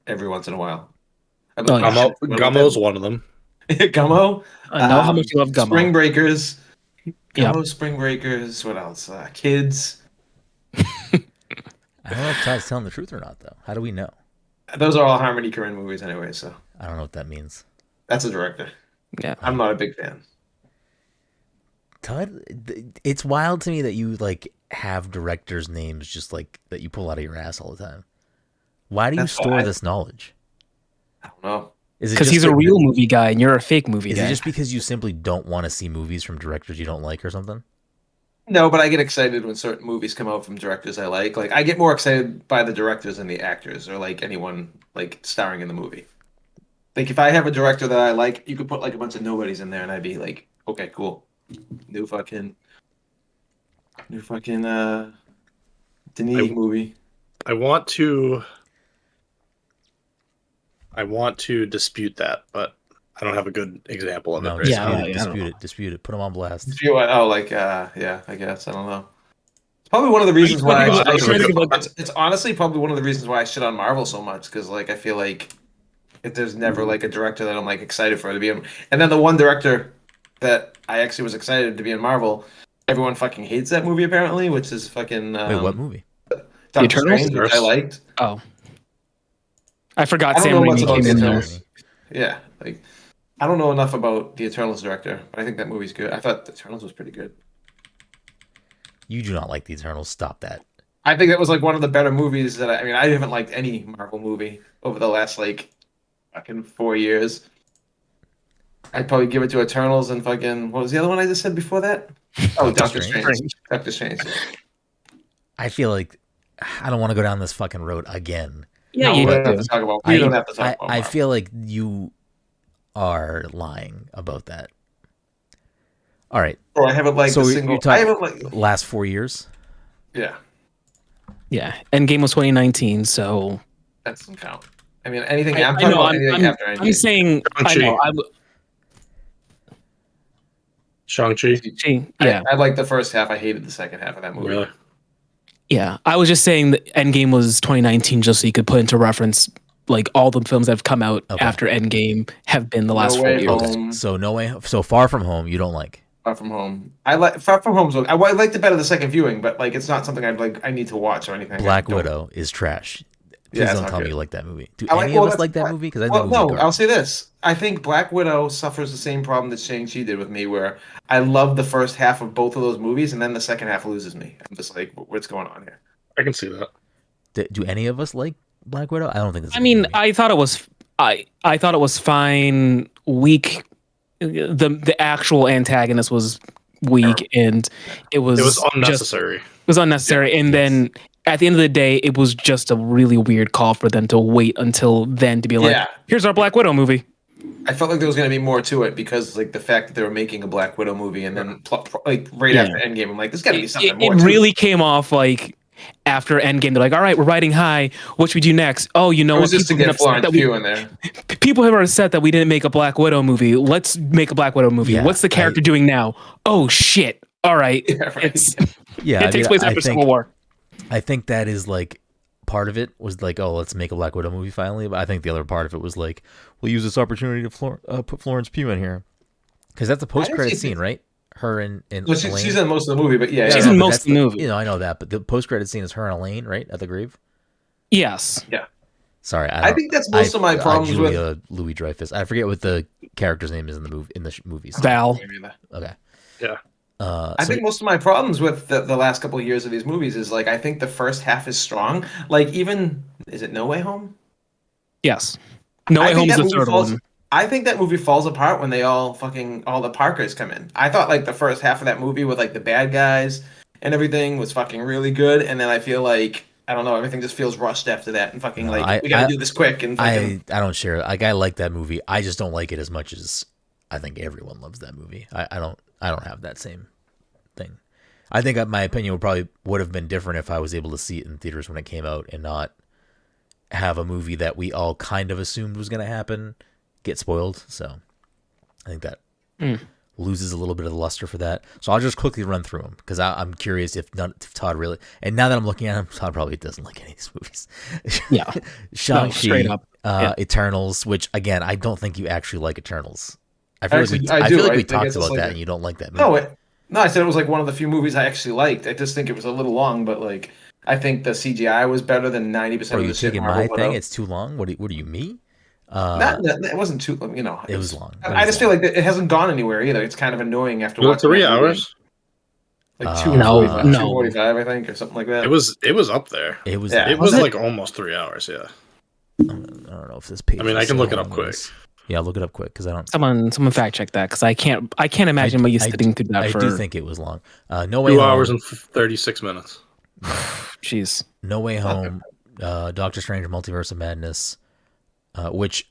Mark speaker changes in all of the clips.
Speaker 1: every once in a while.
Speaker 2: Oh, yeah.
Speaker 3: Gummo's one of them.
Speaker 1: Gummo.
Speaker 2: I know how much you love Gummo.
Speaker 1: Spring Breakers.
Speaker 2: Yep.
Speaker 1: Gummo, Spring Breakers. What else? Kids.
Speaker 4: I don't know if Todd's telling the truth or not, though. How do we know?
Speaker 1: Those are all Harmony Korine movies anyway, so.
Speaker 4: I don't know what that means.
Speaker 1: That's a director.
Speaker 2: Yeah.
Speaker 1: I'm not a big fan.
Speaker 4: Todd, it's wild to me that you like have directors' names just like that you pull out of your ass all the time. Why do you store this knowledge?
Speaker 1: I don't know.
Speaker 2: Because he's a real movie guy and you're a fake movie guy.
Speaker 4: Is it just because you simply don't want to see movies from directors you don't like or something?
Speaker 1: No, but I get excited when certain movies come out from directors I like. Like I get more excited by the directors than the actors or like anyone like starring in the movie. Like if I have a director that I like, you could put like a bunch of nobodies in there and I'd be like, okay, cool. New fucking Denis movie.
Speaker 3: I want to dispute that, but I don't have a good example of it.
Speaker 4: Dispute it. Put them on blast.
Speaker 1: Yeah, I guess I don't know. It's probably one of the reasons why it's honestly probably one of the reasons why I shit on Marvel so much because like I feel like if there's never like a director that I'm like excited for to be in, and then the one director that I actually was excited to be in Marvel, everyone fucking hates that movie apparently, which is fucking.
Speaker 4: Wait, what movie?
Speaker 1: Doctor Strange, which I liked.
Speaker 2: Oh, I forgot Sam Raimi came in there.
Speaker 1: Yeah, like I don't know enough about the Eternals director, but I think that movie's good. I thought the Eternals was pretty good.
Speaker 4: You do not like the Eternals. Stop that.
Speaker 1: I think that was like one of the better movies that I mean, I haven't liked any Marvel movie over the last like fucking 4 years. I'd probably give it to Eternals and fucking what was the other one I just said before that? Oh, Doctor Strange. Doctor Strange.
Speaker 4: I feel like I don't want to go down this fucking road again.
Speaker 2: Yeah,
Speaker 1: we don't have to talk about. We don't have to talk about.
Speaker 4: I feel like you are lying about that. All right.
Speaker 1: Bro, I haven't liked a single. I haven't liked
Speaker 4: last 4 years.
Speaker 1: Yeah.
Speaker 2: Yeah, Endgame was 2019, so
Speaker 1: that doesn't count. I mean, anything. I'm talking about anything after Endgame.
Speaker 2: I'm saying. I know.
Speaker 3: Shang-Chi.
Speaker 2: Yeah,
Speaker 1: I liked the first half. I hated the second half of that movie.
Speaker 3: Really?
Speaker 2: Yeah, I was just saying that Endgame was 2019, just so you could put into reference like all the films that have come out after Endgame have been the last 4 years.
Speaker 4: Okay. So Far From Home, you don't like.
Speaker 1: Far From Home. I like Far From Home. I liked it better the second viewing, but like it's not something I need to watch or anything.
Speaker 4: Black Widow is trash. Please don't tell me you like that movie. Do any
Speaker 1: of
Speaker 4: us like that movie? Because
Speaker 1: I'll say this. I think Black Widow suffers the same problem that Shang-Chi did with me, where I love the first half of both of those movies, and then the second half loses me. I'm just like, what's going on here?
Speaker 3: I can see that.
Speaker 4: Do any of us like Black Widow? I don't think.
Speaker 2: I mean, I thought it was. I thought it was fine. Weak. The actual antagonist was weak, and it was
Speaker 3: unnecessary.
Speaker 2: It was unnecessary, and then. At the end of the day, it was just a really weird call for them to wait until then to be like, here's our Black Widow movie.
Speaker 1: I felt like there was going to be more to it because like the fact that they were making a Black Widow movie and then like right after Endgame, I'm like, there's got to be something more.
Speaker 2: It really came off like after Endgame, they're like, all right, we're riding high. What should we do next? Oh, you know what?
Speaker 1: Just to get Florence Pugh in there.
Speaker 2: People are upset that we didn't make a Black Widow movie. Let's make a Black Widow movie.
Speaker 4: Yeah,
Speaker 2: what's the character doing now? Oh shit! All right, it takes place after Civil War.
Speaker 4: I think that is like part of it was like, oh, let's make a Black Widow movie finally. But I think the other part of it was like, we'll use this opportunity to put Florence Pugh in here because that's a post-credit scene, right? Her and
Speaker 1: well, she's in most of the movie, but
Speaker 2: she's in most of the movie.
Speaker 4: You know, I know that, but the post-credit scene is her and Elaine, right, at the grave.
Speaker 2: Yes.
Speaker 1: Yeah.
Speaker 4: Sorry,
Speaker 1: I think that's most of my problems with
Speaker 4: Louis Dreyfus. I forget what the character's name is in the movies.
Speaker 2: Val.
Speaker 4: Okay.
Speaker 3: Yeah.
Speaker 1: I think most of my problems with the last couple of years of these movies is like I think the first half is strong. Like even is it No Way Home?
Speaker 2: Yes. No Way Home is the third one.
Speaker 1: I think that movie falls apart when all the Parkers come in. I thought like the first half of that movie with like the bad guys and everything was fucking really good, and then I feel like I don't know, everything just feels rushed after that and fucking we gotta do this quick and fucking...
Speaker 4: I don't share. Like I like that movie. I just don't like it as much as I think everyone loves that movie. I don't have that same thing. I think my opinion would have been different if I was able to see it in theaters when it came out and not have a movie that we all kind of assumed was going to happen get spoiled. So I think that loses a little bit of the luster for that. So I'll just quickly run through them because I'm curious if Todd really, and now that I'm looking at him, Todd probably doesn't like any of these movies.
Speaker 2: Yeah.
Speaker 4: Shang-Chi,
Speaker 2: straight up.
Speaker 4: Eternals, which again, I don't think you actually like Eternals. I
Speaker 1: I
Speaker 4: feel
Speaker 1: do.
Speaker 4: like we
Speaker 1: I
Speaker 4: talked
Speaker 1: guess it's
Speaker 4: about
Speaker 1: like
Speaker 4: that,
Speaker 1: a-
Speaker 4: and you don't like that movie.
Speaker 1: No, I said it was like one of the few movies I actually liked. I just think it was a little long, but like I think the CGI was better than 90%
Speaker 4: Bro,
Speaker 1: of
Speaker 4: you
Speaker 1: the shit
Speaker 4: taking
Speaker 1: Marvel
Speaker 4: my
Speaker 1: put
Speaker 4: thing?
Speaker 1: out.
Speaker 4: It's too long. What are you, me?
Speaker 1: It wasn't too.
Speaker 4: It was long.
Speaker 1: I just feel like it hasn't gone anywhere either. It's kind of annoying after
Speaker 3: Was it
Speaker 1: watching
Speaker 3: 3
Speaker 1: that movie.
Speaker 3: hours?
Speaker 1: Like
Speaker 2: No,
Speaker 1: 2:45,
Speaker 2: no.
Speaker 1: 2:45, I think, or something like that.
Speaker 3: It was up there.
Speaker 4: It was.
Speaker 1: Yeah.
Speaker 3: It was like almost 3 hours. Yeah.
Speaker 4: I don't know if this page.
Speaker 3: I mean, I can look it up quick.
Speaker 4: Yeah, look it up quick because I don't.
Speaker 2: Someone fact check that because I can't imagine me sitting through that for.
Speaker 4: I do think it was long. No Way
Speaker 3: 2
Speaker 4: Home.
Speaker 3: hours and 36 minutes.
Speaker 2: Jeez.
Speaker 4: No Way Home. Doctor Strange: Multiverse of Madness, which,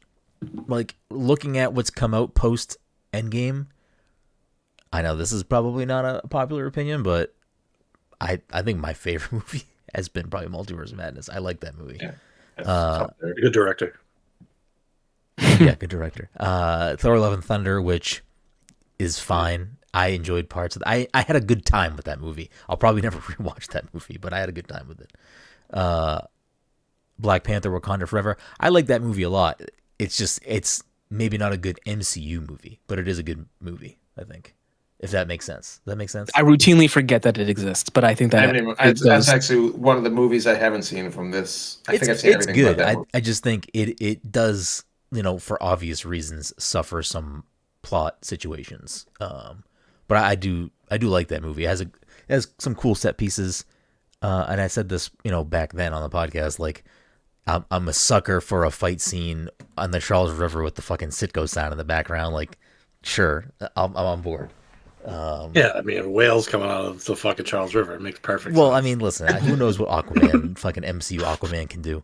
Speaker 4: like, looking at what's come out post Endgame, I know this is probably not a popular opinion, but I think my favorite movie has been probably Multiverse of Madness. I like that movie.
Speaker 1: Yeah.
Speaker 3: Good director.
Speaker 4: Yeah, good director. Thor: Love and Thunder, which is fine. I enjoyed parts of it. I had a good time with that movie. I'll probably never rewatch that movie, but I had a good time with it. Black Panther: Wakanda Forever. I like that movie a lot. It's maybe not a good MCU movie, but it is a good movie, I think. If that makes sense. Does that make sense?
Speaker 2: I routinely forget that it exists, but I think that
Speaker 1: that's actually one of the movies I haven't seen from this. I think I've seen everything.
Speaker 4: It's good.
Speaker 1: But that movie.
Speaker 4: I just think it does, for obvious reasons, suffer some plot situations. But I do like that movie. It has some cool set pieces. And I said this, back then on the podcast, like, I'm a sucker for a fight scene on the Charles River with the fucking Sitco sound in the background. Like, sure, I'm on board.
Speaker 3: Yeah, I mean, whales coming out of the fucking Charles River. It makes perfect
Speaker 4: Well,
Speaker 3: sense.
Speaker 4: I mean, listen, who knows what Aquaman, fucking MCU Aquaman can do.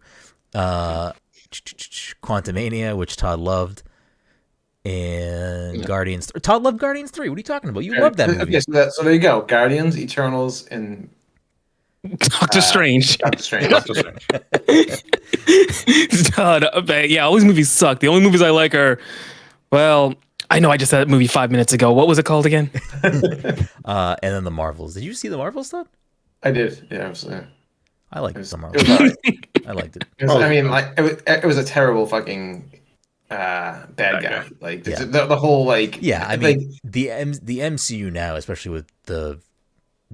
Speaker 4: Quantumania, which Todd loved, and Guardians. Todd loved Guardians 3. What are you talking about? You loved that movie.
Speaker 1: Okay, so there you go. Guardians, Eternals, and
Speaker 2: Doctor Strange.
Speaker 1: Doctor Strange.
Speaker 3: Doctor Strange.
Speaker 2: Todd, yeah, all these movies suck. The only movies I like are, well, I know I just said that movie 5 minutes ago. What was it called again?
Speaker 4: And then the Marvels. Did you see the Marvels stuff?
Speaker 1: I did. Yeah,
Speaker 4: I liked the
Speaker 1: it
Speaker 4: Marvels.
Speaker 1: was all right.
Speaker 4: I liked it.
Speaker 1: I mean, like it was a terrible fucking bad guy. Like
Speaker 4: Yeah.
Speaker 1: the whole like
Speaker 4: Yeah, I
Speaker 1: like,
Speaker 4: mean, the MCU now, especially with the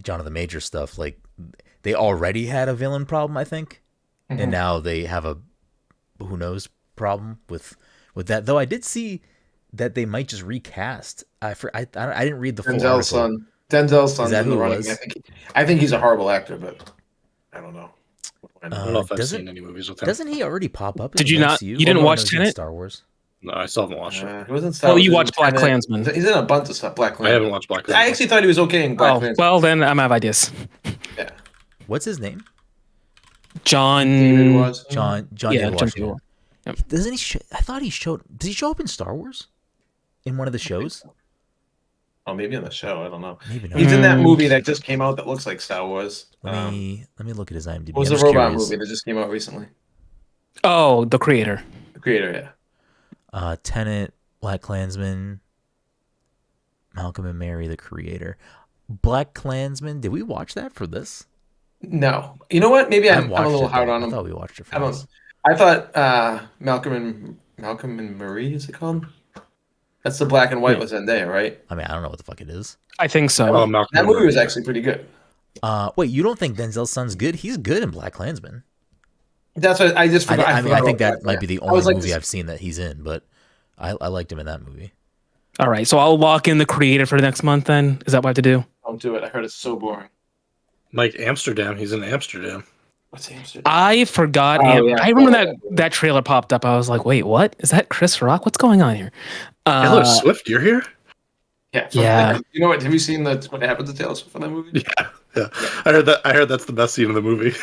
Speaker 4: Jonathan Major stuff, like, they already had a villain problem, I think, and now they have a who knows problem with that. Though I did see that they might just recast. I didn't read the full
Speaker 1: Denzel's
Speaker 4: article.
Speaker 1: son. Denzel's son's
Speaker 4: Is that
Speaker 1: in the
Speaker 4: who it
Speaker 1: running.
Speaker 4: was?
Speaker 1: I think he's a horrible actor, but I don't know.
Speaker 3: I don't know if I've
Speaker 4: doesn't-
Speaker 3: seen any movies with him.
Speaker 4: Doesn't he already pop up? In
Speaker 2: Did
Speaker 4: the
Speaker 2: you not-
Speaker 4: MCU?
Speaker 2: you didn't watch
Speaker 4: he's in
Speaker 2: Tenet?
Speaker 4: Star Wars.
Speaker 3: No, I still haven't watched it.
Speaker 1: He was in Star
Speaker 2: Well,
Speaker 1: Wars.
Speaker 2: you
Speaker 1: He was
Speaker 2: watched
Speaker 1: in
Speaker 2: Black
Speaker 1: Tenet.
Speaker 2: Klansman.
Speaker 1: He's in a bunch of stuff. Black
Speaker 3: I
Speaker 1: Klansman.
Speaker 3: haven't watched Black Klansman.
Speaker 1: I actually thought he was okay in Black
Speaker 2: Oh,
Speaker 1: Klansman.
Speaker 2: well, then I'm out of ideas.
Speaker 1: Yeah.
Speaker 4: What's his name?
Speaker 2: John.
Speaker 1: David was.
Speaker 4: John
Speaker 2: Yeah,
Speaker 4: David
Speaker 2: John
Speaker 4: Washington.
Speaker 2: David.
Speaker 4: Doesn't he? I thought he showed. Did he show up in Star Wars? In one of the shows?
Speaker 1: Oh, maybe on the show. I don't know.
Speaker 4: Maybe not.
Speaker 1: He's in that movie that just came out that looks like Star Wars.
Speaker 4: Let me look at his IMDb.
Speaker 1: What was
Speaker 4: I'm
Speaker 1: the
Speaker 4: just
Speaker 1: robot
Speaker 4: curious.
Speaker 1: movie that just came out recently?
Speaker 2: Oh, the creator.
Speaker 1: The creator, yeah.
Speaker 4: Tenet, Black Klansman, Malcolm and Mary, the creator. Black Klansman. Did we watch that for this?
Speaker 1: No. You know what? Maybe I'm a
Speaker 4: watched
Speaker 1: little
Speaker 4: it,
Speaker 1: hard
Speaker 4: though.
Speaker 1: on him.
Speaker 4: I thought we watched it for
Speaker 1: I don't.
Speaker 4: this.
Speaker 1: I thought Malcolm and Marie, is it called? That's the black and white with Zendaya, right?
Speaker 4: I mean, I don't know what the fuck it is.
Speaker 2: I think so.
Speaker 3: Oh, Malcolm
Speaker 1: That movie
Speaker 3: Murray.
Speaker 1: was actually pretty good.
Speaker 4: Wait, you don't think Denzel's son's good? He's good in Black Klansman.
Speaker 1: That's what I just forgot.
Speaker 4: I
Speaker 1: forgot
Speaker 4: think
Speaker 1: about
Speaker 4: that might be the
Speaker 1: I was
Speaker 4: only
Speaker 1: like,
Speaker 4: movie I've seen that he's in, but I liked him in that movie.
Speaker 2: All right, so I'll lock in the creator for next month then. Is that what I have to do?
Speaker 1: Don't do it. I heard it's so boring.
Speaker 3: Mike Amsterdam. He's in Amsterdam.
Speaker 1: What's Amsterdam?
Speaker 2: I forgot.
Speaker 1: Oh, yeah.
Speaker 2: I remember that trailer popped up. I was like, wait, what? Is that Chris Rock? What's going on here?
Speaker 3: Taylor Swift, you're here?
Speaker 1: Yeah.
Speaker 2: Yeah.
Speaker 1: You know what? Have you seen what happened to Taylor Swift in that movie?
Speaker 3: Yeah. I heard that. I heard that's the best scene in the movie.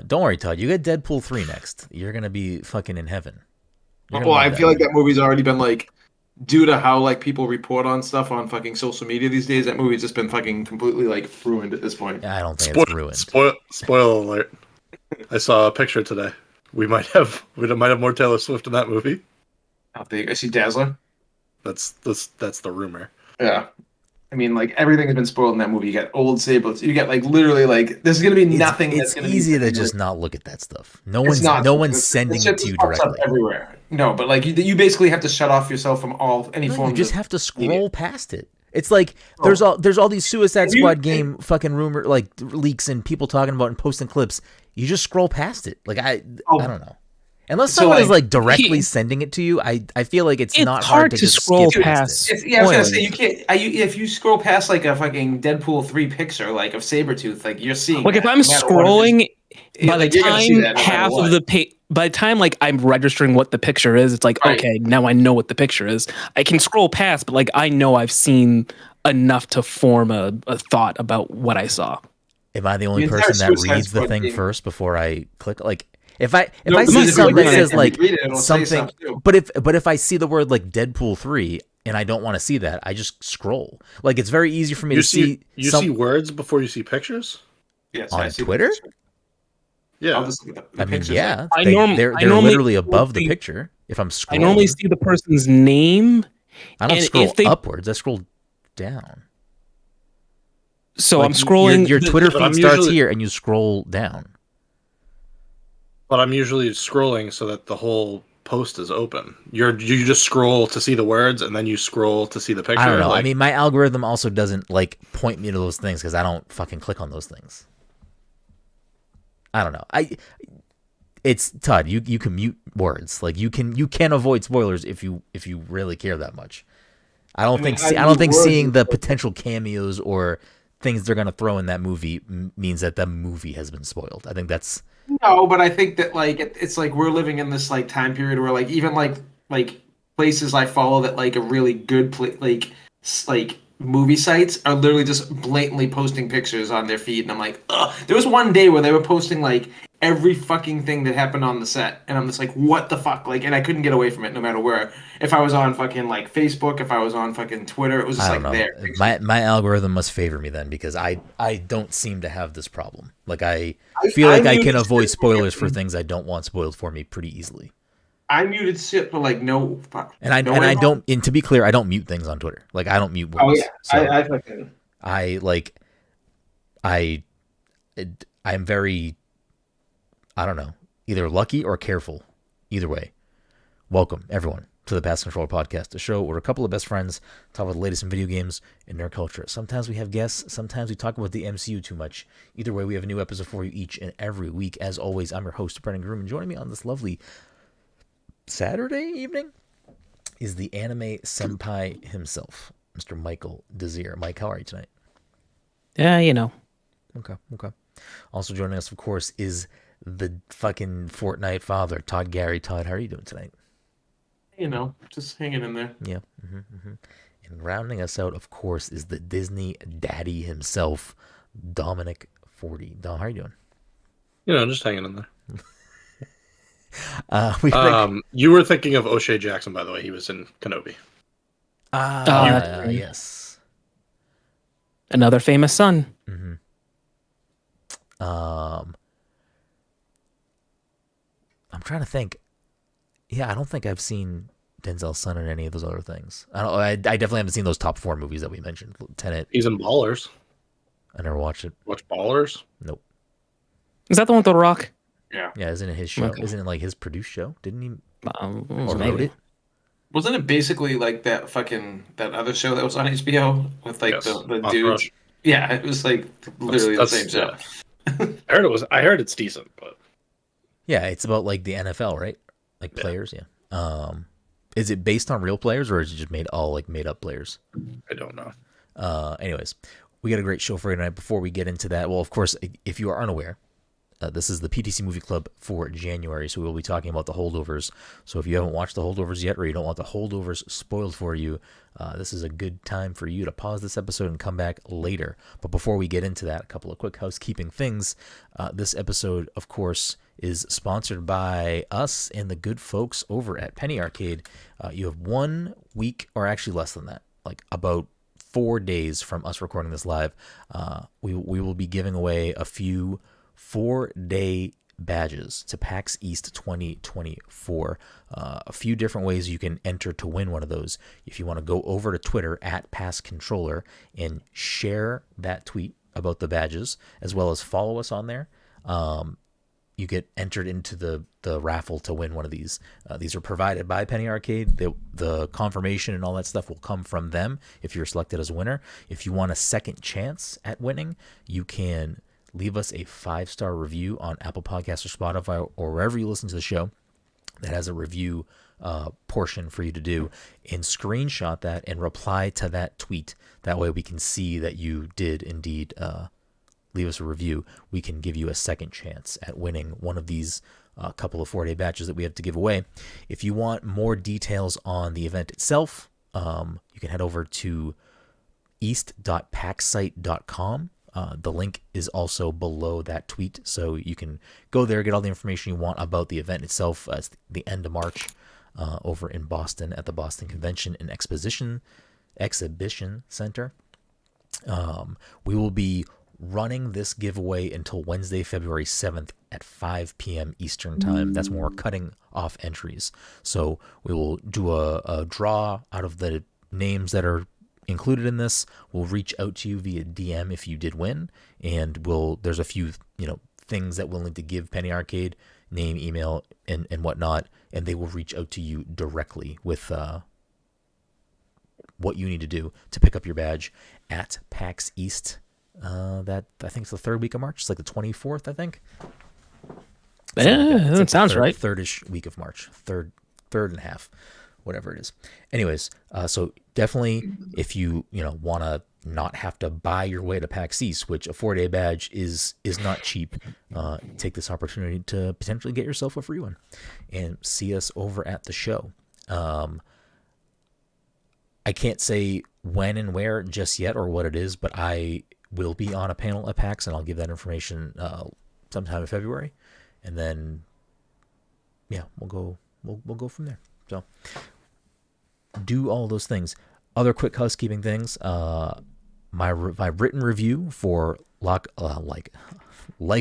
Speaker 4: Don't worry, Todd. You get Deadpool 3 next. You're gonna be fucking in heaven. You're gonna
Speaker 1: Well,
Speaker 4: love
Speaker 1: I feel like that movie's already been like, due to how like people report on stuff on fucking social media these days, that movie's just been fucking completely like ruined at this point.
Speaker 4: I don't think it's ruined.
Speaker 3: Spoiler alert! I saw a picture today. We might have more Taylor Swift in that movie.
Speaker 1: How big? I see Dazzler.
Speaker 3: That's the rumor.
Speaker 1: Yeah. I mean, like everything has been spoiled in that movie. You got old Sablets. You get like literally like there's gonna be nothing.
Speaker 4: It's
Speaker 1: that's gonna
Speaker 4: easy
Speaker 1: be
Speaker 4: to just not look at that stuff. No
Speaker 1: It's not.
Speaker 4: one's
Speaker 1: The
Speaker 4: sending
Speaker 1: shit
Speaker 4: it to
Speaker 1: just
Speaker 4: you
Speaker 1: pops up
Speaker 4: directly.
Speaker 1: everywhere. No, but like you basically have to shut off yourself from any
Speaker 4: No,
Speaker 1: forms.
Speaker 4: you just
Speaker 1: of
Speaker 4: have to scroll
Speaker 1: media.
Speaker 4: past it. It's like there's all these Suicide Squad game fucking rumor like leaks and people talking about and posting clips. You just scroll past it. Like I don't know. Unless someone is like directly sending it to you, I feel like it's not hard to just
Speaker 2: scroll
Speaker 4: skip
Speaker 2: past.
Speaker 4: it.
Speaker 1: Yeah, I was gonna say you can't. If you scroll past like a fucking Deadpool 3 picture like of Sabretooth, like you're seeing.
Speaker 2: Like
Speaker 1: that,
Speaker 2: if I'm
Speaker 1: no matter what it
Speaker 2: scrolling,
Speaker 1: is.
Speaker 2: by the
Speaker 1: Like, you're gonna see
Speaker 2: time
Speaker 1: that no matter
Speaker 2: half
Speaker 1: what.
Speaker 2: of the page, by the time like I'm registering what the picture is, it's like
Speaker 1: Right.
Speaker 2: okay, now I know what the picture is. I can scroll past, but like I know I've seen enough to form a thought about what I saw.
Speaker 4: Am I the only
Speaker 1: The entire
Speaker 4: person that
Speaker 1: Suicide
Speaker 4: reads the
Speaker 1: Squad
Speaker 4: thing
Speaker 1: game.
Speaker 4: first before I click? Like if I
Speaker 1: No,
Speaker 4: see
Speaker 1: because if
Speaker 4: something
Speaker 1: you
Speaker 4: that
Speaker 1: read it,
Speaker 4: says
Speaker 1: if you
Speaker 4: like
Speaker 1: read it, it'll say
Speaker 4: something,
Speaker 1: stuff, too.
Speaker 4: but if I see the word like Deadpool 3 and I don't want to see that, I just scroll. Like it's very easy for me to see.
Speaker 3: You see words before you see pictures.
Speaker 1: Yes,
Speaker 4: on
Speaker 1: I see the
Speaker 4: Twitter?
Speaker 1: picture.
Speaker 3: Yeah,
Speaker 1: I'll just look at the
Speaker 4: I mean,
Speaker 1: pictures,
Speaker 4: yeah,
Speaker 2: I
Speaker 4: they're
Speaker 2: normally
Speaker 4: literally above the
Speaker 2: see-
Speaker 4: picture. If I'm scrolling,
Speaker 2: I normally see the person's name.
Speaker 4: I don't
Speaker 2: and
Speaker 4: scroll
Speaker 2: if they-
Speaker 4: upwards. I scroll down.
Speaker 2: So
Speaker 4: Like,
Speaker 2: I'm scrolling.
Speaker 4: Your Twitter
Speaker 3: but
Speaker 4: feed
Speaker 3: I'm
Speaker 4: starts
Speaker 3: usually-
Speaker 4: here, and you scroll down.
Speaker 3: but I'm usually scrolling so that the whole post is open. You just scroll to see the words, and then you scroll to see the picture.
Speaker 4: I don't know.
Speaker 3: Like,
Speaker 4: I mean, my algorithm also doesn't like point me to those things because I don't fucking click on those things. I don't know. It's Todd. You can mute words. Like you can avoid spoilers if you really care that much. I don't think seeing the potential cameos or things they're gonna throw in that movie means that the movie has been spoiled. I think that's
Speaker 1: No, but I think that like it's like we're living in this like time period where like even like places I follow that like a really good like movie sites are literally just blatantly posting pictures on their feed, and I'm like, ugh. There was one day where they were posting like every fucking thing that happened on the set, and I'm just like, what the fuck? Like, and I couldn't get away from it no matter where. If I was on fucking like Facebook, if I was on fucking Twitter, it was just
Speaker 4: I
Speaker 1: like
Speaker 4: don't know.
Speaker 1: there.
Speaker 4: My algorithm must favor me then because I don't seem to have this problem. Like I feel like I can avoid spoilers for things I don't want spoiled for me pretty easily.
Speaker 1: I muted shit for like no fuck.
Speaker 4: And I don't. And to be clear, I don't mute things on Twitter. Like I don't mute words.
Speaker 1: Oh yeah,
Speaker 4: So
Speaker 1: I fucking.
Speaker 4: I'm very, I don't know, either lucky or careful. Either way, welcome everyone to the Pass Controller Podcast, a show where a couple of best friends talk about the latest in video games and nerd culture. Sometimes we have guests, sometimes we talk about the MCU too much. Either way, we have a new episode for you each and every week. As always, I'm your host, Brenden Groom, and joining me on this lovely Saturday evening is the anime senpai himself, Mr. Michael Desir. Mike, how are you tonight?
Speaker 2: Yeah, you know.
Speaker 4: Okay. Also joining us, of course, is the fucking Fortnite father, Todd Gary. Todd, how are you doing tonight?
Speaker 1: You know, just hanging in there.
Speaker 4: Yeah. And rounding us out, of course, is the Disney daddy himself, Dominic 40. Dom, how are you doing?
Speaker 3: you know, just hanging in there.
Speaker 4: You
Speaker 3: You were thinking of O'Shea Jackson, by the way. He was in Kenobi.
Speaker 4: Yes.
Speaker 2: Another famous son.
Speaker 4: I'm trying to think. Yeah, I don't think I've seen Denzel's son in any of those other things. I definitely haven't seen those top 4 movies that we mentioned. Tenet.
Speaker 3: He's in Ballers.
Speaker 4: I never watched it.
Speaker 3: Watch Ballers?
Speaker 4: Nope.
Speaker 2: Is that the one with The Rock?
Speaker 1: Yeah.
Speaker 4: Yeah, isn't it his show?
Speaker 2: Okay.
Speaker 4: Isn't it like his produced show? Didn't he? Or
Speaker 2: Maybe.
Speaker 4: wrote it?
Speaker 1: Wasn't it basically like that other show that was on HBO with like
Speaker 3: Yes.
Speaker 1: the
Speaker 3: Entourage.
Speaker 1: dudes? Yeah, it was like literally the same show.
Speaker 3: I heard it's decent, but
Speaker 4: Yeah, it's about like the NFL, right? Like players, yeah. Is it based on real players or is it just made up players?
Speaker 3: I don't know.
Speaker 4: Anyways, we got a great show for you tonight. Before we get into that, well, of course, if you are unaware, this is the PTC Movie Club for January, so we will be talking about the Holdovers. So if you haven't watched the Holdovers yet, or you don't want the Holdovers spoiled for you, this is a good time for you to pause this episode and come back later. But before we get into that, a couple of quick housekeeping things. This episode, of course, is sponsored by us and the good folks over at Penny Arcade. You have 1 week, or actually less than that, like about 4 days from us recording this live. We will be giving away a few 4-day badges to PAX East 2024. A few different ways you can enter to win one of those. If you want to go over to Twitter at PassController and share that tweet about the badges, as well as follow us on there, you get entered into the raffle to win one of these. These are provided by Penny Arcade. The confirmation and all that stuff will come from them if you're selected as a winner. If you want a second chance at winning, you can leave us a 5-star review on Apple Podcasts or Spotify or wherever you listen to the show that has a review portion for you to do, and screenshot that and reply to that tweet. That way we can see that you did indeed leave us a review. We can give you a second chance at winning one of these couple of 4-day batches that we have to give away. If you want more details on the event itself, you can head over to east.packsite.com. The link is also below that tweet, so you can go there, get all the information you want about the event itself. It's the end of March over in Boston at the Boston Convention and Exhibition Center. We will be running this giveaway until Wednesday, February 7th at 5 p.m. Eastern Time. That's when we're cutting off entries. So we will do a draw out of the names that are included in this. We'll reach out to you via DM if you did win, and there's a few things that we'll need to give Penny Arcade, name, email, and whatnot, and they will reach out to you directly with what you need to do to pick up your badge at PAX East. That I think it's the third week of March. It's like the 24th, I think.
Speaker 2: Yeah, that sounds right.
Speaker 4: Third-ish week of March. Third and a half, whatever it is. Anyways, so definitely if you want to not have to buy your way to PAX East, which a 4-day badge is not cheap, take this opportunity to potentially get yourself a free one and see us over at the show. I can't say when and where just yet or what it is, but I will be on a panel at PAX, and I'll give that information sometime in February, and then we'll go from there. So do all those things. Other quick housekeeping things. My written review for Like a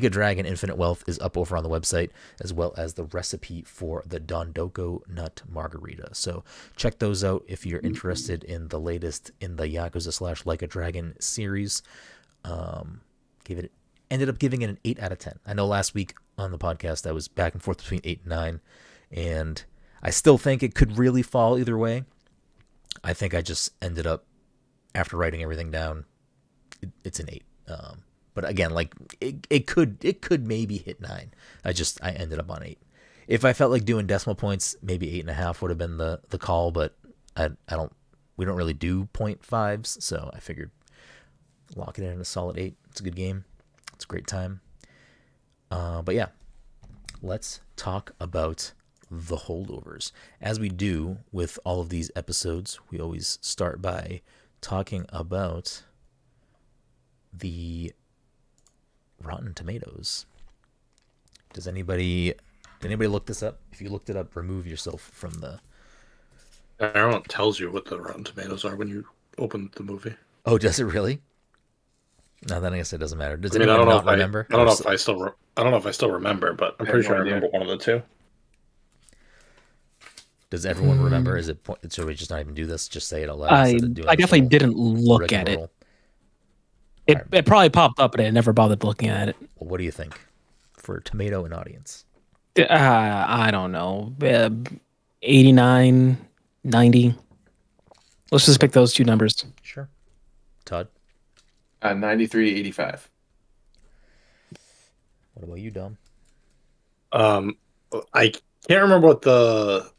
Speaker 4: Dragon Infinite Wealth is up over on the website, as well as the recipe for the Dondoko Nut Margarita. So check those out if you're interested in the latest in the Yakuza / Like a Dragon series. Ended up giving it an 8 out of 10. I know last week on the podcast I was back and forth between 8 and 9, and I still think it could really fall either way. I think I just ended up, after writing everything down, it's an 8. But again, like it could maybe hit 9. I ended up on 8. If I felt like doing decimal points, maybe 8.5 would have been the call, but we don't really do 0.5s, so I figured lock it in a solid 8. It's a good game. It's a great time. But yeah, let's talk about the Holdovers. As we do with all of these episodes, we always start by talking about the Rotten Tomatoes. Does anybody look this up? If you looked it up, remove yourself from the...
Speaker 3: Everyone tells you what the Rotten Tomatoes are when you open the movie.
Speaker 4: Oh, does it really? No, then I guess it doesn't matter. Does
Speaker 3: anyone
Speaker 4: anyone not remember?
Speaker 3: I don't know if I still remember, but I'm pretty sure I remember one of the two.
Speaker 4: Does everyone remember? Is it? Should we just not even do this? Just say it out loud.
Speaker 2: I definitely didn't look at it. It probably popped up, but I never bothered looking at it.
Speaker 4: Well, what do you think for tomato and audience?
Speaker 2: I don't know. 89, 90. Let's just pick those two numbers.
Speaker 4: Sure. Todd?
Speaker 1: 93, 85.
Speaker 4: What about you, Dom?
Speaker 3: I can't remember what the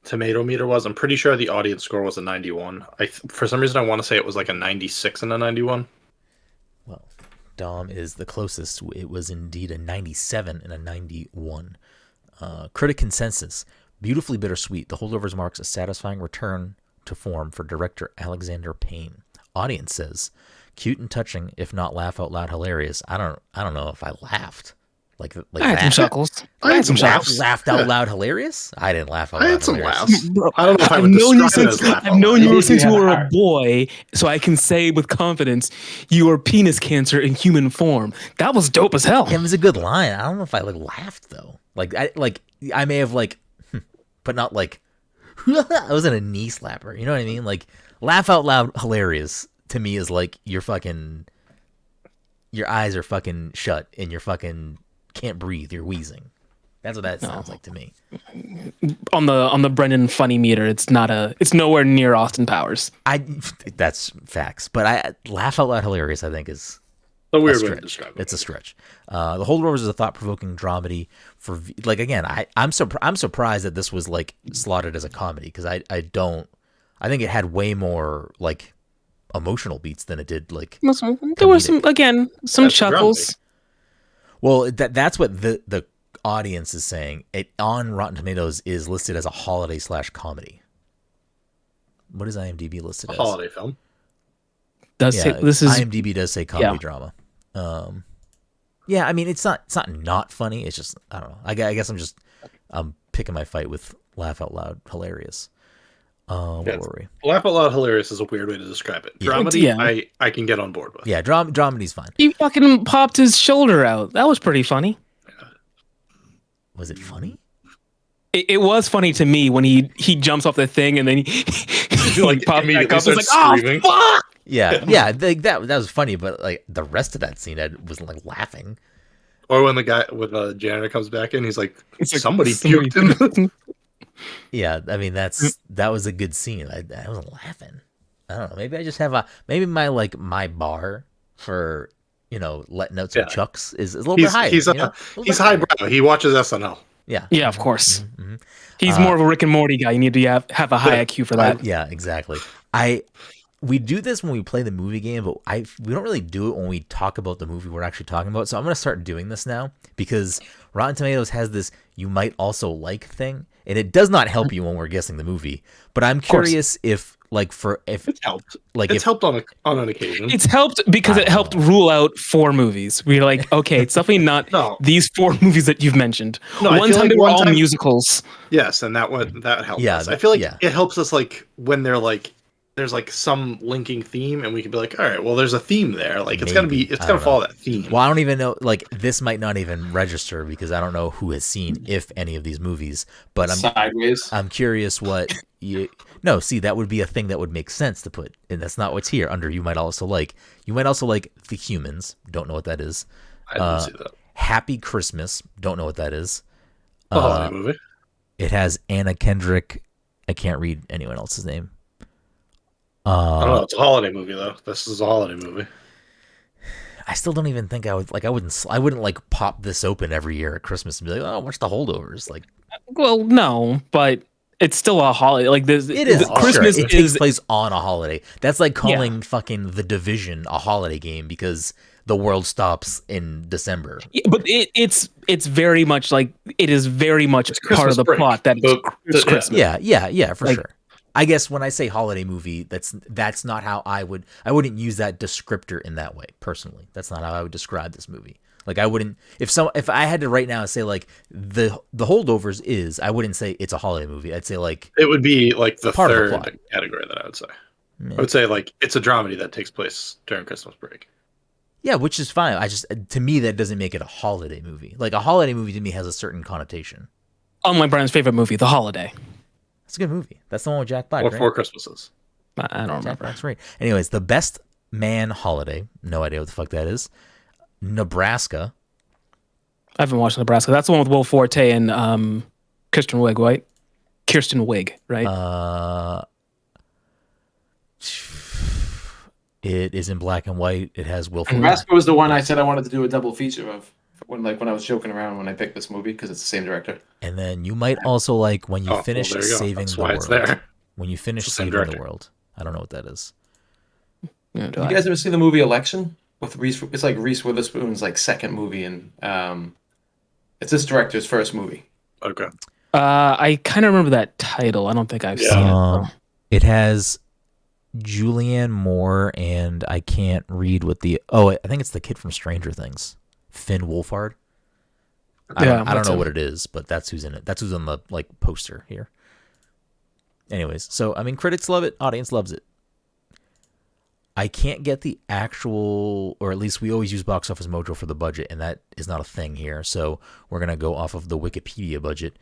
Speaker 3: tomato meter was. I'm pretty sure the audience score was a 91. For some reason, I want to say it was like a 96 and a 91.
Speaker 4: Well, Dom is the closest. It was indeed a 97 and a 91. Critic consensus: beautifully bittersweet. The Holdovers marks a satisfying return to form for director Alexander Payne. Audience says cute and touching, if not laugh out loud hilarious. I don't know if I laughed. Like
Speaker 2: I had some chuckles.
Speaker 3: I had some laughs.
Speaker 4: Laughed out loud hilarious? I didn't laugh out loud
Speaker 3: I had some
Speaker 4: hilarious.
Speaker 3: laughs.
Speaker 2: Bro,
Speaker 3: I don't know if I
Speaker 2: I've
Speaker 3: would
Speaker 2: known you
Speaker 3: describe it
Speaker 2: since
Speaker 3: as laugh.
Speaker 2: I've known you since you
Speaker 1: had a
Speaker 2: were a
Speaker 1: heart.
Speaker 2: boy, so I can say with confidence you are penis cancer in human form. That was dope as hell.
Speaker 4: It was a good line. I don't know if I laughed though. I may have but not like I wasn't a knee slapper. You know what I mean? Like laugh out loud hilarious to me is like your eyes are fucking shut and you're fucking can't breathe. You're wheezing. That's what that sounds like to me.
Speaker 2: On the Brenden funny meter, it's nowhere near Austin Powers.
Speaker 4: That's facts. But I laugh out loud hilarious. I think is
Speaker 3: A weird way to describe it.
Speaker 4: It's a stretch. The Holdovers is a thought-provoking dramedy for again. I'm surprised that this was slotted as a comedy because I think it had way more emotional beats than it did
Speaker 2: There were some chuckles.
Speaker 4: Well, that's what the audience is saying. It on Rotten Tomatoes is listed as a holiday / comedy. What is IMDb listed as?
Speaker 3: Holiday film.
Speaker 4: IMDb does say comedy drama. I mean it's not funny. It's just I don't know. I guess I'm picking my fight with laugh out loud hilarious. What were we?
Speaker 3: Laugh out loud hilarious is a weird way to describe it. Dramedy, I can get on board with.
Speaker 4: Yeah, dramedy's fine.
Speaker 2: He fucking popped his shoulder out. That was pretty funny.
Speaker 4: Was it funny?
Speaker 2: It was funny to me when he jumps off the thing and then he popped back up. It's
Speaker 3: screaming.
Speaker 2: Oh fuck!
Speaker 4: Yeah, that was funny, but the rest of that scene, I wasn't laughing.
Speaker 3: Or when the janitor comes back in, he's like somebody puked in.
Speaker 4: Yeah, I mean that was a good scene. I wasn't laughing. I don't know. Maybe I just have my bar for letting out some chucks is a little bit higher.
Speaker 3: He's highbrow. He watches SNL.
Speaker 2: Yeah, of course.
Speaker 4: Mm-hmm.
Speaker 2: He's more of a Rick and Morty guy. You need to have a high IQ for that.
Speaker 4: Yeah, exactly. We do this when we play the movie game, but we don't really do it when we talk about the movie we're actually talking about. So I'm going to start doing this now because Rotten Tomatoes has this "you might also like" thing, and it does not help you when we're guessing the movie. But I'm curious if
Speaker 3: it's helped. It's helped on an occasion.
Speaker 2: It's helped because it helped rule out 4 movies. We're like, okay, it's definitely not these 4 movies that you've mentioned. One time they were all musicals.
Speaker 3: Yes, and that helped us. I feel like it helps us when they're there's some linking theme and we can be like, all right, well there's a theme there. It's gonna follow that theme.
Speaker 4: Well, I don't even know this might not even register because I don't know who has seen if any of these movies, but I'm curious what that would be a thing that would make sense to put, and that's not what's here under you might also like The Humans, don't know what that is.
Speaker 3: I didn't see that.
Speaker 4: Happy Christmas, don't know what that is.
Speaker 3: A holiday movie.
Speaker 4: It has Anna Kendrick. I can't read anyone else's name.
Speaker 3: I don't know. It's a holiday movie though. This is a holiday movie.
Speaker 4: I still don't even think I would I wouldn't pop this open every year at Christmas and be like, oh, watch The Holdovers.
Speaker 2: Well, no, but it's still a holiday.
Speaker 4: It is
Speaker 2: Christmas.
Speaker 4: Sure. It takes place on a holiday. That's like calling fucking The Division a holiday game because the world stops in December.
Speaker 2: Yeah, but it's very much it is very much part of the plot that it's Christmas.
Speaker 4: Yeah, for sure. I guess when I say holiday movie, that's not how I wouldn't use that descriptor in that way personally. That's not how I would describe this movie. I wouldn't if I had to right now say the Holdovers is, I wouldn't say it's a holiday movie. I'd say
Speaker 3: it would be the
Speaker 4: part
Speaker 3: third
Speaker 4: of the plot.
Speaker 3: Category that I would say. Yeah. I would say it's a dramedy that takes place during Christmas break.
Speaker 4: Yeah, which is fine. To me that doesn't make it a holiday movie. A holiday movie to me has a certain connotation.
Speaker 2: Unlike Brian's favorite movie, The Holiday.
Speaker 4: It's a good movie. That's the one with Jack Black,
Speaker 3: Or
Speaker 4: right?
Speaker 3: 4 Christmases.
Speaker 2: I don't remember.
Speaker 4: Jack Black's right. Anyways, The Best Man Holiday. No idea what the fuck that is. Nebraska.
Speaker 2: I haven't watched Nebraska. That's the one with Will Forte and Kirsten Wiig, right? Kirsten Wiig, right?
Speaker 4: It is in black and white. It has Will Forte.
Speaker 1: Nebraska was the one I said I wanted to do a double feature of when I was joking around when I picked this movie because it's the same director.
Speaker 4: And then you might also like When You Finish Saving the World.
Speaker 3: There.
Speaker 4: When You Finish Saving the World. I don't know what that is.
Speaker 1: You guys ever see the movie Election with Reese? It's Reese Witherspoon's second movie, and it's this director's first movie.
Speaker 3: Okay.
Speaker 2: I kind of remember that title. I don't think I've seen it.
Speaker 4: It has Julianne Moore, and I can't read what I think it's the kid from Stranger Things, Finn Wolfhard. I don't know what it is, but that's who's in it. That's who's on the like poster here. Anyways, so I mean, critics love it, audience loves it. I can't get the actual, or at least we always use Box Office Mojo for the budget, and that is not a thing here. So we're gonna go off of the Wikipedia budget,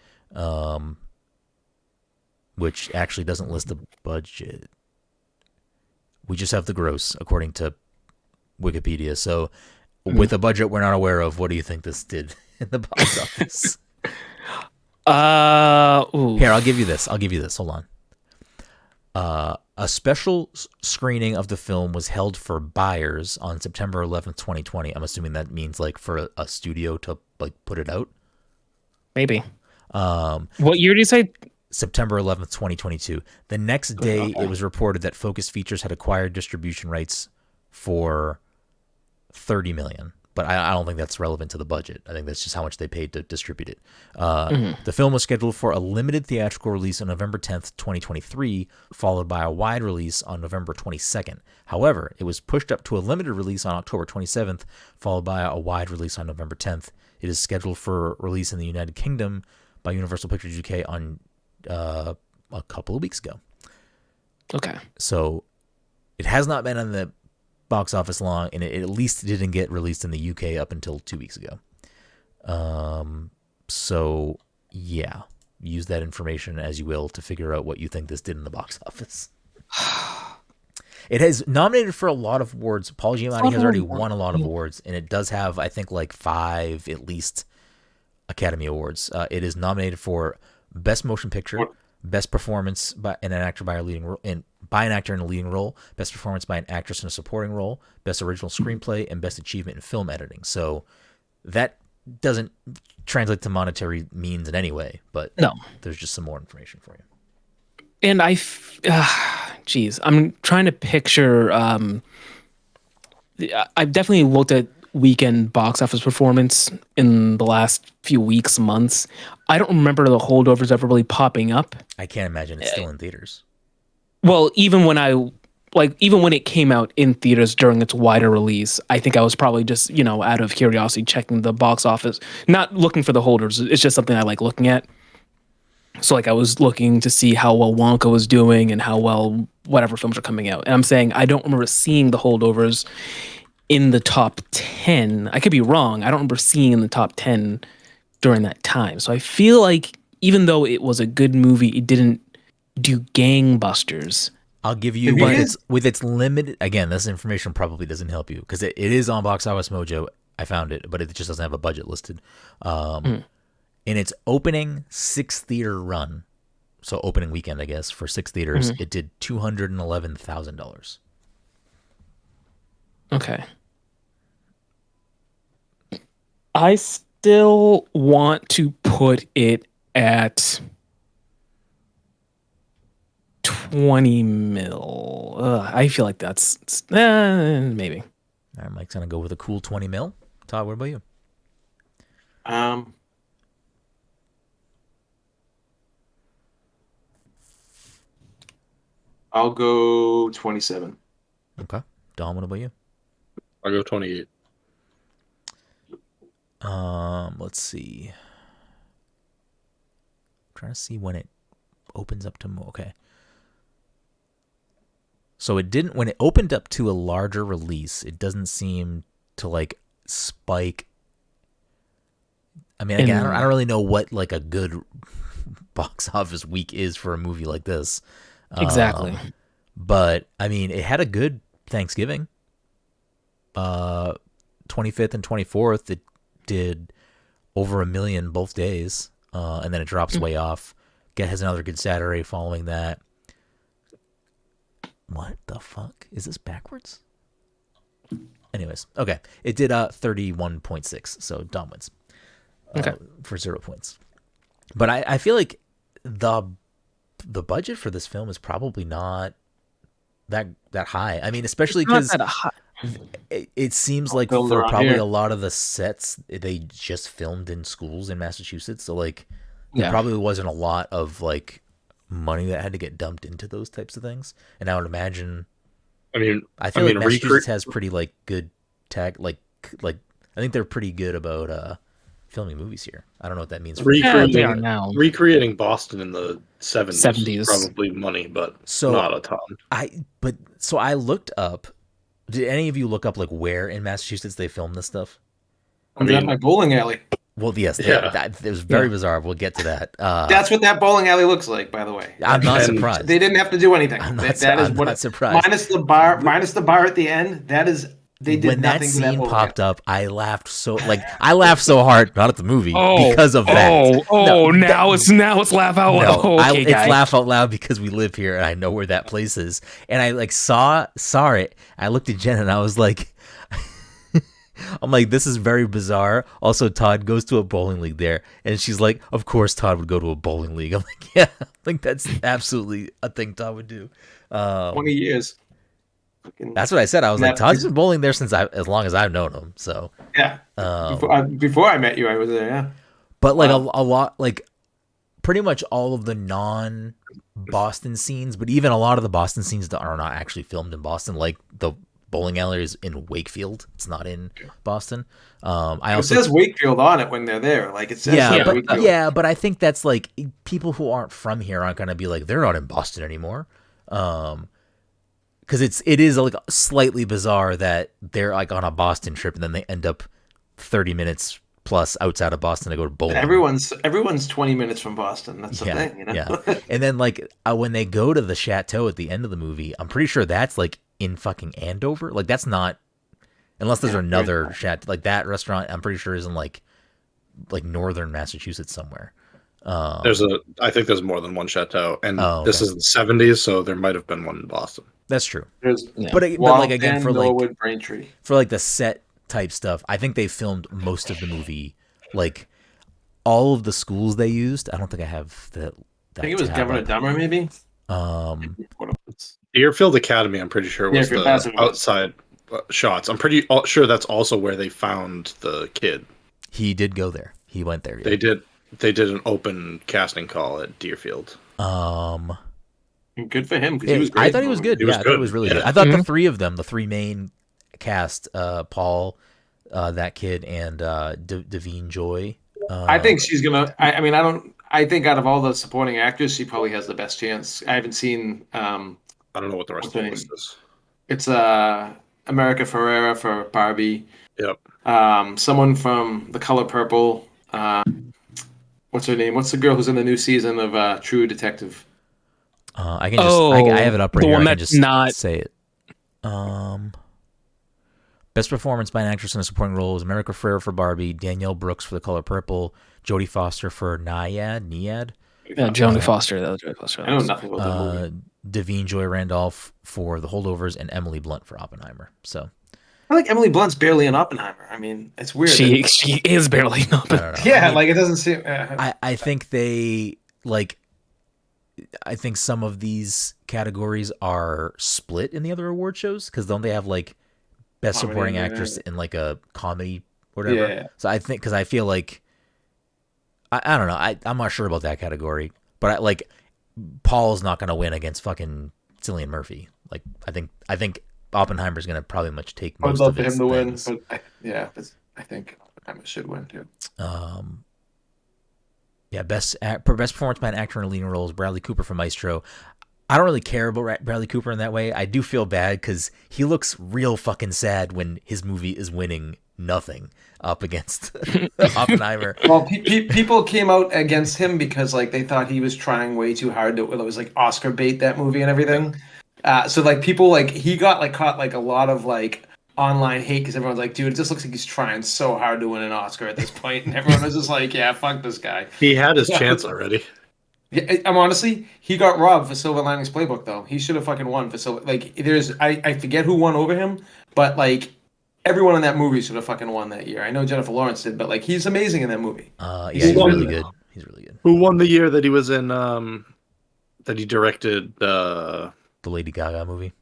Speaker 4: which actually doesn't list the budget. We just have the gross according to Wikipedia. So with a budget we're not aware of, what do you think this did in the box office? Here, I'll give you this. Hold on. A special screening of the film was held for buyers on September 11th, 2020. I'm assuming that means like for a studio to like put it out.
Speaker 2: Maybe. What year did you say?
Speaker 4: September 11th, 2022. The next day, it was reported that Focus Features had acquired distribution rights for $30 million. But I don't think that's relevant to the budget. I think that's just how much they paid to distribute it. The film was scheduled for a limited theatrical release on November 10th, 2023, followed by a wide release on November 22nd. However, it was pushed up to a limited release on October 27th, followed by a wide release on November 10th. It is scheduled for release in the United Kingdom by Universal Pictures UK on a couple of weeks ago.
Speaker 2: Okay. So
Speaker 4: it has not been on the box office long, and it at least didn't get released in the UK up until 2 weeks ago. So yeah, use that information as you will to figure out what you think this did in the box office. It has nominated for a lot of awards. Paul Giamatti has already won a lot of awards, and it does have, I think, like 5 at least Academy Awards. It is nominated for Best Motion Picture, Best Performance by an actor in a leading role, Best Performance by an actress in a supporting role, Best Original Screenplay, and Best Achievement in Film Editing. So that doesn't translate to monetary means in any way, but no, there's just some more information for you.
Speaker 2: And I'm trying to picture. I've definitely looked at weekend box office performance in the last few weeks, months. I don't remember the Holdovers ever really popping up.
Speaker 4: I can't imagine it's still in theaters.
Speaker 2: Well, even when it came out in theaters during its wider release, I think I was probably just, out of curiosity checking the box office, not looking for the Holdovers. It's just something I like looking at. So I was looking to see how well Wonka was doing and how well whatever films are coming out. And I'm saying I don't remember seeing the Holdovers in the top 10. I could be wrong. I don't remember seeing in the top 10 during that time. So I feel like even though it was a good movie, it didn't do gangbusters.
Speaker 4: I'll give you with its limited. Again, this information probably doesn't help you because it is on Box Office Mojo. I found it, but it just doesn't have a budget listed. In its opening 6-theater run, so opening weekend, I guess, for 6 theaters, it did $211,000.
Speaker 2: Okay. I still want to put it at 20 mil. I feel like that's maybe.
Speaker 4: All right, Mike's gonna go with a cool 20 mil. Todd, what about you?
Speaker 1: I'll go 27.
Speaker 4: Okay. Dom, what about you?
Speaker 3: I'll go 28.
Speaker 4: Let's see. I'm trying to see when it opens up to more. Okay. So when it opened up to a larger release, it doesn't seem to spike. I mean, again, I don't really know what a good box office week is for a movie like this.
Speaker 2: Exactly.
Speaker 4: But I mean, it had a good Thanksgiving. 25th and 24th, it did over $1 million both days, and then it drops way off. Has another good Saturday following that. What the fuck? Is this backwards? Anyways, okay. It did 31.6, so Dom wins. For 0 points. But I feel like the budget for this film is probably not that high. I mean, especially because it seems like for probably a lot of the sets they just filmed in schools in Massachusetts, so there probably wasn't a lot of money that had to get dumped into those types of things. And I would imagine, I feel like Massachusetts has pretty good tech. I think they're pretty good about filming movies here. I don't know what that means.
Speaker 3: Recreating Boston in the 70s. Probably money, but not a ton.
Speaker 4: I looked up. Did any of you look up like where in Massachusetts they filmed this stuff?
Speaker 1: I mean, at my bowling alley.
Speaker 4: Well, yes, it was very bizarre. We'll get to that.
Speaker 1: That's what that bowling alley looks like, by the way.
Speaker 4: I'm not surprised.
Speaker 1: They didn't have to do anything.
Speaker 4: I'm not surprised.
Speaker 1: Minus the bar at the end. That is. They did
Speaker 4: when
Speaker 1: nothing
Speaker 4: that scene
Speaker 1: to that
Speaker 4: popped up, I laughed so hard, not at the movie, because of that.
Speaker 2: Now it's laugh out loud.
Speaker 4: It's laugh out loud because we live here and I know where that place is. And I like saw it. I looked at Jen and I was like, I'm like, this is very bizarre. Also, Todd goes to a bowling league there, and she's like, of course Todd would go to a bowling league. I'm like, yeah, I think that's absolutely a thing Todd would do.
Speaker 1: 20 years.
Speaker 4: That's what I said. I was like, Todd's been bowling there as long as I've known him. So
Speaker 1: yeah, before I met you, I was there. Yeah,
Speaker 4: but like a lot, like pretty much all of the non-Boston scenes, but even a lot of the Boston scenes that are not actually filmed in Boston, like the bowling alley is in Wakefield. It's not in Boston. It
Speaker 1: says Wakefield on it when they're there. Like it says
Speaker 4: Wakefield. But I think that's like people who aren't from here aren't going to be like they're not in Boston anymore. Because it is like slightly bizarre that they're like on a Boston trip and then they end up 30 minutes plus outside of Boston to go to bowling.
Speaker 1: Everyone's 20 minutes from Boston. That's the thing, you know.
Speaker 4: Yeah. And then like when they go to the chateau at the end of the movie, I'm pretty sure that's like in fucking Andover. Like that's not, unless there's another chateau like that restaurant. I'm pretty sure is in like northern Massachusetts somewhere.
Speaker 3: I think there's more than one chateau, and this is the 70s, so there might have been one in Boston.
Speaker 4: That's true.
Speaker 1: But like again, for Norwood, Braintree,
Speaker 4: for like the set type stuff, I think they filmed most of the movie. Like all of the schools they used. I don't think I have that.
Speaker 1: I think it was Governor Dummer, maybe.
Speaker 3: Deerfield Academy, I'm pretty sure was the outside shots. I'm pretty sure that's also where they found the kid.
Speaker 4: He did go there. He went there. Yeah.
Speaker 3: They did an open casting call at Deerfield.
Speaker 1: Good for him. He was great.
Speaker 4: I thought he was good. I thought it was really good. I thought the three main cast, Paul, that kid, and Davine Joy.
Speaker 1: I think she's gonna. I think out of all the supporting actors, she probably has the best chance. I haven't seen.
Speaker 3: I don't know what the rest of the list is.
Speaker 1: It's America Ferrera for Barbie.
Speaker 3: Yep.
Speaker 1: Someone from The Color Purple. What's her name? What's the girl who's in the new season of True Detective?
Speaker 4: I can just. I have it up right here. I can just
Speaker 2: not
Speaker 4: say it. Best performance by an actress in a supporting role was America Ferrera for Barbie, Danielle Brooks for The Color Purple, Jodie Foster for Nyad.
Speaker 2: Yeah, Jodie Foster. That was Jodie Foster.
Speaker 1: I know nothing about that movie.
Speaker 4: Davine Joy Randolph for The Holdovers, and Emily Blunt for Oppenheimer. So
Speaker 1: I like Emily Blunt's barely in Oppenheimer. I mean, it's weird.
Speaker 2: She is barely in Oppenheimer.
Speaker 1: Yeah, like it doesn't seem.
Speaker 4: I think they like. I think some of these categories are split in the other award shows because don't they have like best supporting actress in like a comedy or whatever?
Speaker 1: Yeah.
Speaker 4: So I think because I feel like I don't know. I'm not sure about that category, but Paul's not going to win against fucking Cillian Murphy. Like I think Oppenheimer's going to probably much take most of it.
Speaker 1: I'd love for him to win, but I think Oppenheimer should win too.
Speaker 4: Yeah, best performance by an actor in a leading role is Bradley Cooper for Maestro. I don't really care about Bradley Cooper in that way. I do feel bad because he looks real fucking sad when his movie is winning nothing up against Oppenheimer.
Speaker 1: Well, people came out against him because like they thought he was trying way too hard to. It was like Oscar bait, that movie and everything. So like people like he got like caught like a lot of like online hate because everyone's like, dude, it just looks like he's trying so hard to win an Oscar at this point, and everyone was just like, yeah, fuck this guy.
Speaker 3: He had his chance already.
Speaker 1: Yeah, I'm honestly, he got robbed for Silver Linings Playbook though. He should have fucking won for Silver. Like, I forget who won over him, but like everyone in that movie should have fucking won that year. I know Jennifer Lawrence did, but like he's amazing in that movie.
Speaker 4: He's really good. He's really good.
Speaker 3: Who won the year that he was in? That he directed
Speaker 4: the Lady Gaga movie.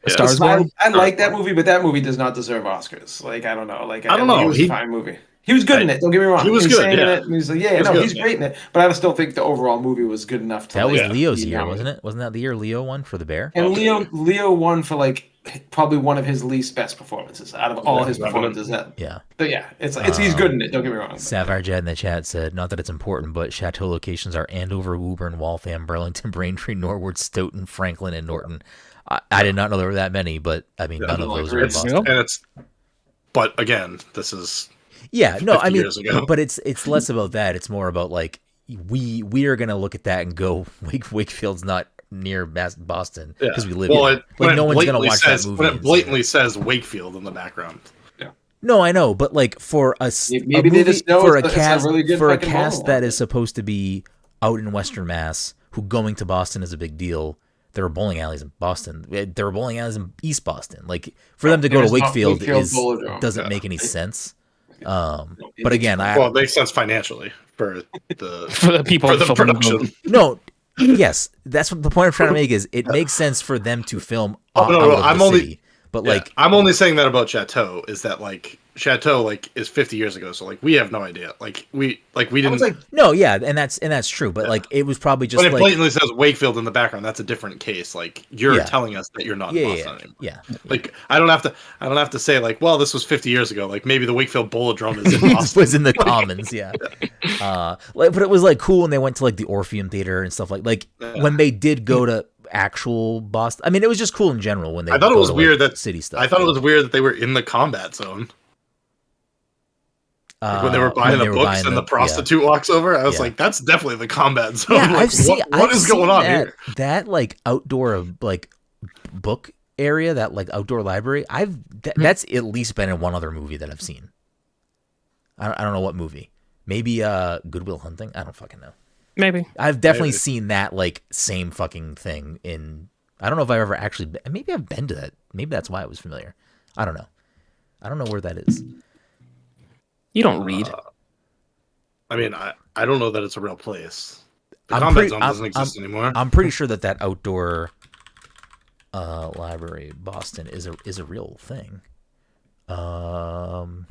Speaker 2: Stars
Speaker 1: I like that movie, but that movie does not deserve Oscars. Like, I don't know. Like,
Speaker 3: I don't know.
Speaker 1: It was a fine movie. He was good in it. Don't get me wrong.
Speaker 3: He was good. Yeah.
Speaker 1: It, and he's like, he's great in it. But I still think the overall movie was good enough to.
Speaker 4: That was Leo's year, wasn't it? Wasn't that the year Leo won for The Bear?
Speaker 1: And Leo won for like probably one of his least best performances out of all his performances.
Speaker 4: Yeah.
Speaker 1: But yeah, it's he's good in it. Don't get me wrong.
Speaker 4: Sapphire Jet in the chat said, not that it's important, but chateau locations are Andover, Woburn, Waltham, Burlington, Braintree, Norwood, Stoughton, Franklin, and Norton. I did not know there were that many, but I mean, none of those are in Boston.
Speaker 3: But again, this is
Speaker 4: years ago. But it's less about that. It's more about like we are gonna look at that and go, Wakefield's not near Boston because we live here. Like no one's gonna watch that movie.
Speaker 3: When it blatantly says Wakefield in the background. Yeah.
Speaker 4: No, I know, but like for a cast that is supposed to be out in Western Mass, who going to Boston is a big deal. There are bowling alleys in Boston. There are bowling alleys in East Boston. Like for them to go to Wakefield doesn't make any sense. But again,
Speaker 3: it makes sense financially for the
Speaker 2: people
Speaker 3: for the production.
Speaker 4: No. Yes, that's what the point I'm trying to make is it makes sense for them to film out of the city. But
Speaker 3: I'm only saying that about Chateau is that like Chateau like is 50 years ago, so like we have no idea. Like we didn't.
Speaker 4: And that's true. But like it was probably just.
Speaker 3: But it blatantly says Wakefield in the background. That's a different case. Like you're telling us that you're not in Boston anymore.
Speaker 4: Yeah.
Speaker 3: Like I don't have to say like, well, this was 50 years ago. Like maybe the Wakefield Boulodrome is in Boston.
Speaker 4: was in the Commons. Yeah. But it was like cool when they went to like the Orpheum Theater and stuff like when they did go to actual Boston. I mean, it was just cool in general when they.
Speaker 3: I thought it was weird that
Speaker 4: city stuff.
Speaker 3: I thought it was weird that they were in the combat zone. Like when they were buying the books and the prostitute walks over, I was like, "That's definitely the combat zone."
Speaker 4: Yeah,
Speaker 3: like, what is going on here?
Speaker 4: That like outdoor like book area, that like outdoor library. That's at least been in one other movie that I've seen. I don't know what movie. Maybe Good Will Hunting. I don't fucking know.
Speaker 2: Maybe
Speaker 4: I've definitely seen that like same fucking thing in. I don't know if I've ever actually. Maybe I've been to that. Maybe that's why it was familiar. I don't know. I don't know where that is.
Speaker 2: You don't read.
Speaker 3: I mean, I don't know that it's a real place. The combat zone doesn't exist anymore.
Speaker 4: I'm pretty sure that outdoor library, Boston, is a real thing. I'm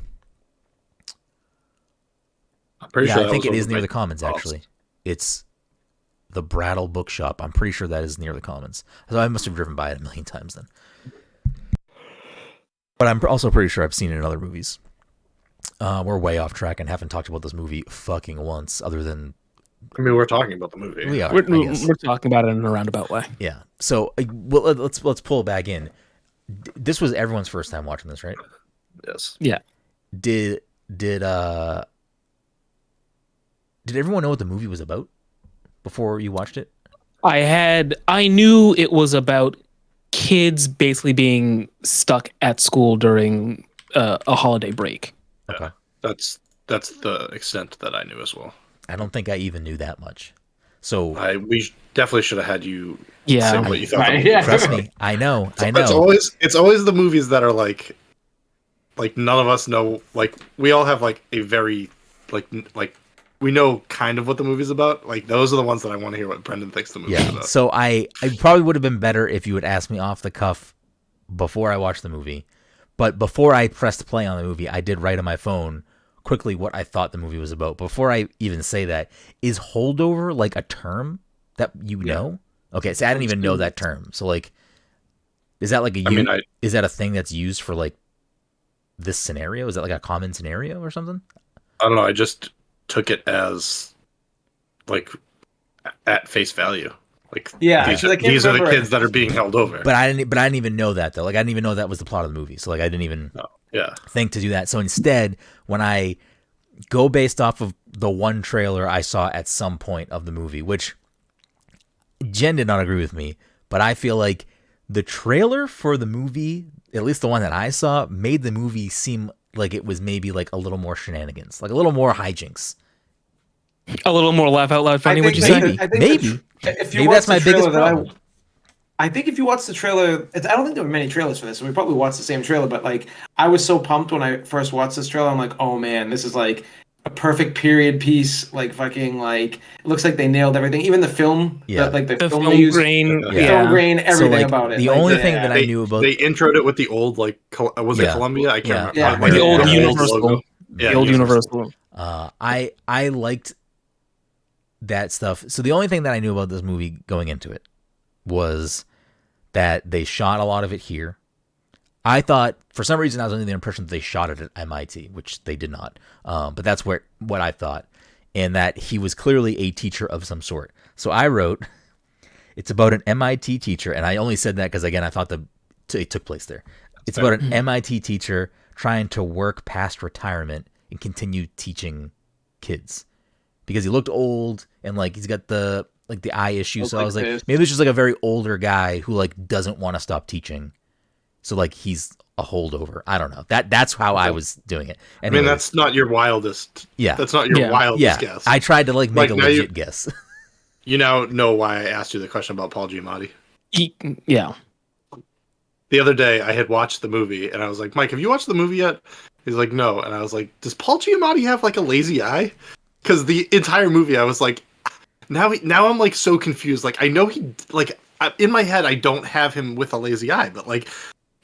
Speaker 4: pretty sure. I think it is near the Commons. Actually, it's the Brattle Bookshop. I'm pretty sure that is near the Commons. So I must have driven by it a million times then. But I'm also pretty sure I've seen it in other movies. We're way off track and haven't talked about this movie fucking once, other than.
Speaker 3: I mean, we're talking about the movie.
Speaker 4: We are.
Speaker 2: We're talking about it in a roundabout way.
Speaker 4: Yeah. So, let's pull it back in. This was everyone's first time watching this, right?
Speaker 3: Yes.
Speaker 2: Yeah.
Speaker 4: Did everyone know what the movie was about before you watched it?
Speaker 2: I knew it was about kids basically being stuck at school during a holiday break.
Speaker 4: Okay.
Speaker 3: That's the extent that I knew as well.
Speaker 4: I don't think I even knew that much. So
Speaker 3: we definitely should have had you
Speaker 2: say
Speaker 3: what you thought.
Speaker 4: Trust me, I know.
Speaker 3: It's always the movies that are like none of us know. Like we all have like a very like we know kind of what the movie's about. Like those are the ones that I want to hear what Brenden thinks the movie's about.
Speaker 4: So I probably would have been better if you had asked me off the cuff before I watched the movie. But before I pressed play on the movie, I did write on my phone quickly what I thought the movie was about. Before I even say that, is holdover like a term that you know? Okay, so I didn't even know that term. So like, is that like is that a thing that's used for like this scenario? Is that like a common scenario or something?
Speaker 3: I don't know. I just took it as like at face value. Like these are the kids that are being held over.
Speaker 4: But I didn't even know that though. Like I didn't even know that was the plot of the movie. So like I didn't even think to do that. So instead, when I go based off of the one trailer I saw at some point of the movie, which Jen did not agree with me, but I feel like the trailer for the movie, at least the one that I saw, made the movie seem like it was maybe like a little more shenanigans, like a little more hijinks.
Speaker 2: A little more laugh out loud funny, would you say?
Speaker 4: Maybe that's my biggest problem.
Speaker 1: I think if you watch the trailer, I don't think there were many trailers for this, so we probably watched the same trailer, but like I was so pumped when I first watched this trailer. I'm like, oh man, this is like a perfect period piece. Like fucking like it looks like they nailed everything. Even the film, the film
Speaker 2: grain,
Speaker 1: film grain, everything about it.
Speaker 4: The only thing that I knew about
Speaker 3: they introed it with the old like was it Columbia? I can't remember.
Speaker 2: Like the old Universal. The old Universal.
Speaker 4: I liked that stuff. So the only thing that I knew about this movie going into it was that they shot a lot of it here. I thought, for some reason, I was under the impression that they shot it at MIT, which they did not. But that's what I thought, and that he was clearly a teacher of some sort. So I wrote, it's about an MIT teacher, and I only said that because, again, I thought it took place there. It's about an MIT teacher trying to work past retirement and continue teaching kids, because he looked old and like he's got the eye issue. So I was like, maybe it's just like a very older guy who like doesn't want to stop teaching. So like he's a holdover. I don't know. That's how I was doing it. Anyways,
Speaker 3: I mean, that's not your wildest.
Speaker 4: Yeah,
Speaker 3: that's not your wildest guess.
Speaker 4: I tried to like make a legit guess.
Speaker 3: You now know why I asked you the question about Paul Giamatti.
Speaker 2: Yeah.
Speaker 3: The other day, I had watched the movie, and I was like, Mike, have you watched the movie yet? He's like, no. And I was like, does Paul Giamatti have like a lazy eye? Because the entire movie, I was like, now I'm like so confused. Like, I know he like in my head, I don't have him with a lazy eye, but like.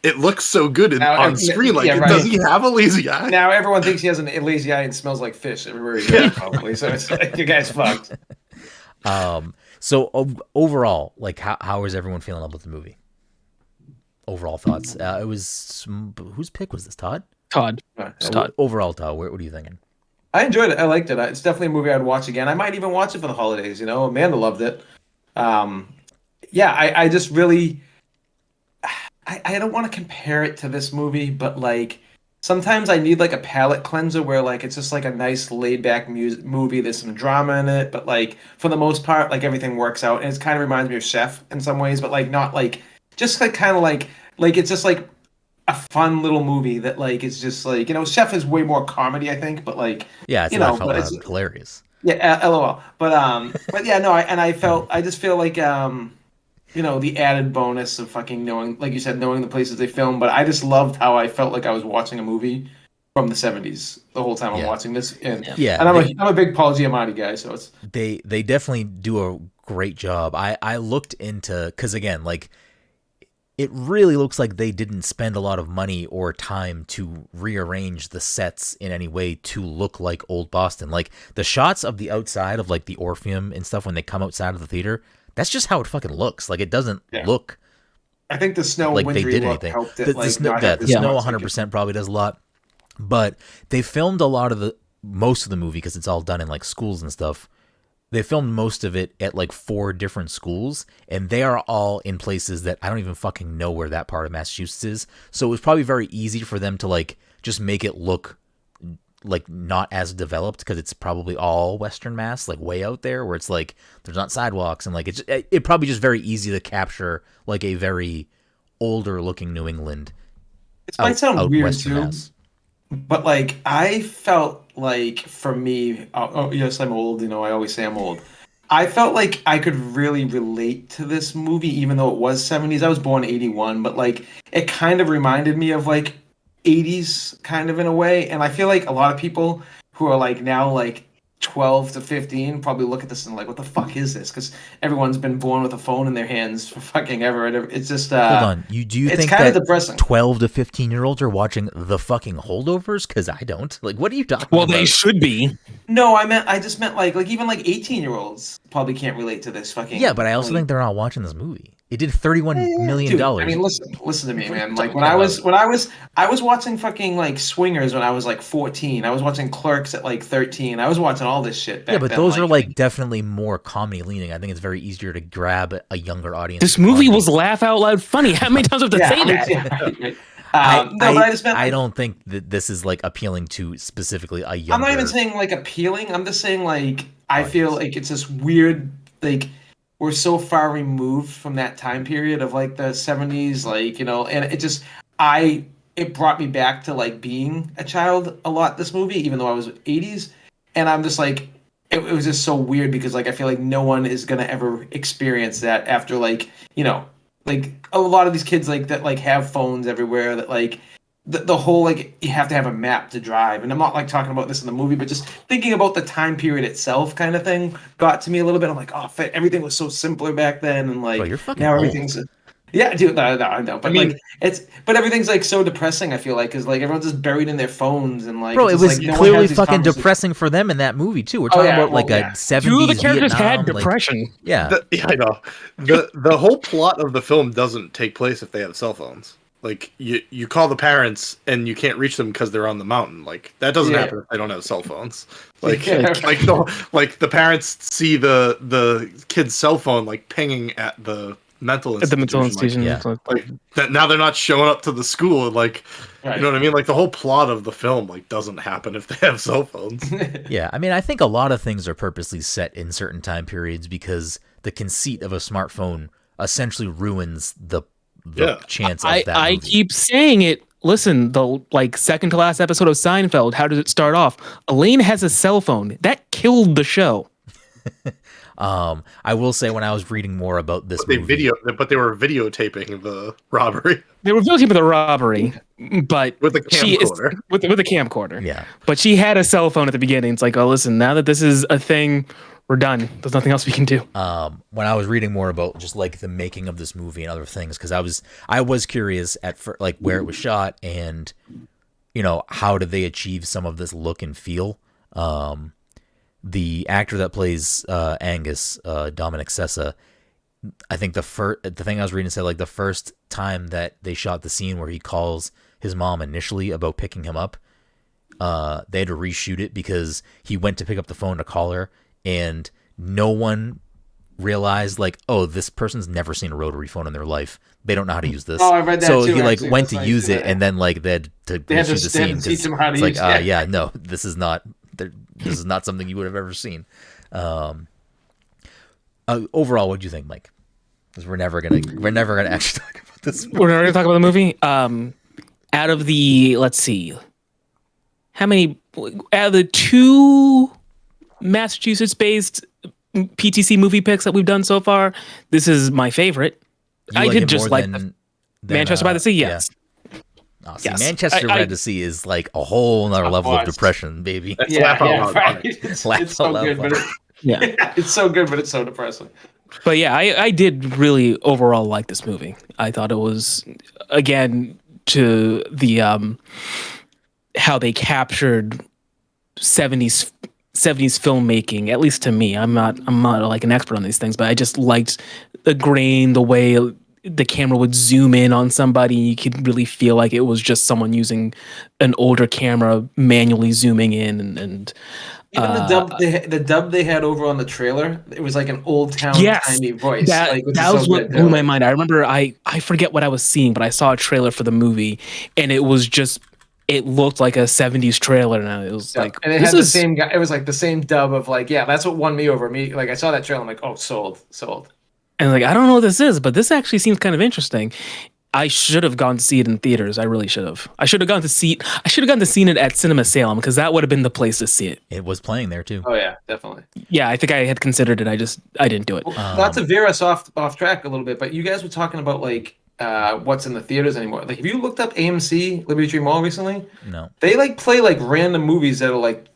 Speaker 3: It looks so good on screen. Like, does he have a lazy eye?
Speaker 1: Now everyone thinks he has a lazy eye and smells like fish everywhere he goes, probably. So it's like, you guys fucked.
Speaker 4: So overall, like, how is everyone feeling about the movie? Overall thoughts. It was whose pick was this? Todd.
Speaker 2: Todd.
Speaker 4: Overall, Todd. What are you thinking?
Speaker 1: I enjoyed it. I liked it. It's definitely a movie I'd watch again. I might even watch it for the holidays. You know, Amanda loved it. I just really. I don't want to compare it to this movie, but like sometimes I need like a palate cleanser where like it's just like a nice laid back movie. There's some drama in it, but like for the most part, like everything works out, and it kind of reminds me of Chef in some ways, but like not like just like kind of like it's just like a fun little movie that like it's just like, you know, Chef is way more comedy, I think, but like
Speaker 4: it's hilarious.
Speaker 1: Yeah, LOL. But yeah, no, I just feel like you know, the added bonus of fucking knowing, like you said, knowing the places they film. But I just loved how I felt like I was watching a movie from the 70s the whole time I'm watching this. And I'm a big Paul Giamatti guy, so it's
Speaker 4: they definitely do a great job. I looked into, because again, like it really looks like they didn't spend a lot of money or time to rearrange the sets in any way to look like old Boston. Like the shots of the outside of like the Orpheum and stuff when they come outside of the theater. That's just how it fucking looks. Like, it doesn't look.
Speaker 1: I think the snow
Speaker 4: like
Speaker 1: wintry
Speaker 4: they did
Speaker 1: look
Speaker 4: anything.
Speaker 1: helped it.
Speaker 4: The snow 100% probably does a lot. But they filmed most of the movie, because it's all done in like schools and stuff. They filmed most of it at like 4 different schools, and they are all in places that I don't even fucking know where that part of Massachusetts is. So it was probably very easy for them to like just make it look like not as developed, because it's probably all Western Mass, like way out there where it's like there's not sidewalks, and like it probably just very easy to capture like a very older looking New England.
Speaker 1: It might sound weird too, Mass. But like I felt like for me, yes, I'm old. You know, I always say I'm old. I felt like I could really relate to this movie, even though it was 70s. I was born 81, but like it kind of reminded me of like 80s kind of in a way, and I feel like a lot of people who are like now like 12 to 15 probably look at this and like, what the fuck is this? Because everyone's been born with a phone in their hands for fucking ever. It's just
Speaker 4: hold on, do you think that depressing 12 to 15-year-olds are watching the fucking Holdovers? Because I don't. Like, what are you talking about?
Speaker 2: They should be.
Speaker 1: No, I just meant like even like 18-year-olds probably can't relate to this fucking.
Speaker 4: Yeah, but I also think they're not watching this movie. It did $31 million.
Speaker 1: I mean, listen to me, man. Like when I was watching fucking like Swingers when I was like 14. I was watching Clerks at like 13. I was watching all this shit back then.
Speaker 4: Yeah, but those are like definitely more comedy leaning. I think it's very easier to grab a younger audience.
Speaker 2: This movie was laugh out loud funny. How many times have to say that?
Speaker 4: I don't think that this is like appealing to specifically a younger.
Speaker 1: I'm not even saying like appealing. I'm just saying like I feel like it's this weird like. We're so far removed from that time period of like the 70s, like, you know, and it brought me back to like being a child a lot, this movie, even though I was 80s. And I'm just like, it was just so weird because like I feel like no one is going to ever experience that after like, you know, like a lot of these kids like that like have phones everywhere that like the whole like you have to have a map to drive, and I'm not like talking about this in the movie, but just thinking about the time period itself kind of thing got to me a little bit. I'm like, oh, everything was so simpler back then, and like now everything's yeah, dude. No, I know, but I mean, like but everything's like so depressing. I feel like because like everyone's just buried in their phones and like
Speaker 4: bro, it was like, clearly fucking depressing for them in that movie too. We're talking about like a 70s.
Speaker 2: Two of the characters
Speaker 4: Vietnam,
Speaker 2: had depression.
Speaker 4: Yeah,
Speaker 3: I know. The whole plot of the film doesn't take place if they have cell phones. like you call the parents and you can't reach them because they're on the mountain. Like that doesn't happen if they don't have cell phones. Like the parents see the kid's cell phone like pinging at the mental
Speaker 2: At the mental
Speaker 3: institution.
Speaker 2: institution.
Speaker 3: Like that now they're not showing up to the school. Like you know what I mean? Like the whole plot of the film like doesn't happen if they have cell phones.
Speaker 4: Yeah, I mean, I think a lot of things are purposely set in certain time periods because the conceit of a smartphone essentially ruins the chance of that
Speaker 2: I
Speaker 4: movie.
Speaker 2: keep saying it. Listen, the second to last episode of Seinfeld, how did it start off? Elaine has a cell phone. That killed the show.
Speaker 4: I will say when I was reading more about this movie,
Speaker 3: but they were videotaping the robbery.
Speaker 2: They were videotaping the robbery, but
Speaker 3: with a camcorder.
Speaker 2: With a camcorder.
Speaker 4: Yeah.
Speaker 2: But she had a cell phone at the beginning. It's like, oh, listen, now that this is a thing, we're done. There's nothing else we can do.
Speaker 4: When I was reading more about just like the making of this movie and other things, because I was curious at like where it was shot and how did they achieve some of this look and feel. The actor that plays Angus, Dominic Sessa, I think the thing I was reading said like the first time that they shot the scene where he calls his mom initially about picking him up, they had to reshoot it because he went to pick up the phone to call her and no one realized like, oh, this person's never seen a rotary phone in their life. They don't know how to use this.
Speaker 1: Oh, I read that
Speaker 4: so
Speaker 1: too,
Speaker 4: he like
Speaker 1: actually.
Speaker 4: went
Speaker 1: That's
Speaker 4: to use it and then like they had to reshoot the scene.
Speaker 1: Teach them how to
Speaker 4: it's
Speaker 1: use
Speaker 4: like,
Speaker 1: it.
Speaker 4: no, this is not something you would have ever seen. Overall, what do you think, Mike? Because we're never gonna actually talk about this movie.
Speaker 2: We're never gonna talk about the movie. Out of the, let's see, how many out of the 2 Massachusetts-based PTC movie picks that we've done so far, this is my favorite. I did just like Manchester by the Sea. Yes.
Speaker 4: Oh, see,
Speaker 2: Yes.
Speaker 4: Manchester by the Sea is like a whole nother level of depression, baby.
Speaker 1: Right. It's so good, but it's so good, but it's so depressing.
Speaker 2: But yeah, I did really overall like this movie. I thought it was, again, to the how they captured 70s filmmaking, at least to me. I'm not like an expert on these things, but I just liked the grain, the way the camera would zoom in on somebody. You could really feel like it was just someone using an older camera manually zooming in and
Speaker 1: even the dub they had over on the trailer, it was like an old town tiny voice.
Speaker 2: That was what blew my mind. I remember I forget what I was seeing, but I saw a trailer for the movie and it was just, it looked like a 70s trailer, and it was like,
Speaker 1: and it had the same guy. It was like the same dub of like, that's what won me over. Like I saw that trailer, I'm like, oh, sold.
Speaker 2: And like, I don't know what this is, but this actually seems kind of interesting. I should have gone to see it in theaters. I really should have. I should have gone to see it at Cinema Salem because that would have been the place to see it.
Speaker 4: It was playing there too.
Speaker 1: Oh yeah, definitely.
Speaker 2: Yeah, I think I had considered it. I didn't do it.
Speaker 1: Well, not to veer us off track a little bit, but you guys were talking about like what's in the theaters anymore. Like, have you looked up AMC Liberty Tree Mall recently?
Speaker 4: No.
Speaker 1: They like play like random movies that are like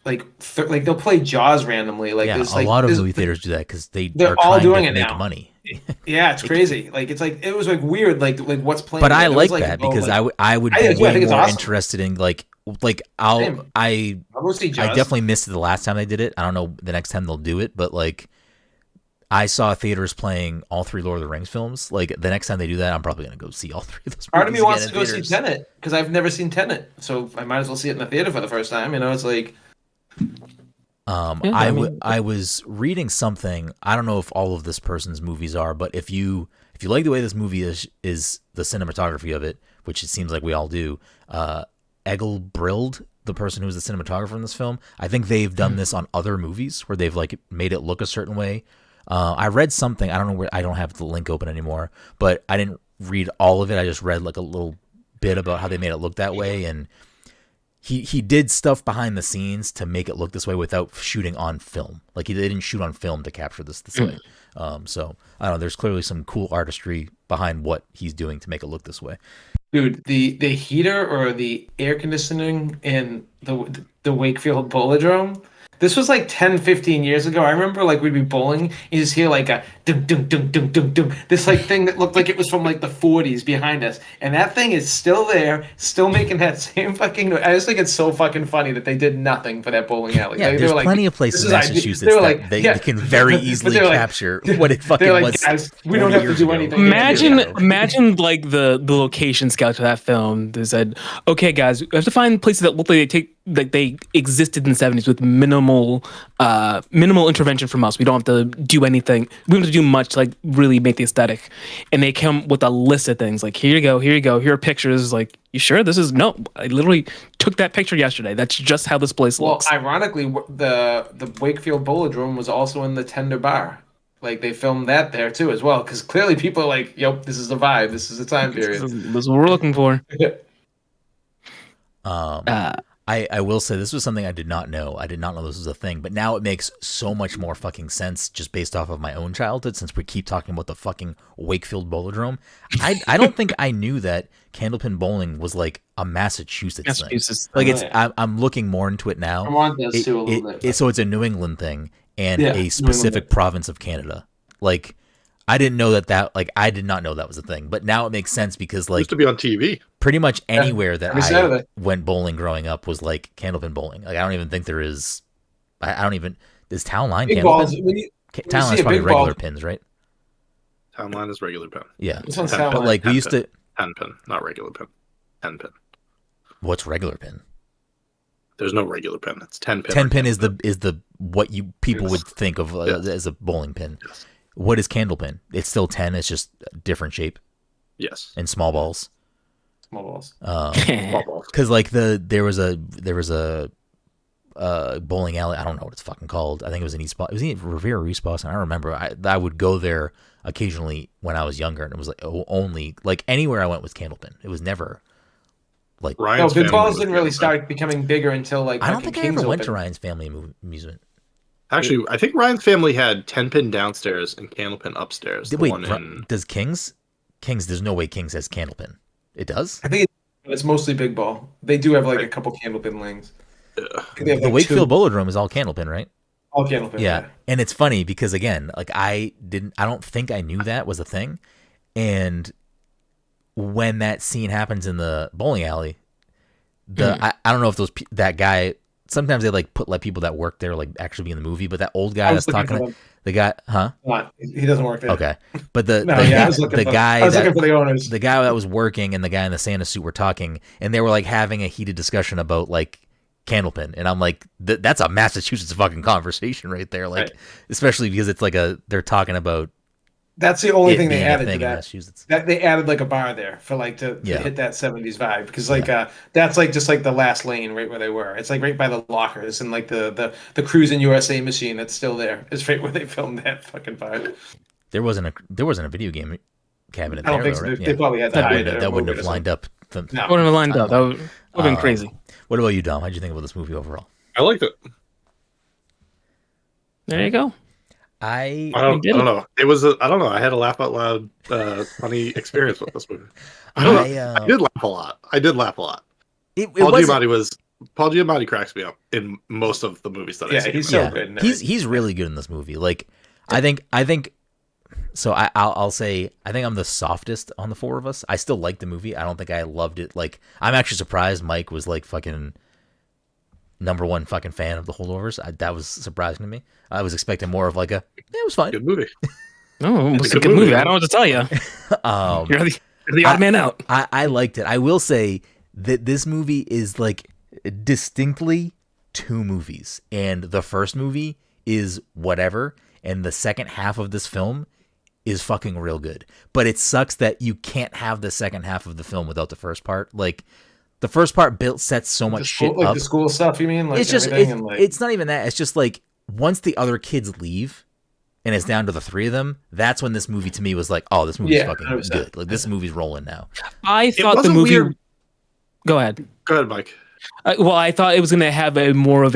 Speaker 1: they'll play Jaws randomly. Like
Speaker 4: a lot of movie theaters do that because they're
Speaker 1: all doing
Speaker 4: to
Speaker 1: it
Speaker 4: make
Speaker 1: now.
Speaker 4: money.
Speaker 1: Yeah, it's crazy. Like it's like it was like weird. Like what's playing.
Speaker 4: But I like
Speaker 1: like,
Speaker 4: that because I would
Speaker 1: I
Speaker 4: be way more
Speaker 1: awesome.
Speaker 4: interested in I
Speaker 1: go see Jaws.
Speaker 4: I definitely missed it the last time they did it. I don't know the next time they'll do it, but like I saw theaters playing all 3 Lord of the Rings films. Like the next time they do that, I'm probably gonna go see all 3 of those.
Speaker 1: Part of me wants to go see Tenet because I've never seen Tenet, so I might as well see it in the theater for the first time. You know, it's like.
Speaker 4: I was reading something. I don't know if all of this person's movies are, but if you like the way this movie is the cinematography of it, which it seems like we all do. Egil Brild, the person who's the cinematographer in this film, I think they've done this on other movies where they've like made it look a certain way. I read something. I don't know where. I don't have the link open anymore, but I didn't read all of it. I just read like a little bit about how they made it look that way and. He did stuff behind the scenes to make it look this way without shooting on film. Like they didn't shoot on film to capture this way. So I don't know. There's clearly some cool artistry behind what he's doing to make it look this way.
Speaker 1: Dude, the heater or the air conditioning in the Wakefield Bolodrome, This was like 10, 15 years ago. I remember like we'd be bowling, you just hear like a dum dum dum dum dum dum. This like thing that looked like it was from like the 40s behind us. And that thing is still there, still making that same fucking noise. I just think it's so fucking funny that they did nothing for that bowling alley.
Speaker 4: Yeah,
Speaker 1: like,
Speaker 4: there's
Speaker 1: like,
Speaker 4: plenty of places in Massachusetts that they can very easily capture what it fucking
Speaker 1: like,
Speaker 4: was.
Speaker 1: Guys, we don't have to do anything.
Speaker 2: Imagine like the location scouts for that film. They said, okay, guys, we have to find places that look like they existed in the 70s with minimal intervention from us. We don't have to do anything. We don't have to do much to like really make the aesthetic. And they come with a list of things like, here you go, here are pictures. Like, you sure this is no? I literally took that picture yesterday. That's just how this place looks.
Speaker 1: Well, ironically, the Wakefield Bolodrome was also in the Tender Bar. Like they filmed that there too as well, because clearly people are like, "Yep, this is the vibe. This is the time period.
Speaker 2: This is what we're looking for."
Speaker 4: I will say this was something I did not know. I did not know this was a thing, but now it makes so much more fucking sense just based off of my own childhood, since we keep talking about the fucking Wakefield Bolodrome. I don't think I knew that Candlepin Bowling was like a Massachusetts thing. Like I'm looking more into it now.
Speaker 1: Vermont does too a little bit.
Speaker 4: So it's a New England thing and a specific province of Canada. Like I didn't know I did not know that was a thing, but now it makes sense because like
Speaker 3: used to be on TV.
Speaker 4: Pretty much anywhere that I went bowling growing up was like Candlepin Bowling. Like I don't even think there is. I don't even. Is Town Line Candlepin? Town Line is probably regular pins, right?
Speaker 3: Town Line is regular pin.
Speaker 4: Yeah, but like we used to
Speaker 3: 10 pin, not regular pin. 10 pin.
Speaker 4: What's regular pin?
Speaker 3: There's no regular pin. It's 10 pin.
Speaker 4: 10 pin is the what you people would think of as a bowling pin.
Speaker 3: Yes.
Speaker 4: What is Candlepin? It's still 10. It's just a different shape.
Speaker 3: Yes.
Speaker 4: And small balls.
Speaker 1: Small balls.
Speaker 4: Because like there was a bowling alley. I don't know what it's fucking called. I think it was in East Boston. It was in Revere or East Boston. I don't remember. I would go there occasionally when I was younger, and it was like only like anywhere I went was Candlepin. It was never like
Speaker 1: big balls didn't really start becoming bigger until like
Speaker 4: I don't think I ever went to Ryan's Family Amusement.
Speaker 3: Actually, I think Ryan's Family had 10 pin downstairs and Candlepin upstairs.
Speaker 4: Does King's? There's no way King's has Candlepin. It does?
Speaker 1: I think it's mostly big ball. They do have like a couple Candlepin lanes.
Speaker 4: The Wakefield Bolodrome is all Candlepin, right?
Speaker 1: All Candlepin.
Speaker 4: Yeah. And it's funny because again, like I don't think I knew that was a thing. And when that scene happens in the bowling alley, I don't know if that guy, sometimes they like put people that work there like actually be in the movie, but that old guy that's talking the guy, huh?
Speaker 1: He doesn't work there.
Speaker 4: Okay, but the guy that was working and the guy in the Santa suit were talking, and they were like having a heated discussion about like Candlepin, and I'm like, that's a Massachusetts fucking conversation right there, like especially because it's like they're talking about.
Speaker 1: That's the only thing they added to
Speaker 4: that.
Speaker 1: That they added like a bar there for like to hit that 70s vibe, because like that's like just like the last lane right where they were. It's like right by the lockers, and like the Cruisin' USA machine that's still there is right where they filmed that fucking vibe.
Speaker 4: There wasn't a video game cabinet.
Speaker 1: I don't think so.
Speaker 4: Right?
Speaker 1: They probably had
Speaker 4: that wouldn't have lined up.
Speaker 2: No, wouldn't have lined up. That would have been crazy.
Speaker 4: What about you, Dom? How'd you think about this movie overall?
Speaker 3: I liked it.
Speaker 2: There you go.
Speaker 3: I don't know. It was I don't know. I had a laugh out loud funny experience with this movie. I did laugh a lot. Paul Giamatti cracks me up in most of the movies that I see.
Speaker 1: He's so good.
Speaker 4: He's really good in this movie. Like I think so I'll say I think I'm the softest on the four of us. I still like the movie. I don't think I loved it. Like I'm actually surprised Mike was like fucking #1 fucking fan of the Holdovers. That was surprising to me. I was expecting more of like it was fine.
Speaker 3: Good movie.
Speaker 2: No, it was a good movie. I don't know what to tell you. You're the odd man out.
Speaker 4: I liked it. I will say that this movie is like distinctly two movies, and the first movie is whatever, and the second half of this film is fucking real good. But it sucks that you can't have the second half of the film without the first part. Like the first part sets so much shit up.
Speaker 1: Like the school stuff, you mean? Like
Speaker 4: it's just it's not even that. It's just like once the other kids leave and it's down to the three of them, that's when this movie to me was like, oh, this movie's fucking 100%. Good. Like this movie's rolling now.
Speaker 2: I thought the movie. Weird. Go ahead.
Speaker 3: Go ahead, Mike.
Speaker 2: Well, I thought it was going to have more of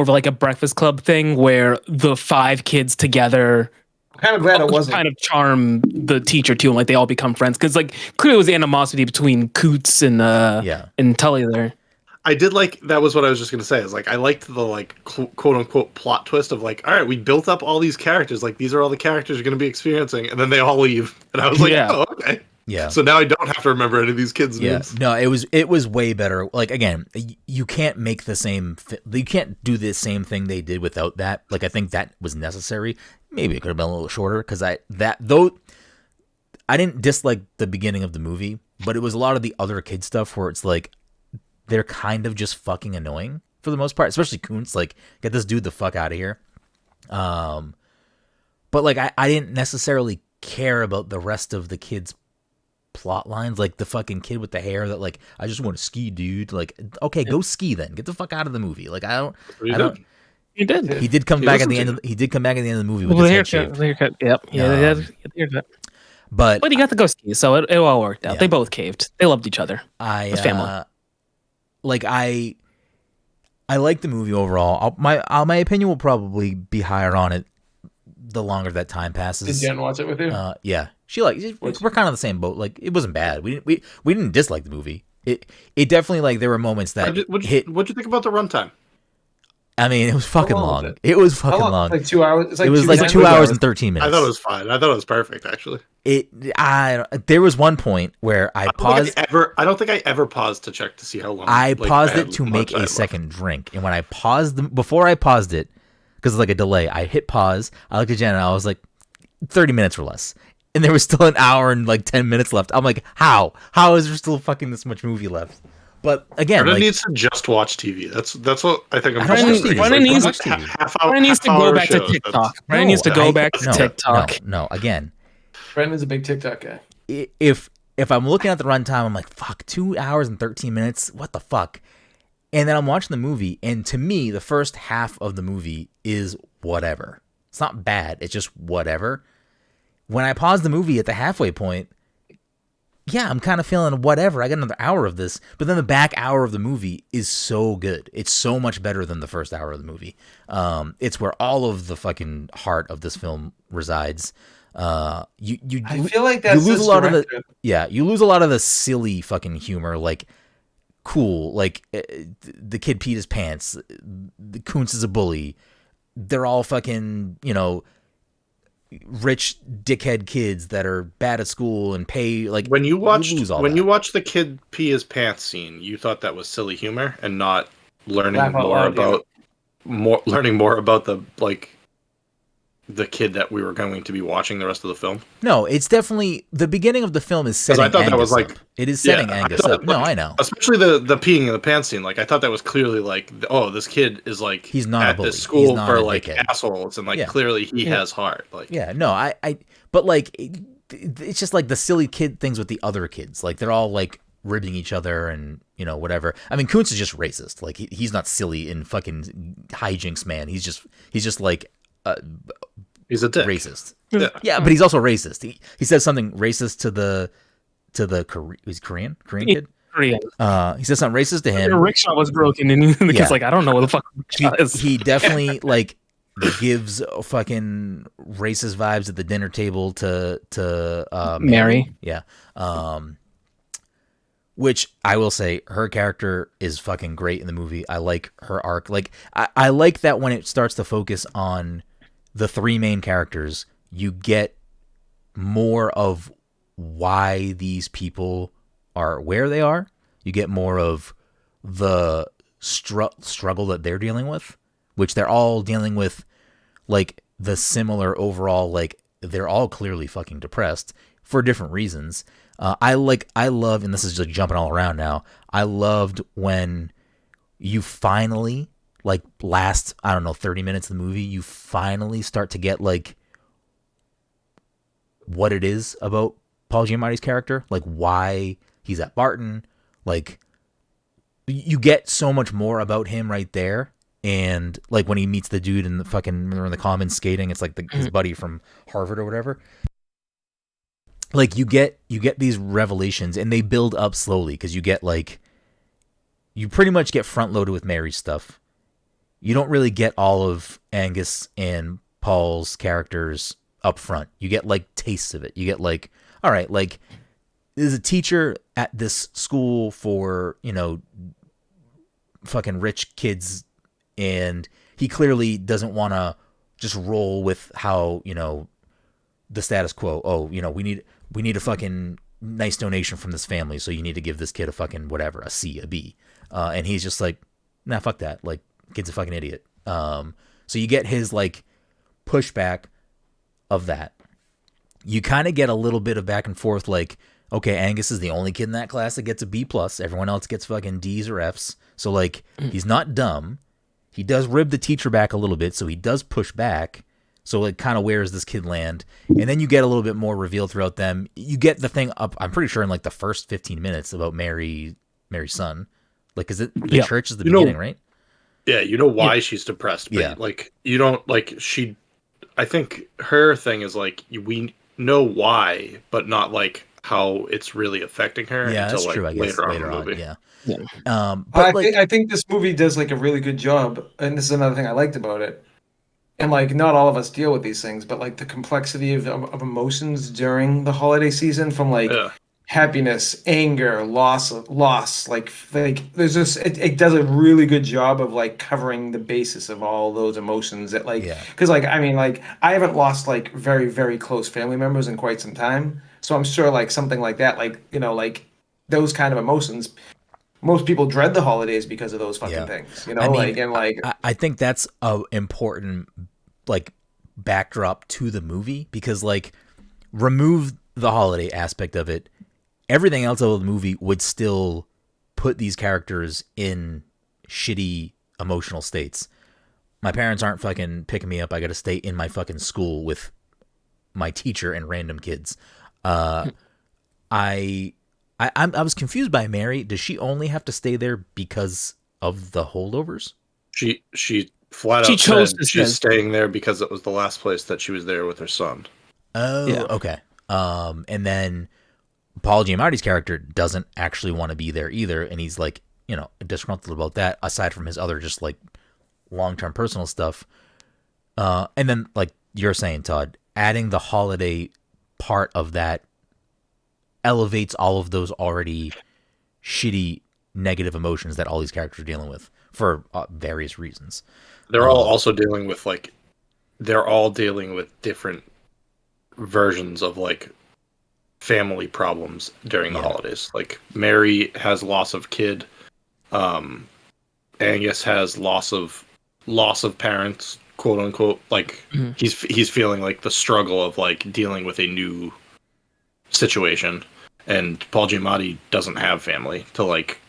Speaker 2: like a Breakfast Club thing where the 5 kids together.
Speaker 1: I'm kind of glad it wasn't.
Speaker 2: Kind of charm the teacher too, and like they all become friends, because like clearly it was animosity between Coots and Tully there.
Speaker 3: I did like that was what I was just gonna say. Is like I liked the like quote unquote plot twist of like, all right, we built up all these characters. Like these are all the characters you're gonna be experiencing, and then they all leave, and I was like,
Speaker 2: Yeah.
Speaker 3: oh, okay.
Speaker 4: Yeah.
Speaker 3: So now I don't have to remember any of these kids' names.
Speaker 4: No, it was way better. Like again, you can't make the same. You can't do the same thing they did without that. Like I think that was necessary. Maybe it could have been a little shorter because I didn't dislike the beginning of the movie, but it was a lot of the other kid stuff where it's like they're kind of just fucking annoying for the most part, especially Kuntz. Like, get this dude the fuck out of here. But like I didn't necessarily care about the rest of the kids' plot lines, like the fucking kid with the hair that like I just want to ski, dude. Like, okay, go ski then. Get the fuck out of the movie. Like I don't.
Speaker 2: He did.
Speaker 4: He did come back at the end. He did come back at the end of the movie with
Speaker 2: Well,
Speaker 4: his
Speaker 2: the
Speaker 4: head
Speaker 2: haircut.
Speaker 4: shaved.
Speaker 2: Yep. Yeah, he had the haircut.
Speaker 4: But
Speaker 2: he got to go ski, so it all worked out.
Speaker 4: Yeah.
Speaker 2: They both caved. They loved each other.
Speaker 4: I
Speaker 2: It's family.
Speaker 4: like I like the movie overall. My opinion will probably be higher on it the longer that time passes.
Speaker 1: Did Jen watch it with you?
Speaker 4: Yeah, we're kind of the same boat. Like it wasn't bad. We didn't dislike the movie. It definitely like there were moments that
Speaker 3: What'd you think about the runtime?
Speaker 4: I mean, it was fucking
Speaker 1: long
Speaker 4: long.
Speaker 1: was it?
Speaker 4: It was fucking long.
Speaker 1: Like 2 hours. It's like
Speaker 4: It was like 2 hours and 13 minutes.
Speaker 3: I thought it was fine. I thought it was perfect, actually.
Speaker 4: There was one point where I paused.
Speaker 3: I don't think I ever paused to check to see how long.
Speaker 4: I paused it to make a second drink, and when I paused before I paused it, because it's like a delay, I hit pause. I looked at Jen and I was like, 30 minutes or less, and there was still an hour and like 10 minutes left. I'm like, how is there still fucking this much movie left? But again,
Speaker 3: Brenden
Speaker 4: like,
Speaker 3: needs to just watch TV. That's what I think.
Speaker 2: Brenden needs to go back to TikTok. Brenden needs to go back to TikTok.
Speaker 4: No, again,
Speaker 1: Brendan's a big TikTok guy.
Speaker 4: If I'm looking at the runtime, I'm like, fuck, 2 hours and 13 minutes. What the fuck? And then I'm watching the movie, and to me, the first half of the movie is whatever. It's not bad. It's just whatever. When I pause the movie at the halfway point, yeah, I'm kind of feeling whatever. I got another hour of this, but then the back hour of the movie is so good. It's so much better than the first hour of the movie. It's where all of the fucking heart of this film resides. I
Speaker 1: feel like that's
Speaker 4: you lose a lot of you lose a lot of the silly fucking humor, like cool, like the kid peed his pants, the Kuntz is a bully. They're all fucking, rich dickhead kids that are bad at school and pay like
Speaker 3: when you watch the kid pee his pants scene, you thought that was silly humor and not learning more about the kid that we were going to be watching the rest of the film.
Speaker 4: No, it's definitely the beginning of the film is setting. I thought Angus that was like up. It is setting Angus up. No, I know.
Speaker 3: Especially the peeing in the pants scene. Like I thought that was clearly like, oh, this kid is like
Speaker 4: he's not
Speaker 3: at
Speaker 4: a bully.
Speaker 3: This school for like assholes, and like clearly he has heart. Like
Speaker 4: but like it's just like the silly kid things with the other kids. Like they're all like ribbing each other and whatever. I mean, Kuntz is just racist. Like he's not silly in fucking hijinks, man. He's just like.
Speaker 3: He's a dick.
Speaker 4: Racist. Yeah, but he's also racist. He says something racist to the he's Korean kid.
Speaker 2: Korean.
Speaker 4: He says something racist to him.
Speaker 2: The rickshaw was broken, and the kid's like, I don't know what the fuck rickshaw is.
Speaker 4: He definitely like gives fucking racist vibes at the dinner table to
Speaker 2: Mary.
Speaker 4: Yeah. Which I will say, her character is fucking great in the movie. I like her arc. Like I like that when it starts to focus on the three main characters, you get more of why these people are where they are. You get more of the struggle that they're dealing with, which they're all dealing with, like the similar overall, like they're all clearly fucking depressed for different reasons. I love, and this is just jumping all around now, I loved when you finally, like last, 30 minutes of the movie, you finally start to get like what it is about Paul Giamatti's character, like why he's at Barton, like you get so much more about him right there. And like when he meets the dude in the commons skating, it's like his buddy from Harvard or whatever. Like you get these revelations, and they build up slowly because you get like, you pretty much get front loaded with Mary's stuff. You don't really get all of Angus and Paul's characters up front. You get like tastes of it. You get like, all right, like there's a teacher at this school for, fucking rich kids, and he clearly doesn't want to just roll with how, you know, the status quo. Oh, you know, we need a fucking nice donation from this family, so you need to give this kid a fucking whatever, a C, a B. And he's just like, nah, fuck that. Like, kid's a fucking idiot. So you get his like pushback of that. You kind of get a little bit of back and forth, like, okay, Angus is the only kid in that class that gets a B plus. Everyone else gets fucking D's or F's. So like, he's not dumb. He does rib the teacher back a little bit, so he does push back. So like, kind of, where does this kid land? And then you get a little bit more reveal throughout them. You get the thing up, I'm pretty sure, in like the first 15 minutes about Mary's son. Like, is it the church is the beginning, right?
Speaker 3: Yeah, you know why she's depressed, but like, you don't, like, I think her thing is like, we know why, but not like how it's really affecting her until
Speaker 4: that's
Speaker 3: like
Speaker 4: true, I guess,
Speaker 3: later on in the movie.
Speaker 1: But I think this movie does like a really good job, and this is another thing I liked about it. And like, not all of us deal with these things, but like the complexity of emotions during the holiday season, from like happiness, anger, loss, like there's just it does a really good job of like covering the basis of all those emotions that like, because like, I mean, like, I haven't lost like very, very close family members in quite some time, so I'm sure like something like that, like, you know, like those kind of emotions, most people dread the holidays because of those fucking things, you know. I mean, like, and like,
Speaker 4: I think that's a important like backdrop to the movie, because like, remove the holiday aspect of it, everything else of the movie would still put these characters in shitty emotional states. My parents aren't fucking picking me up. I got to stay in my fucking school with my teacher and random kids. I was confused by Mary. Does she only have to stay there because of the holdovers?
Speaker 3: She flat out chose said she's staying there because it was the last place that she was there with her son.
Speaker 4: Oh, okay. And then Paul Giamatti's character doesn't actually want to be there either, and he's like, you know, disgruntled about that, aside from his other just like long-term personal stuff. And then, like you're saying, Todd, adding the holiday part of that elevates all of those already shitty negative emotions that all these characters are dealing with for various reasons.
Speaker 3: They're all also dealing with like, they're all dealing with different versions of like family problems during the holidays. Like, Mary has loss of kid. Angus has loss of parents, quote unquote. Like, he's feeling like the struggle of like dealing with a new situation. And Paul Giamatti doesn't have family to like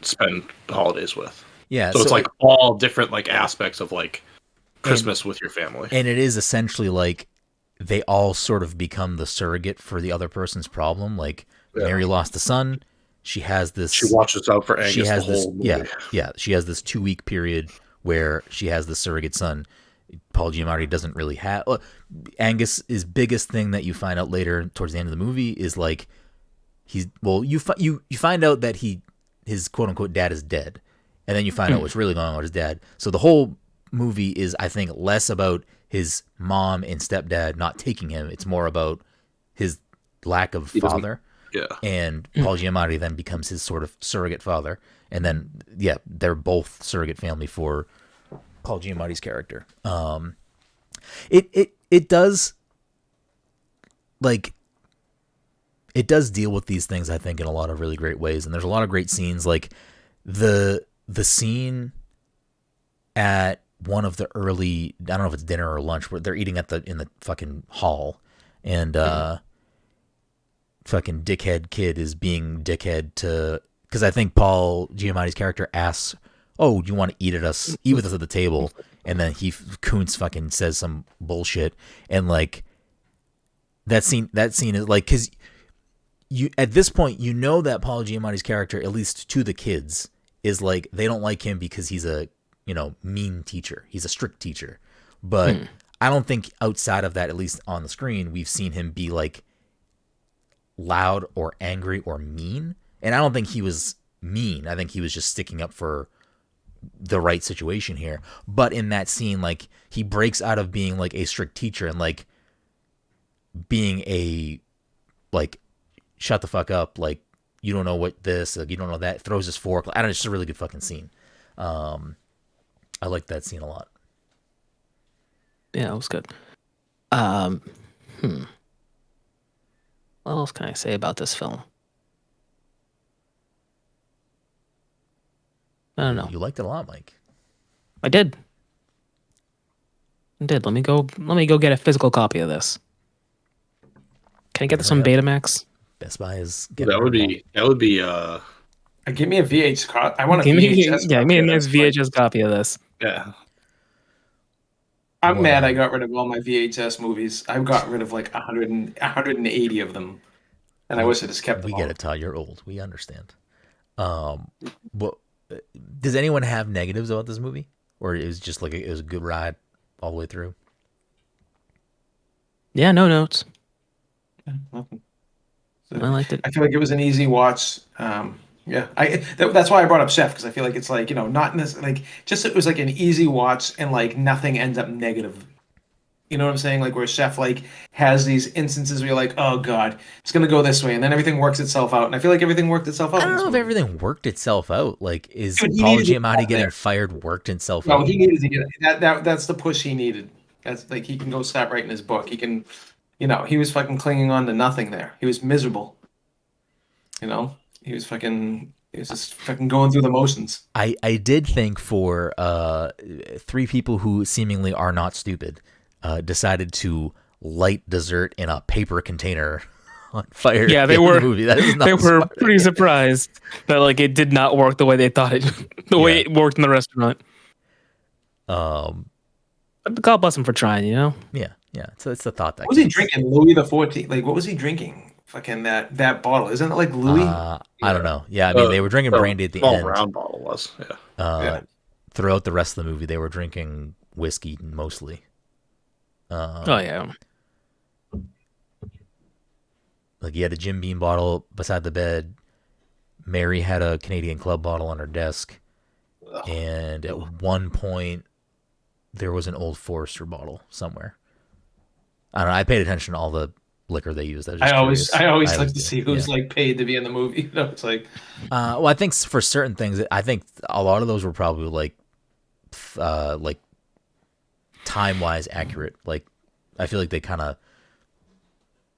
Speaker 3: spend the holidays with. Yeah, so it's like all different like aspects of like Christmas with your family.
Speaker 4: And it is essentially like they all sort of become the surrogate for the other person's problem. Like, Mary lost a son. She has this.
Speaker 3: She watches out for Angus.
Speaker 4: She has
Speaker 3: the whole
Speaker 4: this.
Speaker 3: movie.
Speaker 4: Yeah. She has this 2-week period where she has the surrogate son. Paul Giamatti doesn't really have. Angus's biggest thing that you find out later towards the end of the movie is like, you find out that his quote unquote dad is dead, and then you find out what's really going on with his dad. So the whole movie is, I think, less about his mom and stepdad not taking him. It's more about his lack of father.
Speaker 3: Yeah.
Speaker 4: And Paul Giamatti then becomes his sort of surrogate father. And then, they're both surrogate family for Paul Giamatti's character. It does, like, it does deal with these things, I think, in a lot of really great ways. And there's a lot of great scenes, like the scene at one of the early, I don't know if it's dinner or lunch, where they're eating in the fucking hall, and fucking dickhead kid is being dickhead to, because I think Paul Giamatti's character asks, "Oh, do you want to eat with us at the table?" And then Kuntz fucking says some bullshit, and like that scene is like, because you, at this point, you know that Paul Giamatti's character, at least to the kids, is like, they don't like him because he's a, you know, mean teacher. He's a strict teacher. But I don't think outside of that, at least on the screen, we've seen him be like loud or angry or mean. And I don't think he was mean. I think he was just sticking up for the right situation here. But in that scene, like, he breaks out of being like a strict teacher and like being a, like, shut the fuck up, like, you don't know what this, like, you don't know that, throws his fork. I don't know, it's just a really good fucking scene. I liked that scene a lot.
Speaker 2: Yeah, it was good. What else can I say about this film? I don't know.
Speaker 4: You liked it a lot, Mike.
Speaker 2: I did. Let me go get a physical copy of this. Can I get this on Betamax?
Speaker 4: Best Buy is
Speaker 3: That would be
Speaker 1: Give me a VHS copy. I want a
Speaker 2: Give me
Speaker 1: VHS copy.
Speaker 2: a
Speaker 1: of
Speaker 2: nice
Speaker 1: this.
Speaker 2: VHS copy of this.
Speaker 3: yeah.
Speaker 1: I'm mad I got rid of all my VHS movies. I got rid of like 180 of them. And I wish I just kept them
Speaker 4: We
Speaker 1: all.
Speaker 4: get it, Todd. You're old. We understand. But does anyone have negatives about this movie? Or it was just like it was a good ride all the way through?
Speaker 2: Yeah, no notes.
Speaker 1: Nothing.
Speaker 2: I liked it.
Speaker 1: I feel like it was an easy watch. Yeah, that's why I brought up Chef, because I feel like it's like, not necessarily like, just it was like an easy watch and like nothing ends up negative. You know what I'm saying? Like where Chef like has these instances where you're like, oh god, it's gonna go this way, and then everything works itself out. And I feel like everything worked itself out.
Speaker 4: I don't know if everything worked itself out. Like, is
Speaker 1: Dude,
Speaker 4: Paul Giamatti getting fired worked itself out?
Speaker 1: No, he needed to get it. That's the push he needed. That's like he can go start writing his book. He can, he was fucking clinging on to nothing there. He was miserable. He was just fucking going through the motions.
Speaker 4: I did think for three people who seemingly are not stupid decided to light dessert in a paper container on fire.
Speaker 2: Yeah, they
Speaker 4: in
Speaker 2: were.
Speaker 4: The movie. That is not
Speaker 2: they were
Speaker 4: smart.
Speaker 2: pretty surprised that like it did not work the way they thought it. Way it worked in the restaurant. But God bless him for trying.
Speaker 4: Yeah. So it's the thought that.
Speaker 1: What was he drinking? Louis the 14th. Like, what was he drinking? Fucking that bottle. Isn't it like Louis?
Speaker 4: I don't know. Yeah, I mean they were drinking brandy at the
Speaker 3: small
Speaker 4: end.
Speaker 3: round bottle was. Yeah.
Speaker 1: Yeah.
Speaker 4: Throughout the rest of the movie, they were drinking whiskey mostly.
Speaker 2: Oh yeah.
Speaker 4: Like he had a Jim Beam bottle beside the bed. Mary had a Canadian Club bottle on her desk, and at one point there was an Old Forester bottle somewhere. I don't know. I paid attention to all the liquor they used.
Speaker 1: I always like to see who's
Speaker 4: yeah.
Speaker 1: like paid to be in the movie. It's like,
Speaker 4: well, I think for certain things, I think a lot of those were probably like time-wise accurate. Like, I feel like they kind of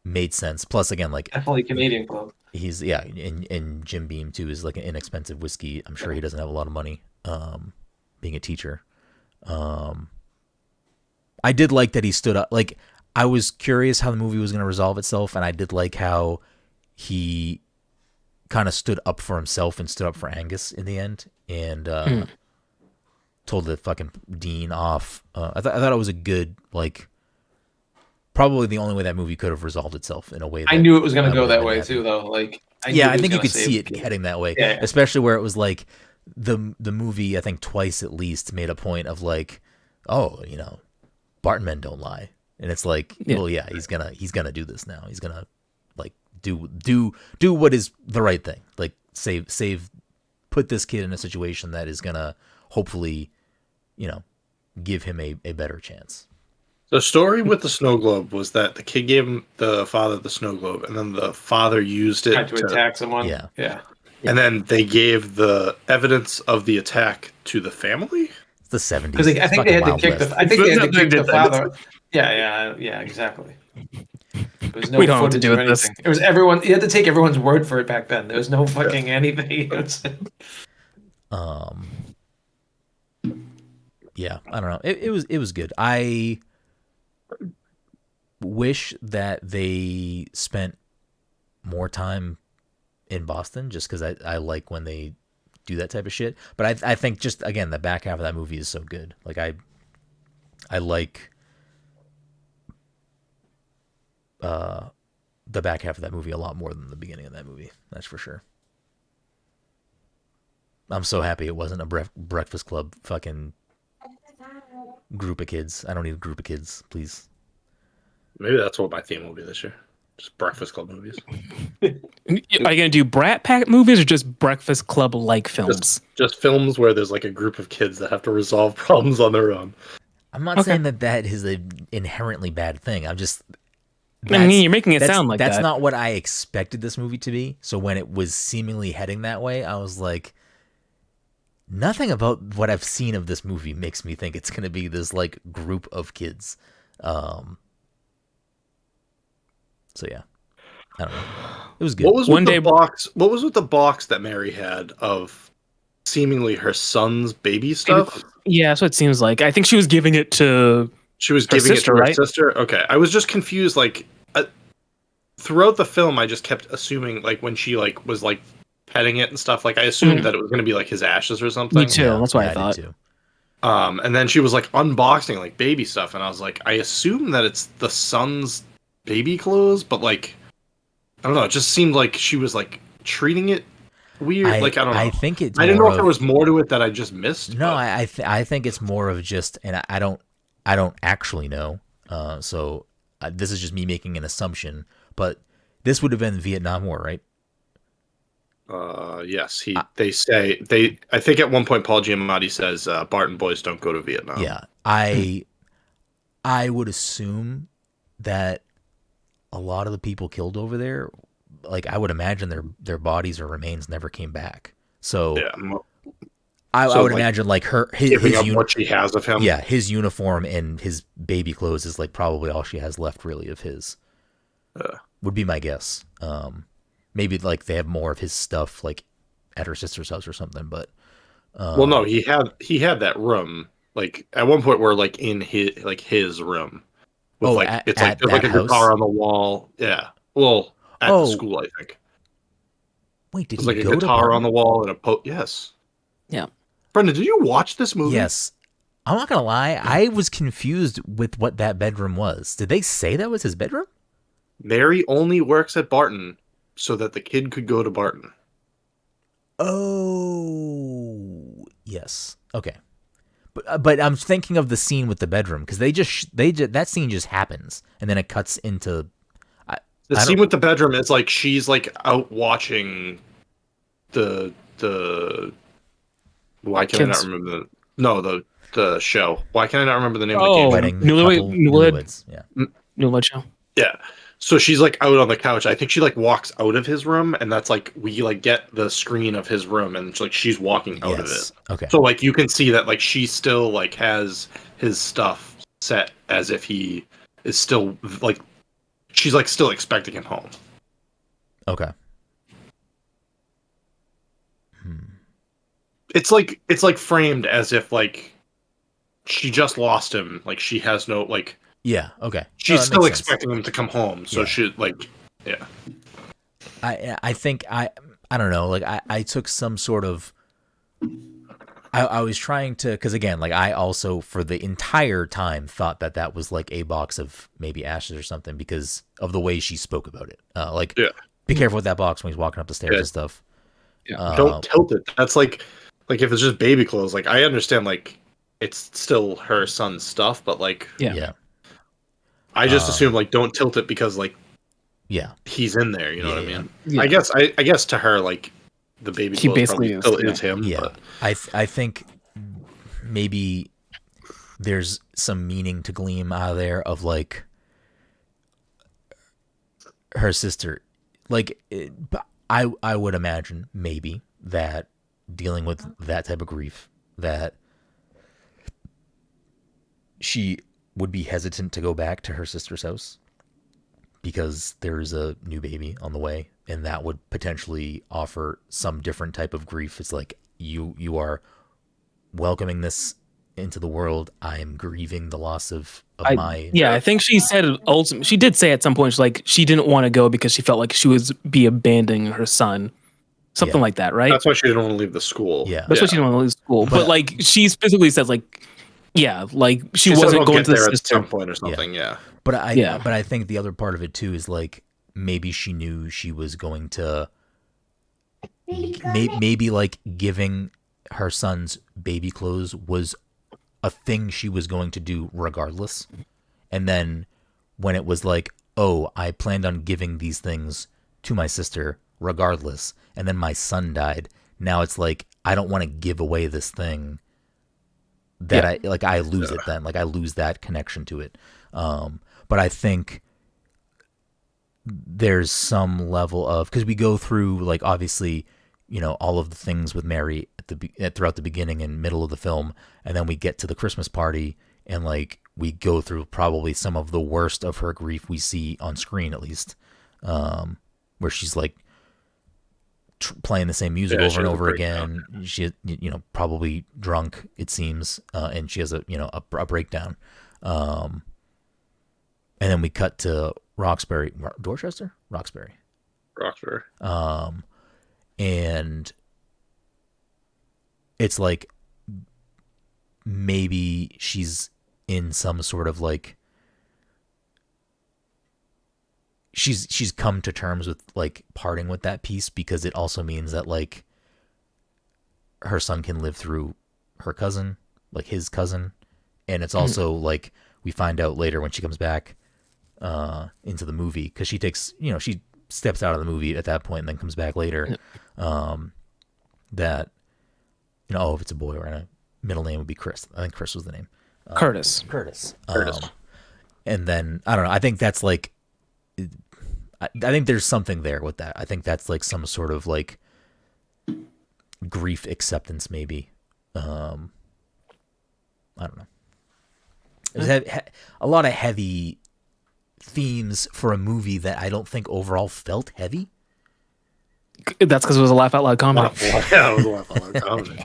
Speaker 4: made sense. Plus, again, like
Speaker 1: definitely Canadian Club.
Speaker 4: He's and Jim Beam too is like an inexpensive whiskey. I'm sure he doesn't have a lot of money. Being a teacher, I did like that he stood up. Like, I was curious how the movie was going to resolve itself, and I did like how he kind of stood up for himself and stood up for Angus in the end, and told the fucking dean off. I thought it was a good, like, probably the only way that movie could have resolved itself in a way.
Speaker 1: I knew it was going to go that way too, though. Like,
Speaker 4: I think you could see it heading that way,
Speaker 1: yeah.
Speaker 4: Especially where it was like the movie. I think twice at least made a point of like, oh, Barton men don't lie. And it's like, well, yeah, he's gonna do this now. He's gonna like do what is the right thing. Like save, put this kid in a situation that is gonna hopefully, give him a better chance.
Speaker 3: The story with the snow globe was that the kid gave the father the snow globe, and then the father used it
Speaker 1: to attack someone.
Speaker 3: Yeah. And then they gave the evidence of the attack to the family.
Speaker 4: It's the 70s.
Speaker 1: Because I think they had to kick the. I think they had to kick the father. Yeah, exactly. There was no
Speaker 2: we don't have to
Speaker 1: footage
Speaker 2: do
Speaker 1: or
Speaker 2: with this.
Speaker 1: anything. It was everyone. You had to take everyone's word for it back then. There was no fucking anything.
Speaker 4: Yeah, I don't know. It was good. I wish that they spent more time in Boston, just because I like when they do that type of shit. But I think just again the back half of that movie is so good. Like I like the back half of that movie a lot more than the beginning of that movie. That's for sure. I'm so happy it wasn't a Breakfast Club fucking group of kids. I don't need a group of kids, please.
Speaker 3: Maybe that's what my theme will be this year. Just Breakfast Club movies.
Speaker 2: Are you gonna do Brat Pack movies or just Breakfast Club like films?
Speaker 3: Just films where there's like a group of kids that have to resolve problems on their own.
Speaker 4: I'm not saying that is an inherently bad thing. I'm just.
Speaker 2: I mean, you're making it sound like that.
Speaker 4: That's not what I expected this movie to be. So when it was seemingly heading that way, I was like, nothing about what I've seen of this movie makes me think it's going to be this like group of kids. So yeah, I don't know. It was good.
Speaker 3: What was
Speaker 2: One
Speaker 3: with
Speaker 2: day-
Speaker 3: the box? What was with the box that Mary had of seemingly her son's baby stuff?
Speaker 2: Yeah, that's what it seems like. I think she was giving it to.
Speaker 3: She was
Speaker 2: Her
Speaker 3: giving
Speaker 2: sister,
Speaker 3: it to her
Speaker 2: right?
Speaker 3: sister. Okay, I was just confused. Like throughout the film, I just kept assuming, like when she like was like petting it and stuff, like I assumed that it was going to be like his ashes or something.
Speaker 2: Me too. That's what I thought.
Speaker 4: did too.
Speaker 3: And then she was like unboxing like baby stuff, and I was like, I assume that it's the son's baby clothes, but like I don't know. It just seemed like she was like treating it weird. I don't know.
Speaker 4: I think it's.
Speaker 3: I didn't know
Speaker 4: more
Speaker 3: if there was more to it that I just missed.
Speaker 4: No,
Speaker 3: but...
Speaker 4: I think it's more of just, and I don't actually know. So this is just me making an assumption, but this would have been the Vietnam War, right?
Speaker 3: Yes. I think at one point Paul Giamatti says Barton boys don't go to Vietnam.
Speaker 4: Yeah, I would assume that a lot of the people killed over there, like I would imagine their bodies or remains never came back. So
Speaker 3: yeah.
Speaker 4: I would imagine like his
Speaker 3: what she has of him.
Speaker 4: Yeah, his uniform and his baby clothes is like probably all she has left really of his. Would be my guess. Maybe like they have more of his stuff like at her sister's house or something, but
Speaker 3: well, no, he had that room like at one point where like in his room with there's like a guitar on the wall. Yeah, well, at the school, I think.
Speaker 4: Wait, did
Speaker 3: there's
Speaker 4: he
Speaker 3: like
Speaker 4: go
Speaker 3: a guitar
Speaker 4: to
Speaker 3: on the wall and a yes.
Speaker 2: Yeah,
Speaker 3: Brenden, did you watch this movie?
Speaker 4: Yes. I'm not gonna lie, I was confused with what that bedroom was. Did they say that was his bedroom?
Speaker 3: Mary only works at Barton so that the kid could go to Barton.
Speaker 4: Oh, yes. Okay. But I'm thinking of the scene with the bedroom because that scene just happens and then it cuts into
Speaker 3: the scene with the bedroom is like she's like out watching the why can I not remember the show? Why can I not remember the name of the game?
Speaker 4: Wedding,
Speaker 2: Newlyweds.
Speaker 4: Yeah.
Speaker 2: Newlywed Show.
Speaker 3: Yeah. So she's like out on the couch. I think she like walks out of his room, and that's like we like get the screen of his room, and it's like she's walking out of it.
Speaker 4: Okay.
Speaker 3: So like you can see that like she still like has his stuff set as if he is still like she's like still expecting him home.
Speaker 4: Okay.
Speaker 3: It's like framed as if like she just lost him. Like she has no like.
Speaker 4: Yeah. Okay.
Speaker 3: She's still expecting him to come home, so she like, yeah.
Speaker 4: I think I don't know. Like I took some sort of. I was trying to because again, like I also for the entire time thought that was like a box of maybe ashes or something because of the way she spoke about it. Be careful with that box when he's walking up the stairs and stuff.
Speaker 3: Yeah. Don't tilt it. That's like if it's just baby clothes. Like I understand, like it's still her son's stuff, but like
Speaker 4: yeah.
Speaker 3: I just assume like don't tilt it because like he's in there. You know what I mean?
Speaker 2: Yeah.
Speaker 3: I guess to her like the baby
Speaker 2: He
Speaker 3: clothes
Speaker 2: basically
Speaker 3: probably still is him.
Speaker 4: Yeah,
Speaker 3: but.
Speaker 4: I think maybe there's some meaning to glean out of there of like her sister. Like I would imagine maybe that dealing with that type of grief that she would be hesitant to go back to her sister's house because there's a new baby on the way and that would potentially offer some different type of grief. It's like you are welcoming this into the world. I am grieving the loss of my.
Speaker 2: Yeah, I think she said ultimately. She did say at some point, like she didn't want to go because she felt like she was abandoning her son, something like that, right?
Speaker 3: That's why she didn't want to leave the school.
Speaker 4: Yeah,
Speaker 2: that's why she didn't want to leave school. But like she specifically says, like, yeah, like she wasn't going to the
Speaker 3: there
Speaker 2: sister
Speaker 3: at some point or something. Yeah.
Speaker 4: But I think the other part of it too is like maybe she knew she was going to maybe like giving her son's baby clothes was a thing she was going to do regardless. And then when it was like, oh, I planned on giving these things to my sister regardless, and then my son died. Now it's like I don't want to give away this thing that I lose it then. Like I lose that connection to it. But I think there's some level of because we go through like obviously all of the things with Mary throughout the beginning and middle of the film, and then we get to the Christmas party, and like we go through probably some of the worst of her grief we see on screen, at least, where she's like playing the same music over and over again. She, probably drunk, it seems, and she has a breakdown. And then we cut to Roxbury. And it's like maybe she's in some sort of like she's come to terms with like parting with that piece, because it also means that like her son can live through her cousin, like his cousin. And it's also like we find out later when she comes back into the movie, because she takes, she steps out of the movie at that point and then comes back later, that, if it's a boy, or a middle name would be Chris. I think Chris was the name.
Speaker 2: Curtis.
Speaker 4: And then, I don't know, I think that's like, I think there's something there with that. I think that's like some sort of like grief acceptance, maybe. I don't know. There's a lot of heavy themes for a movie that I don't think overall felt heavy.
Speaker 2: That's because it was a laugh out loud comedy.
Speaker 3: Yeah, it was a laugh out loud comedy.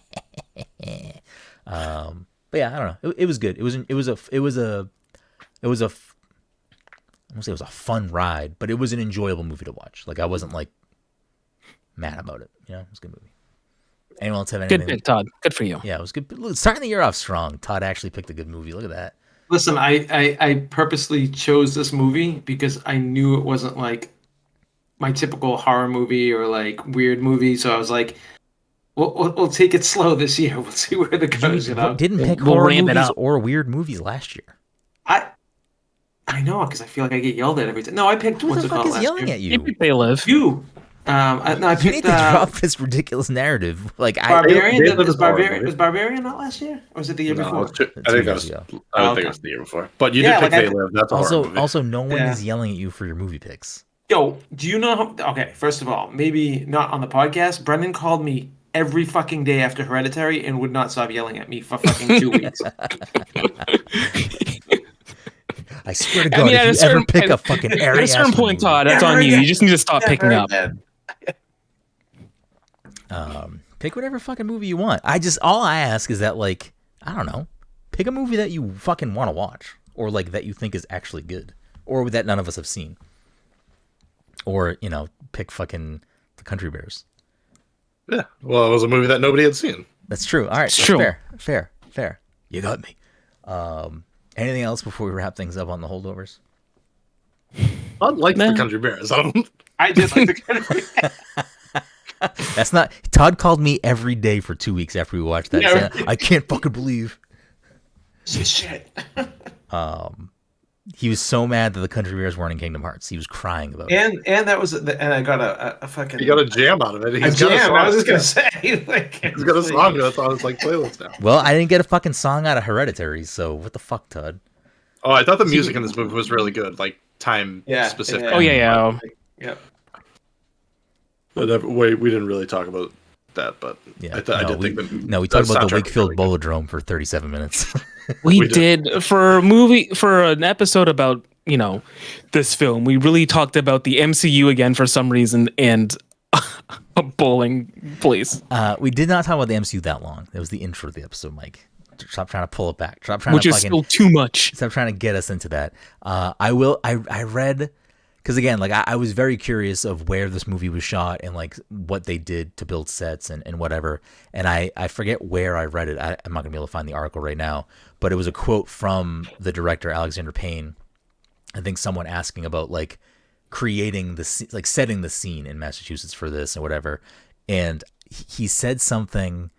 Speaker 4: But yeah, I don't know. It was good. It was a I won't say it was a fun ride, but it was an enjoyable movie to watch. Like I wasn't like mad about it. It was a good movie. Anyone else have anything?
Speaker 2: Good pick, Todd. Good for you.
Speaker 4: Yeah, it was good. Look, starting the year off strong. Todd actually picked a good movie. Look at that.
Speaker 1: Listen, I purposely chose this movie because I knew it wasn't like my typical horror movie or like weird movie. So I was like, we'll take it slow this year. We'll see where it goes.
Speaker 4: Didn't pick horror movies or weird movies last year.
Speaker 1: I know, because I feel like I get yelled at every time. No, I picked
Speaker 4: what's the fuck is yelling at you?
Speaker 2: You picked They Live.
Speaker 1: You. I picked,
Speaker 4: you need to drop this ridiculous narrative. Like
Speaker 1: Barbarian. Was Barbarian not last year, or was it the year before?
Speaker 3: I think it was the year before. But you did pick They Live. That's
Speaker 4: also no one is yelling at you for your movie picks.
Speaker 1: Yo, do you know? Okay, first of all, maybe not on the podcast. Brenden called me every fucking day after Hereditary and would not stop yelling at me for fucking 2 weeks.
Speaker 4: I swear to God, if you ever pick a fucking area,
Speaker 2: at a certain point, Todd, that's on you. You just need to stop picking up.
Speaker 4: Pick whatever fucking movie you want. All I ask is that, like, I don't know, pick a movie that you fucking want to watch, or like that you think is actually good, or that none of us have seen, or pick fucking The Country Bears.
Speaker 3: Yeah, well, it was a movie that nobody had seen.
Speaker 4: That's true. All right, that's true. Fair. You got me. Anything else before we wrap things up on the holdovers?
Speaker 3: I like The Country Bears.
Speaker 1: I did like The Country Bears.
Speaker 4: That's not. Todd called me every day for 2 weeks after we watched that.
Speaker 1: Yeah,
Speaker 4: saying, I can't fucking believe.
Speaker 1: Shit.
Speaker 4: He was so mad that The Country Bears weren't in Kingdom Hearts. He was crying about it.
Speaker 1: And that was and I got a fucking.
Speaker 3: He got a jam out of it.
Speaker 1: He's got a song. I was just gonna say.
Speaker 3: He's got a song that's on his playlist now.
Speaker 4: Well, I didn't get a fucking song out of Hereditary, so what the fuck, Todd?
Speaker 3: Oh, I thought the music in this movie was really good, like time specific.
Speaker 2: Yeah. Oh yeah.
Speaker 1: Yep.
Speaker 3: But we didn't really talk about that, but
Speaker 4: yeah,
Speaker 3: I did think that.
Speaker 4: No, we talked about the Wakefield Bolodrome for 37 minutes.
Speaker 2: we did for an episode about this film. We really talked about the MCU again for some reason and a bowling place.
Speaker 4: We did not talk about the MCU that long. That was the intro to the episode, Mike. Stop trying to pull it back.
Speaker 2: Which is still too much.
Speaker 4: Stop trying to get us into that. I read, because again, like I was very curious of where this movie was shot and like what they did to build sets and whatever. And I forget where I read it. I'm not gonna be able to find the article right now, but it was a quote from the director Alexander Payne. I think someone asking about like creating like setting the scene in Massachusetts for this and whatever. And he said something.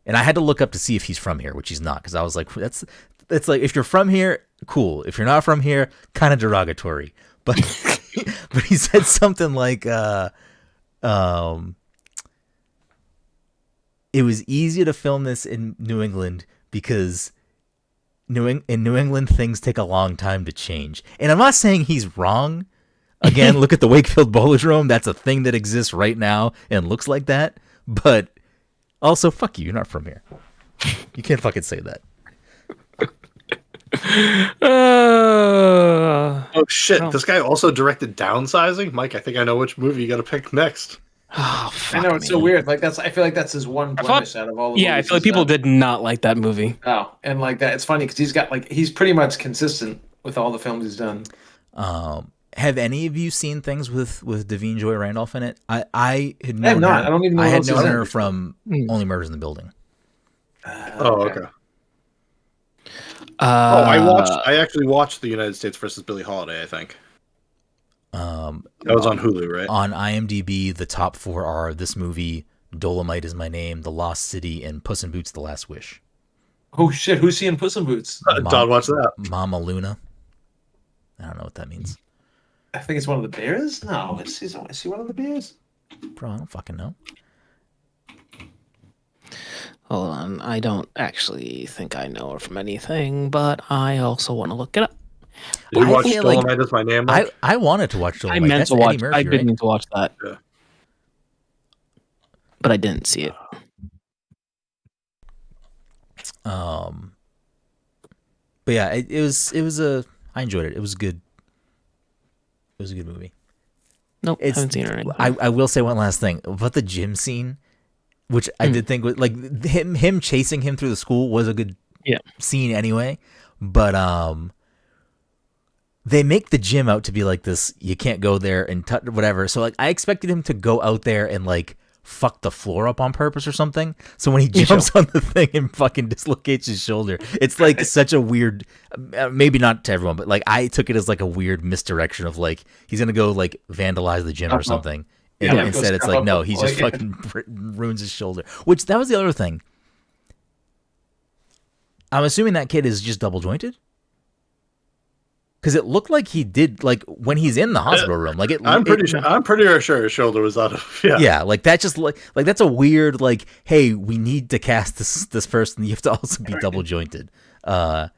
Speaker 4: And I had to look up to see if he's from here, which he's not, because I was like, that's like, if you're from here, cool. If you're not from here, kind of derogatory. But but he said something like, it was easier to film this in New England because in New England things take a long time to change. And I'm not saying he's wrong. Again, look at the Wakefield Bolodrome. That's a thing that exists right now and looks like that. But also, fuck you. You're not from here. You can't fucking say that.
Speaker 3: Oh shit! This guy also directed Downsizing. Mike, I think I know which movie you got to pick next.
Speaker 2: Oh,
Speaker 1: I know it's so weird. Like I feel like that's his one blemish out of all the
Speaker 2: Yeah, I
Speaker 1: movies
Speaker 2: feel like
Speaker 1: he's
Speaker 2: people
Speaker 1: done.
Speaker 2: did not like that movie.
Speaker 1: Oh, and like that, it's funny because he's pretty much consistent with all the films he's done.
Speaker 4: Have any of you seen things with Davine Joy Randolph in it? I had known
Speaker 1: I have not.
Speaker 4: her.
Speaker 1: I don't even know
Speaker 4: I
Speaker 1: what
Speaker 4: had
Speaker 1: else is
Speaker 4: known
Speaker 1: in
Speaker 4: her
Speaker 1: it.
Speaker 4: from Only Murders in the Building.
Speaker 3: Oh, okay. I actually watched The United States versus Billie Holiday. I think that was on Hulu, right?
Speaker 4: On IMDb, the top 4 are this movie, Dolomite Is My Name, The Lost City, and Puss in Boots: The Last Wish.
Speaker 1: Oh shit! Who's seeing Puss in Boots?
Speaker 3: Todd, watch that.
Speaker 4: Mama Luna. I don't know what that means.
Speaker 1: I think it's one of the bears. No, is he one of the bears?
Speaker 4: Bro, I don't fucking know.
Speaker 2: Hold on, I don't actually think I know her from anything, but I also want to look it up.
Speaker 3: Did you watch
Speaker 4: feel like-
Speaker 3: Dolomite Is My Name? Mike?
Speaker 4: I wanted to watch
Speaker 2: I
Speaker 4: Dolomite.
Speaker 2: meant
Speaker 4: That's
Speaker 2: to watch.
Speaker 4: Eddie Murphy,
Speaker 2: I did
Speaker 4: right?
Speaker 2: mean to watch that,
Speaker 3: Yeah.
Speaker 2: but I didn't see it.
Speaker 4: But yeah, it was I enjoyed it. It was good. It was a good movie.
Speaker 2: Nope,
Speaker 4: It's,
Speaker 2: haven't seen it. Right now.
Speaker 4: I will say one last thing about the gym scene, which I did think was like him chasing him through the school was a good scene anyway. But they make the gym out to be like this. You can't go there and touch whatever. So like I expected him to go out there and like fuck the floor up on purpose or something. So when he jumps on the thing and fucking dislocates his shoulder, it's like such a weird, maybe not to everyone, but like I took it as like a weird misdirection of like he's gonna go like vandalize the gym or something. And instead it's like no, he just fucking ruins his shoulder. Which that was the other thing. I'm assuming that kid is just double jointed. Because it looked like he did, like when he's in the hospital room, like
Speaker 3: I'm pretty sure his shoulder was out of. Yeah,
Speaker 4: like that. Just like that's a weird, like, hey, we need to cast this person. You have to also be double jointed.
Speaker 2: I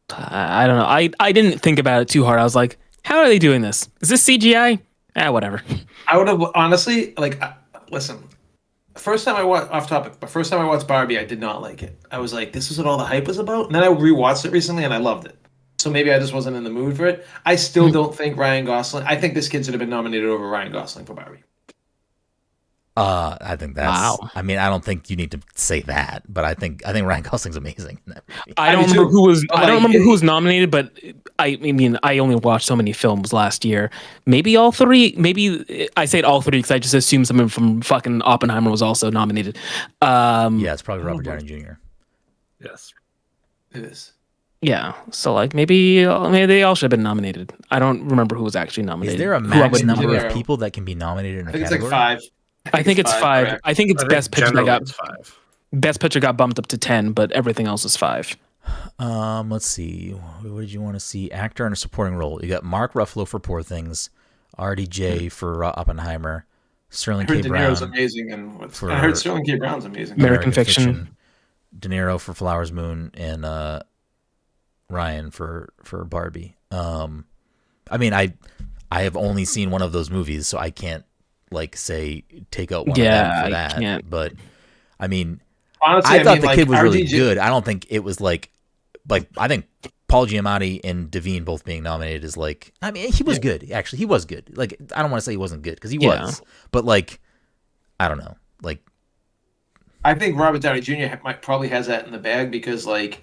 Speaker 2: don't know. I didn't think about it too hard. I was like, how are they doing this? Is this CGI? Whatever.
Speaker 1: I would have honestly listen. First time I watched off topic, but first time I watched Barbie, I did not like it. I was like, this is what all the hype was about. And then I rewatched it recently, and I loved it. So maybe I just wasn't in the mood for it. I still don't think Ryan Gosling. I think this kid should have been nominated over Ryan Gosling for Barbie.
Speaker 4: I think that's. Wow. I mean, I don't think you need to say that, but I think Ryan Gosling's amazing in that movie.
Speaker 2: I don't remember who was. I don't remember who was nominated, but I mean, I only watched so many films last year. Maybe all 3. Maybe I say it all 3 because I just assumed someone from fucking Oppenheimer was also nominated.
Speaker 4: Yeah, it's probably Robert Downey Jr.
Speaker 3: Yes,
Speaker 1: it is.
Speaker 2: Yeah, so like maybe they all should have been nominated. I don't remember who was actually nominated.
Speaker 4: Is there a max number of people that can be nominated in a category?
Speaker 1: I think it's like 5.
Speaker 2: I think it's 5. Correct. I think it's Best Picture that got
Speaker 3: 5.
Speaker 2: Best Picture got bumped up to 10, but everything else is 5.
Speaker 4: Let's see. What did you want to see? Actor in a supporting role. You got Mark Ruffalo for Poor Things, RDJ for Oppenheimer, Sterling K. Brown.
Speaker 1: De Niro's amazing, and I heard Sterling K. Brown's amazing.
Speaker 2: American Fiction.
Speaker 4: De Niro for Flowers Moon, and Ryan for Barbie. I mean, I have only seen one of those movies, so I can't like say take out one of them for that. Can't. But I mean, honestly, I thought the kid was really good. I don't think it was like I think Paul Giamatti and Davine both being nominated is like. I mean, he was good. Actually, he was good. Like, I don't want to say he wasn't good because he was, but like, I don't know. Like,
Speaker 1: I think Robert Downey Jr. probably has that in the bag because like.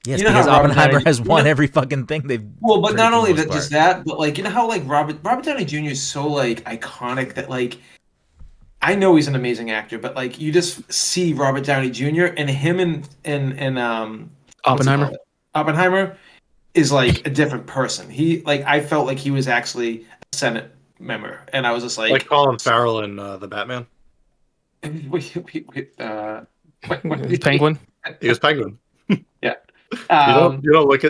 Speaker 4: Yes, you know because Oppenheimer has won every fucking thing they've.
Speaker 1: Well, but not only that, just that, but like you know how like Robert Downey Jr. is so like iconic that like I know he's an amazing actor, but like you just see Robert Downey Jr. and him and
Speaker 2: Oppenheimer.
Speaker 1: Oppenheimer is like a different person. He like I felt like he was actually a Senate member, and I was just like
Speaker 3: Colin Farrell in the Batman.
Speaker 2: Penguin.
Speaker 3: He was Penguin.
Speaker 1: Yeah.
Speaker 3: You don't look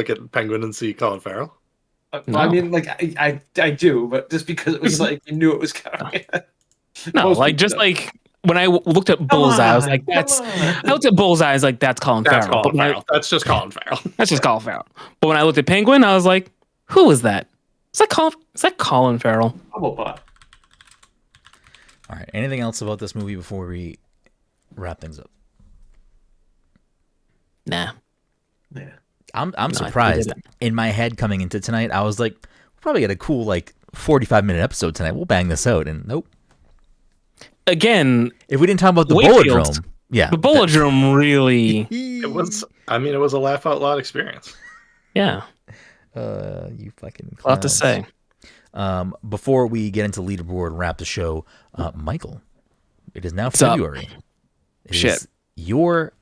Speaker 3: at Penguin and see Colin Farrell.
Speaker 1: No. I mean, like I do, but just because it was like you knew it was coming.
Speaker 2: No, like just like when I looked at Bullseye, I was like, "That's." I looked at Bullseye, I was like, "That's Colin Farrell."
Speaker 3: That's just Colin Farrell.
Speaker 2: That's just Colin Farrell. But when I looked at Penguin, I was like, "Who was that? Is that Colin Farrell?"
Speaker 4: All right. Anything else about this movie before we wrap things up?
Speaker 2: Nah.
Speaker 1: Yeah.
Speaker 4: I'm surprised. In my head coming into tonight, I was like, we'll probably get a cool 45-minute episode tonight. We'll bang this out, and nope.
Speaker 2: Again,
Speaker 4: if we didn't talk about the
Speaker 2: Wakefield,
Speaker 4: Bullet yeah,
Speaker 2: the Bullet really.
Speaker 3: It was a laugh out loud experience.
Speaker 2: Yeah.
Speaker 4: You fucking clowns.
Speaker 2: A lot to say.
Speaker 4: Before we get into leaderboard and wrap the show, Michael, it is now
Speaker 2: What's
Speaker 4: February.
Speaker 2: up?
Speaker 4: It
Speaker 2: Shit.
Speaker 4: is your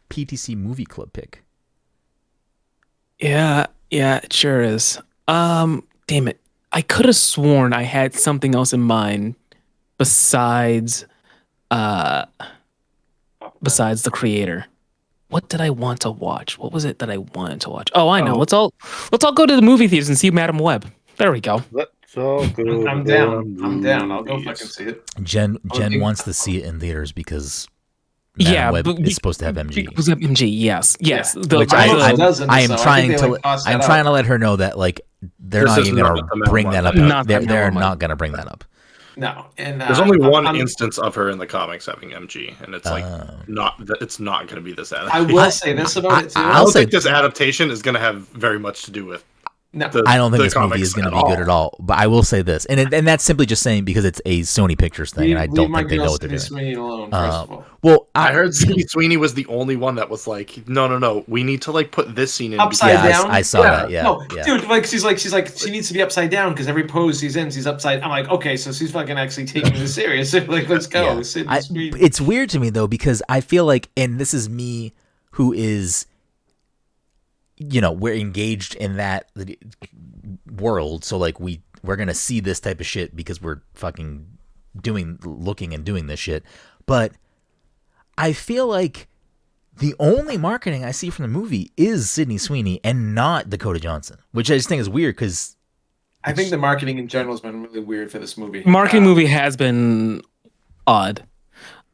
Speaker 4: PTC Movie Club pick.
Speaker 2: Yeah, it sure is. Damn it. I could have sworn I had something else in mind besides The Creator. What did I want to watch? What was it that I wanted to watch? Oh, I know. Let's all go to the movie theaters and see Madam Web. There we go.
Speaker 3: Let's all go.
Speaker 1: I'm down. I'll go fucking see it.
Speaker 4: Jen wants to see it in theaters because Madam Web is supposed to have MG.
Speaker 2: Because of MG, yes.
Speaker 1: Yeah.
Speaker 4: Which I am trying to let her know that they're not even going to bring that up. They're not going to bring that up.
Speaker 1: No, and
Speaker 3: there's only one instance of her in the comics having MG, and it's it's not going to be this adaptation.
Speaker 1: I will say this about it too.
Speaker 3: I don't think this adaptation is going to have very much to do with.
Speaker 1: No,
Speaker 4: I don't think this movie is going to be good at all. But I will say this, and that's simply just saying because it's a Sony Pictures thing, and I don't think they know what they're doing.
Speaker 1: Sweeney alone, first of all.
Speaker 4: Well,
Speaker 3: I heard Sydney Sweeney was the only one that was like, no, we need to put this scene in
Speaker 1: upside down.
Speaker 4: I saw that. Yeah,
Speaker 1: no, dude, she's like, she needs to be upside down because every pose she's in, she's upside. I'm like, okay, so she's fucking actually taking this serious. Let's go.
Speaker 4: Yeah. It's weird to me though because I feel like, and this is me, who is, we're engaged in that world, so we're gonna see this type of shit because we're fucking looking and doing this shit. But I feel like the only marketing I see from the movie is Sydney Sweeney and not Dakota Johnson, which I just think is weird because
Speaker 1: I think the marketing in general has been really weird for this movie.
Speaker 2: Movie has been odd.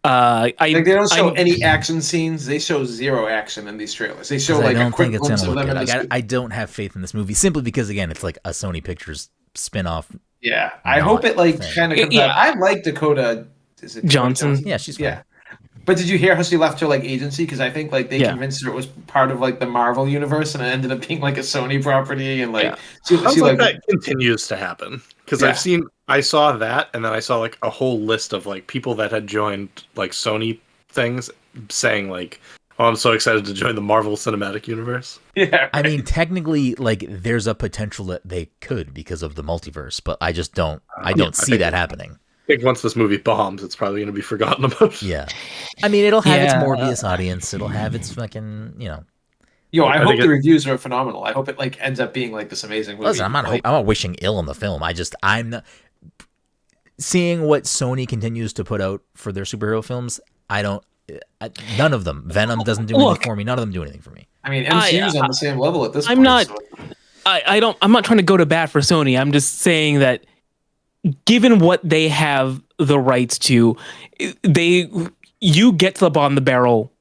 Speaker 1: They don't show any action scenes. They show zero action in these trailers. They show a quick glimpse of them.
Speaker 4: I don't have faith in this movie simply because again, it's like a Sony Pictures spin-off.
Speaker 1: Yeah, I hope it kind of comes out. I like Dakota. Is it
Speaker 2: Johnson?
Speaker 4: Yeah, she's fine.
Speaker 1: Yeah. But did you hear how she left her agency? Because I think they convinced her it was part of the Marvel universe, and it ended up being a Sony property, and she
Speaker 3: that continues to happen. Because I saw that, and then I saw a whole list of people that had joined Sony things, saying "Oh, I'm so excited to join the Marvel Cinematic Universe."
Speaker 1: Yeah, right.
Speaker 4: I mean, technically, there's a potential that they could because of the multiverse, but I just don't. I don't see that happening.
Speaker 3: I think once this movie bombs, it's probably going to be forgotten about.
Speaker 4: Yeah, I mean, it'll have its Morbius audience. It'll have its fucking,
Speaker 1: Yo, I hope the reviews are phenomenal. I hope it ends up being this amazing movie.
Speaker 4: Listen, I'm not wishing ill on the film. I'm not seeing what Sony continues to put out for their superhero films. None of them. Venom doesn't do anything for me. None of them do anything for me.
Speaker 1: I mean, MCU's on the same level at this point.
Speaker 2: I'm not trying to go to bat for Sony. I'm just saying that given what they have the rights to, you get to the bottom of the barrel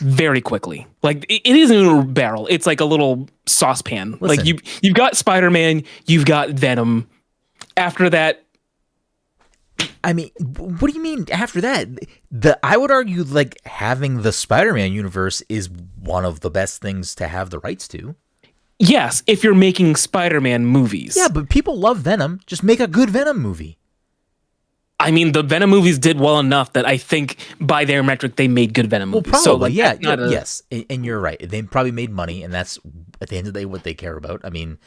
Speaker 2: very quickly. It isn't a barrel. It's a little saucepan.
Speaker 4: Listen.
Speaker 2: You've got Spider-Man, you've got Venom. After that,
Speaker 4: I mean, what do you mean after that? I would argue having the Spider-Man universe is one of the best things to have the rights to.
Speaker 2: Yes, if you're making Spider-Man movies.
Speaker 4: Yeah, but people love Venom. Just make a good Venom movie.
Speaker 2: I mean, the Venom movies did well enough that I think by their metric, they made good Venom movies.
Speaker 4: Well, probably, yes. And you're right. They probably made money, and that's, at the end of the day, what they care about. I mean,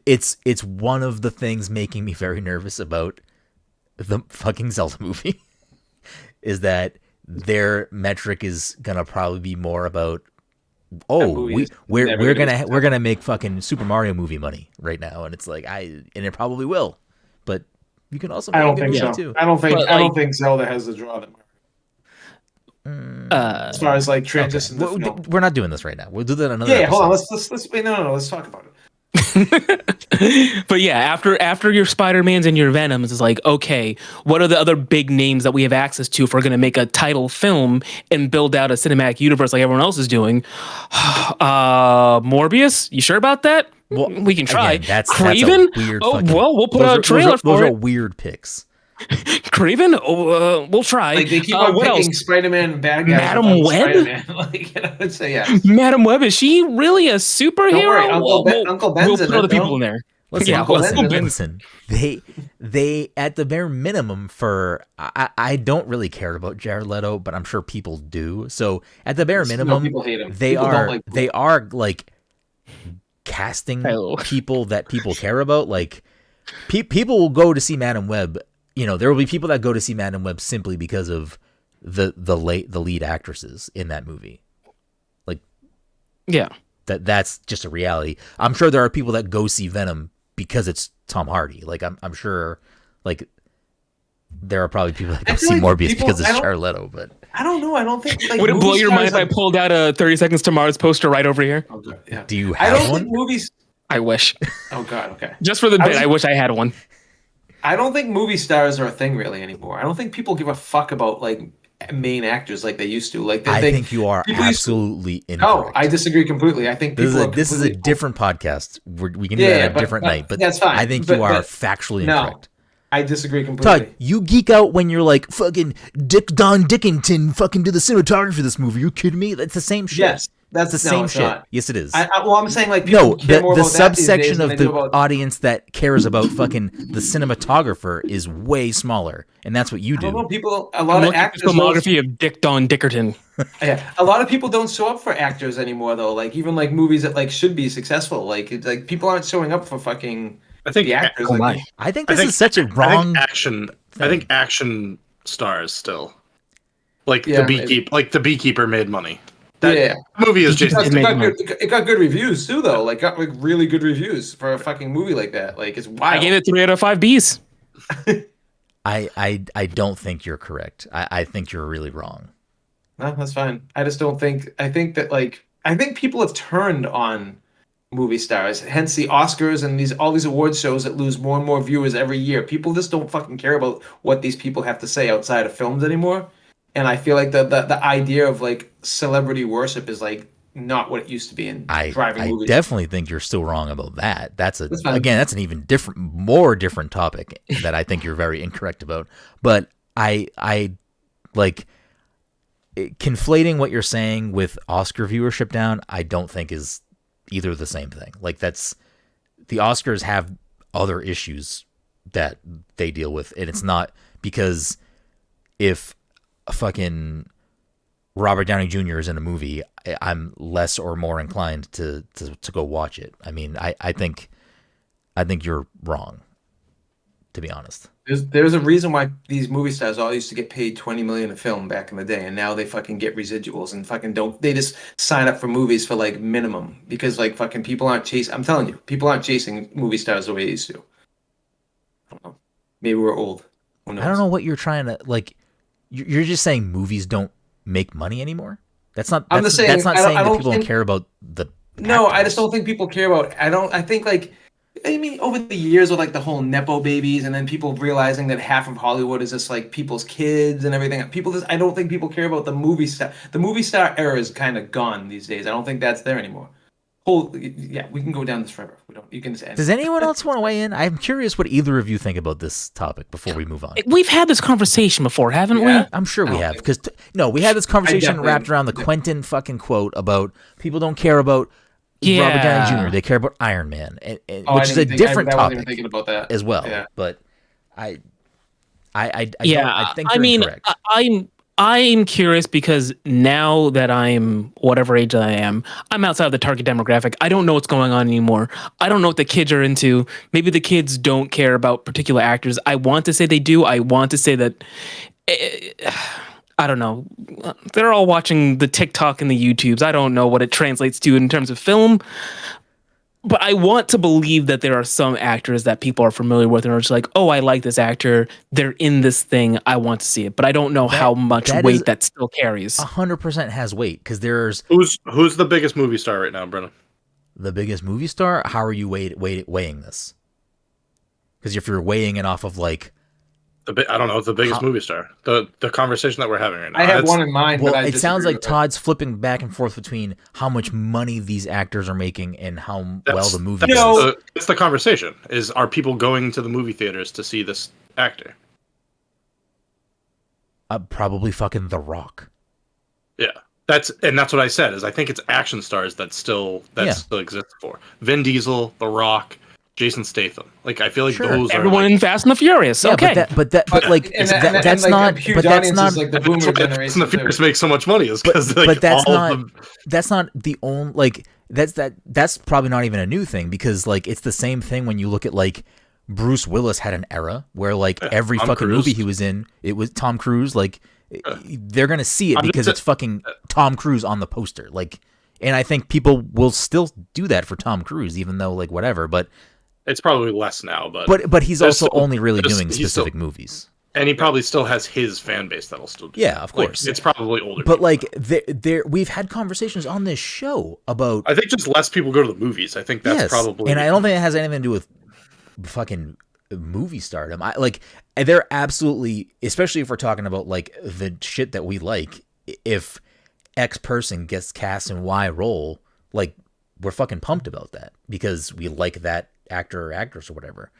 Speaker 4: it's one of the things making me very nervous about the fucking Zelda movie, is that their metric is going to probably be more about, we're gonna make fucking Super Mario movie money right now, and it's and it probably will, but you can also make
Speaker 1: I don't think so.
Speaker 4: too.
Speaker 1: I don't think Zelda has the draw that as far as transition.
Speaker 4: Okay. We're not doing this right now. We'll do that another.
Speaker 1: Yeah, hold on. Let's wait. No. Let's talk about it.
Speaker 2: But yeah, after your Spider-Mans and your Venoms, it's okay, what are the other big names that we have access to if we're going to make a title film and build out a cinematic universe like everyone else is doing? Morbius? You sure about that? Well, we can try.
Speaker 4: Again, that's
Speaker 2: Craven?
Speaker 4: weird.
Speaker 2: We'll put out a trailer for it.
Speaker 4: Those are weird picks.
Speaker 2: Craven? Oh, we'll try.
Speaker 1: Like they keep on
Speaker 2: what
Speaker 1: picking
Speaker 2: else?
Speaker 1: Spider-Man bad guys.
Speaker 2: Madam Web?
Speaker 1: Spider-Man. Like, I'd say yes.
Speaker 2: Madam Web, is she really a superhero?
Speaker 1: Don't worry, Uncle Ben's
Speaker 2: we'll
Speaker 1: in
Speaker 2: put
Speaker 1: it,
Speaker 2: other people
Speaker 1: no?
Speaker 2: in there.
Speaker 4: Listen,
Speaker 2: Yeah,
Speaker 1: Uncle
Speaker 2: Uncle
Speaker 1: Ben's
Speaker 2: Ben.
Speaker 4: listen. They at the bare minimum for I don't really care about Jared Leto, but I'm sure people do. So at the bare minimum,
Speaker 1: people hate him.
Speaker 4: they
Speaker 1: People don't
Speaker 4: are
Speaker 1: like him.
Speaker 4: they are like casting
Speaker 2: Oh.
Speaker 4: people that people care about. Like people will go to see Madam Web. You know, there will be people that go to see Madam Web simply because of the lead actresses in that movie. Like,
Speaker 2: Yeah.
Speaker 4: that's just a reality. I'm sure there are people that go see Venom because it's Tom Hardy. Like I'm sure like there are probably people that go see
Speaker 1: like
Speaker 4: Morbius
Speaker 1: people-
Speaker 4: because it's
Speaker 1: I don't-
Speaker 4: Jared Leto, but
Speaker 1: I don't know. I don't think. Like,
Speaker 2: Would it
Speaker 1: movie
Speaker 2: blow your mind
Speaker 1: stars,
Speaker 2: if I pulled out a 30 Seconds to Mars poster right over here?
Speaker 1: Oh, God, yeah.
Speaker 4: do you
Speaker 1: I
Speaker 4: have
Speaker 1: don't
Speaker 4: one?
Speaker 1: think movies.
Speaker 2: I wish.
Speaker 1: Oh God. Okay.
Speaker 2: Just for the bit, I wish I had one.
Speaker 1: I don't think movie stars are a thing really anymore. I don't think people give a fuck about like main actors like they used to. Like
Speaker 4: I think you are
Speaker 1: people used to-
Speaker 4: absolutely incorrect.
Speaker 1: No, I disagree completely. I think people.
Speaker 4: This is a different podcast. We can do that at a different night, but
Speaker 1: that's fine.
Speaker 4: I think
Speaker 1: But-
Speaker 4: you are
Speaker 1: but-
Speaker 4: factually
Speaker 1: No.
Speaker 4: incorrect.
Speaker 1: I disagree completely.
Speaker 4: Todd, you geek out when you're like, fucking Don Dickington fucking did the cinematography for this movie. You kidding me? That's the same shit.
Speaker 1: Yes, that's
Speaker 4: It's the
Speaker 1: no,
Speaker 4: same
Speaker 1: it's
Speaker 4: shit.
Speaker 1: not.
Speaker 4: Yes, it is.
Speaker 1: Well, I'm saying like people
Speaker 4: No,
Speaker 1: care more
Speaker 4: the
Speaker 1: about that these days
Speaker 4: subsection
Speaker 1: than
Speaker 4: of
Speaker 1: they
Speaker 4: the
Speaker 1: do about.
Speaker 4: audience that cares about fucking the cinematographer is way smaller, and that's what you
Speaker 1: I don't know.
Speaker 4: do.
Speaker 1: People, a
Speaker 2: I'm
Speaker 1: lot of
Speaker 2: looking at the
Speaker 1: actors.
Speaker 2: filmography of Dick Don Dickerton.
Speaker 1: Yeah, a lot of people don't show up for actors anymore, though. Like even like movies that like should be successful. Like it's like people aren't showing up for fucking
Speaker 3: I think
Speaker 1: the actors.
Speaker 2: Oh
Speaker 1: like,
Speaker 2: my.
Speaker 4: I think this is such a
Speaker 3: I
Speaker 4: wrong.
Speaker 3: think action. I think action stars still. Like
Speaker 1: Yeah,
Speaker 3: the beekeeper. Like the beekeeper made money. That
Speaker 1: Yeah.
Speaker 3: movie is just.
Speaker 1: It got good reviews too, though. Like got like really good reviews for a fucking movie like that. Like it's wild.
Speaker 2: I gave it 3 out of 5 Bs.
Speaker 4: I don't think you're correct. I think you're really wrong.
Speaker 1: No, that's fine. I just don't think. I think that like I think people have turned on movie stars. Hence the Oscars and all these award shows that lose more and more viewers every year. People just don't fucking care about what these people have to say outside of films anymore. And I feel like the idea of like celebrity worship is like not what it used to be in driving
Speaker 4: I
Speaker 1: movies.
Speaker 4: definitely think you're still wrong about that. That's
Speaker 1: fine.
Speaker 4: again, that's an even more different topic that I think you're very incorrect about. But I like conflating what you're saying with Oscar viewership down. I don't think is either the same thing. Like that's the Oscars have other issues that they deal with, and it's not because if a fucking Robert Downey Jr. is in a movie, I'm less or more inclined to go watch it. I mean, I think you're wrong, to be honest.
Speaker 1: There's a reason why these movie stars all used to get paid $20 million a film back in the day, and now they fucking get residuals and fucking don't. They just sign up for movies for like minimum because like fucking people aren't chasing. I'm telling you, people aren't chasing movie stars the way they used to. I don't know. Maybe we're old. Who knows?
Speaker 4: I don't know what you're trying to like. You're just saying movies don't make money anymore. That's not.
Speaker 1: I'm
Speaker 4: That's,
Speaker 1: just saying.
Speaker 4: that's not saying
Speaker 1: I
Speaker 4: that
Speaker 1: don't
Speaker 4: people
Speaker 1: think,
Speaker 4: don't care about the.
Speaker 1: No, I
Speaker 4: actors.
Speaker 1: just don't think people care about. I think like. I mean, over the years with like the whole nepo babies, and then people realizing that half of Hollywood is just like people's kids and everything. I don't think people care about the movie star. The movie star era is kind of gone these days. I don't think that's there anymore. Yeah, we can go down this forever. We don't. You can just end.
Speaker 4: Does anyone else want to weigh in? I'm curious what either of you think about this topic before we move on.
Speaker 2: We've had this conversation before, haven't
Speaker 1: Yeah.
Speaker 2: we?
Speaker 4: I'm sure we
Speaker 1: don't
Speaker 4: have
Speaker 1: think-
Speaker 4: because we had this conversation
Speaker 1: definitely-
Speaker 4: wrapped around the Quentin fucking quote about people don't care about Robert
Speaker 2: Yeah.
Speaker 4: Downey Jr. They care about Iron Man,
Speaker 1: Oh,
Speaker 4: which is a different
Speaker 1: I wasn't even
Speaker 4: topic
Speaker 1: thinking about that
Speaker 4: as well.
Speaker 1: Yeah.
Speaker 4: But I
Speaker 2: Yeah,
Speaker 4: think
Speaker 2: I
Speaker 4: you're
Speaker 2: mean,
Speaker 4: incorrect.
Speaker 2: I'm curious because now that I'm whatever age I am, I'm outside of the target demographic. I don't know what's going on anymore. I don't know what the kids are into. Maybe the kids don't care about particular actors. I want to say they do. I want to say that. I don't know. They're all watching the TikTok and the YouTubes. I don't know what it translates to in terms of film. But I want to believe that there are some actors that people are familiar with and are just like, oh, I like this actor. They're in this thing. I want to see it. But I don't know how much
Speaker 4: that
Speaker 2: weight
Speaker 4: is-
Speaker 2: that still carries.
Speaker 4: 100% has weight because there's
Speaker 3: Who's the biggest movie star right now, Brennan?
Speaker 4: the biggest movie star. How are you weighing this? Because if you're weighing it off of like,
Speaker 3: I don't know. The biggest movie star. The conversation that we're having right now.
Speaker 1: I have
Speaker 3: That's-
Speaker 1: one in mind.
Speaker 4: well,
Speaker 1: but I
Speaker 4: it sounds
Speaker 1: disagree
Speaker 4: like
Speaker 1: with it.
Speaker 4: Todd's flipping back and forth between how much money these actors are making and how well
Speaker 3: that's-
Speaker 4: the movie
Speaker 3: That's,
Speaker 4: is.
Speaker 1: No.
Speaker 3: that's the conversation. Is are people going to the movie theaters to see this actor?
Speaker 4: Probably fucking The Rock.
Speaker 3: Yeah. That's what I said, is I think it's action stars that still exists for. Vin Diesel, The Rock, Jason Statham. Like, I feel like those
Speaker 2: everyone
Speaker 3: are
Speaker 2: in Fast and the Furious.
Speaker 4: Yeah,
Speaker 2: okay,
Speaker 4: that's not. But that's not.
Speaker 1: Like the boomer generation.
Speaker 3: Fast and the Furious makes so much money is because
Speaker 4: that's not the only, like, that's probably not even a new thing, because like it's the same thing when you look at like Bruce Willis had an era where like every
Speaker 3: Tom
Speaker 4: fucking
Speaker 3: Cruise.
Speaker 4: movie he was in, it was Tom Cruise. Like they're gonna see it because it's fucking Tom Cruise on the poster. Like, and I think people will still do that for Tom Cruise, even though like whatever. But
Speaker 3: it's probably less now.
Speaker 4: But he's also only really doing specific movies.
Speaker 3: And he probably still has his fan base that'll still do.
Speaker 4: Yeah, of course.
Speaker 3: Like, it's probably older.
Speaker 4: But like, we've had conversations on this show about.
Speaker 3: I think just less people go to the movies. I think that's probably.
Speaker 4: And I don't think it has anything to do with fucking movie stardom. They're absolutely, especially if we're talking about like the shit that we like. If X person gets cast in Y role, like we're fucking pumped about that because we like that actor or actress or whatever.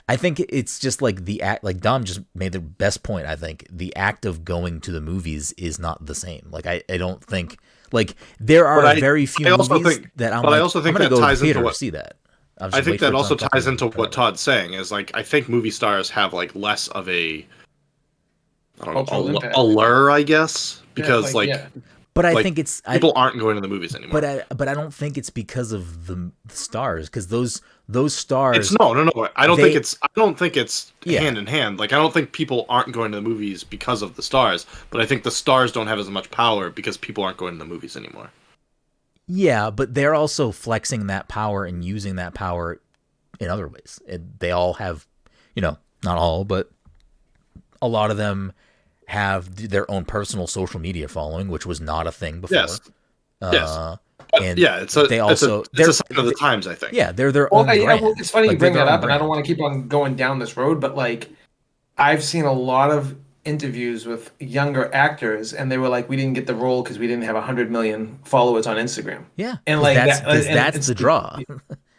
Speaker 4: I think it's just like the act. Like Dom just made the best point. I think the act of going to the movies is not the same. Like I don't think like there are very few movies that I'm. But I also think that ties into what
Speaker 3: see that. I think that also ties into what Todd's saying is like I think movie stars have like less of a allure, I guess, because
Speaker 4: But I think it's
Speaker 3: people aren't going to the movies anymore.
Speaker 4: But I don't think it's because of the stars, because those stars.
Speaker 3: It's no. I don't think it's hand in hand. Like I don't think people aren't going to the movies because of the stars, but I think the stars don't have as much power because people aren't going to the movies anymore.
Speaker 4: Yeah, but they're also flexing that power and using that power in other ways. They all have, not all, but a lot of them have their own personal social media following, which was not a thing before.
Speaker 3: Yes.
Speaker 4: And
Speaker 3: it's a sign of the times, I think.
Speaker 4: Yeah, they're their own brand.
Speaker 1: Well, it's funny you bring that up, and I don't want to keep on going down this road, but like, I've seen a lot of interviews with younger actors, and they were like, "We didn't get the role because we didn't have 100 million followers on Instagram."
Speaker 4: Yeah,
Speaker 1: and like
Speaker 4: that's the draw.